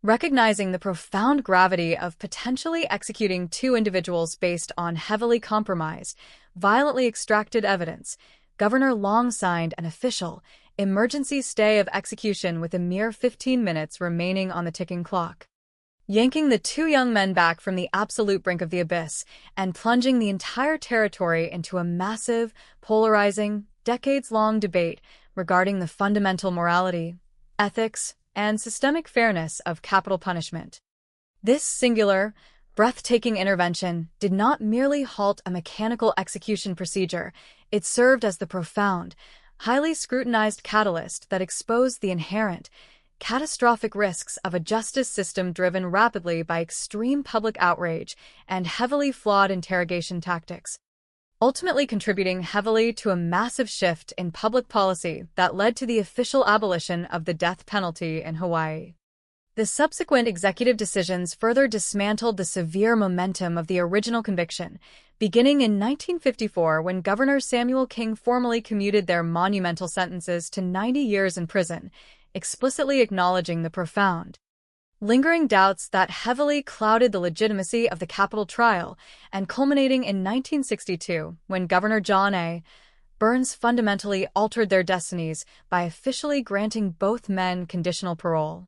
Recognizing the profound gravity of potentially executing two individuals based on heavily compromised, violently extracted evidence, Governor Long signed an official, emergency stay of execution with a mere 15 minutes remaining on the ticking clock, yanking the two young men back from the absolute brink of the abyss and plunging the entire territory into a massive, polarizing, decades-long debate regarding the fundamental morality, ethics, and systemic fairness of capital punishment. This singular, breathtaking intervention did not merely halt a mechanical execution procedure, it served as the profound, highly scrutinized catalyst that exposed the inherent, catastrophic risks of a justice system driven rapidly by extreme public outrage and heavily flawed interrogation tactics, ultimately contributing heavily to a massive shift in public policy that led to the official abolition of the death penalty in Hawaii. The subsequent executive decisions further dismantled the severe momentum of the original conviction, beginning in 1954 when Governor Samuel King formally commuted their monumental sentences to 90 years in prison, explicitly acknowledging the profound, lingering doubts that heavily clouded the legitimacy of the capital trial, and culminating in 1962 when Governor John A. Burns fundamentally altered their destinies by officially granting both men conditional parole.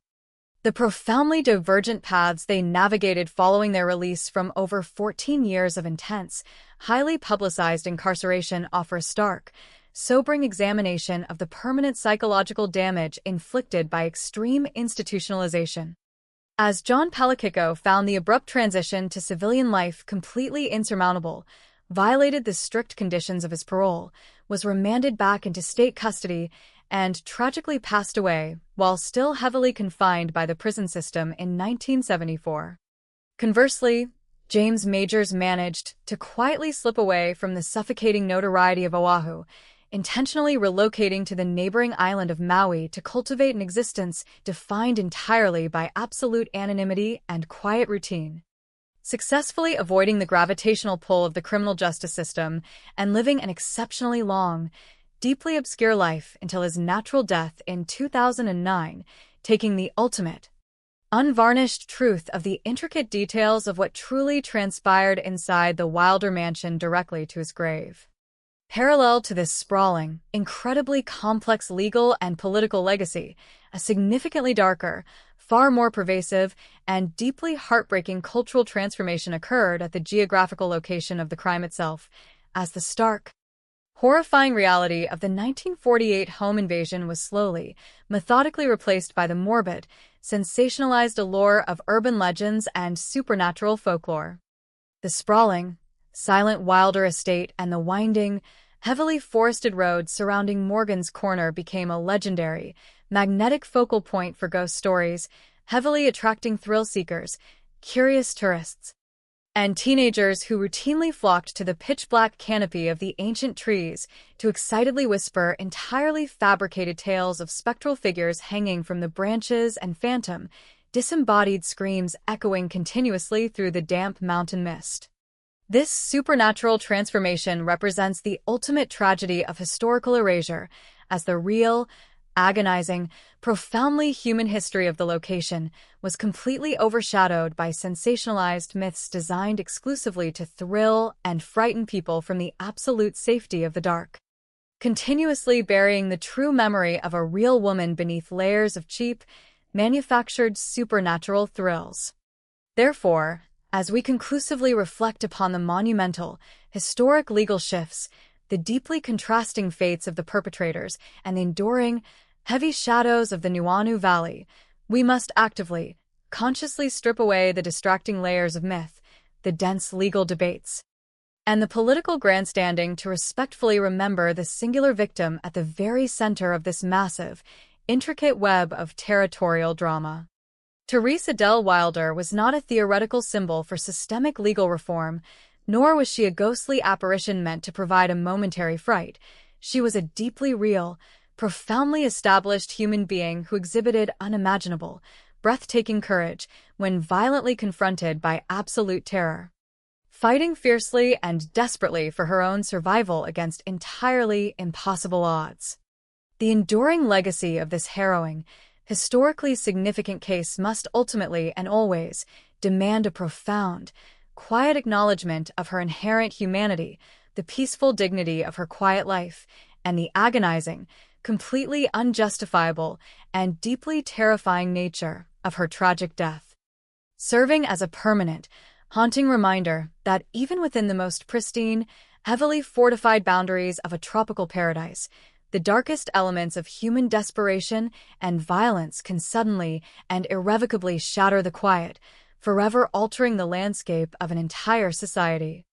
The profoundly divergent paths they navigated following their release from over 14 years of intense, highly publicized incarceration offer a stark, sobering examination of the permanent psychological damage inflicted by extreme institutionalization. As John Palakiko found the abrupt transition to civilian life completely insurmountable, violated the strict conditions of his parole, was remanded back into state custody, and tragically passed away while still heavily confined by the prison system in 1974. Conversely, James Majors managed to quietly slip away from the suffocating notoriety of Oahu, intentionally relocating to the neighboring island of Maui to cultivate an existence defined entirely by absolute anonymity and quiet routine, successfully avoiding the gravitational pull of the criminal justice system and living an exceptionally long, deeply obscure life until his natural death in 2009, taking the ultimate, unvarnished truth of the intricate details of what truly transpired inside the Wilder mansion directly to his grave. Parallel to this sprawling, incredibly complex legal and political legacy, a significantly darker, far more pervasive, and deeply heartbreaking cultural transformation occurred at the geographical location of the crime itself, as the stark, horrifying reality of the 1948 home invasion was slowly, methodically replaced by the morbid, sensationalized allure of urban legends and supernatural folklore. The sprawling, silent Wilder estate and the winding, heavily forested road surrounding Morgan's Corner became a legendary, magnetic focal point for ghost stories, heavily attracting thrill-seekers, curious tourists, and teenagers who routinely flocked to the pitch-black canopy of the ancient trees to excitedly whisper entirely fabricated tales of spectral figures hanging from the branches and phantom, disembodied screams echoing continuously through the damp mountain mist. This supernatural transformation represents the ultimate tragedy of historical erasure, as the real, agonizing, profoundly human history of the location was completely overshadowed by sensationalized myths designed exclusively to thrill and frighten people from the absolute safety of the dark, continuously burying the true memory of a real woman beneath layers of cheap, manufactured supernatural thrills. Therefore, as we conclusively reflect upon the monumental, historic legal shifts, the deeply contrasting fates of the perpetrators, and the enduring, heavy shadows of the Nuuanu Valley, we must actively, consciously strip away the distracting layers of myth, the dense legal debates, and the political grandstanding to respectfully remember the singular victim at the very center of this massive, intricate web of territorial drama. Teresa Del Wilder was not a theoretical symbol for systemic legal reform, nor was she a ghostly apparition meant to provide a momentary fright. She was a deeply real, profoundly established human being who exhibited unimaginable, breathtaking courage when violently confronted by absolute terror, fighting fiercely and desperately for her own survival against entirely impossible odds. The enduring legacy of this harrowing, historically significant case must ultimately and always demand a profound, quiet acknowledgement of her inherent humanity, the peaceful dignity of her quiet life, and the agonizing, completely unjustifiable, and deeply terrifying nature of her tragic death, serving as a permanent, haunting reminder that even within the most pristine, heavily fortified boundaries of a tropical paradise, the darkest elements of human desperation and violence can suddenly and irrevocably shatter the quiet, forever altering the landscape of an entire society.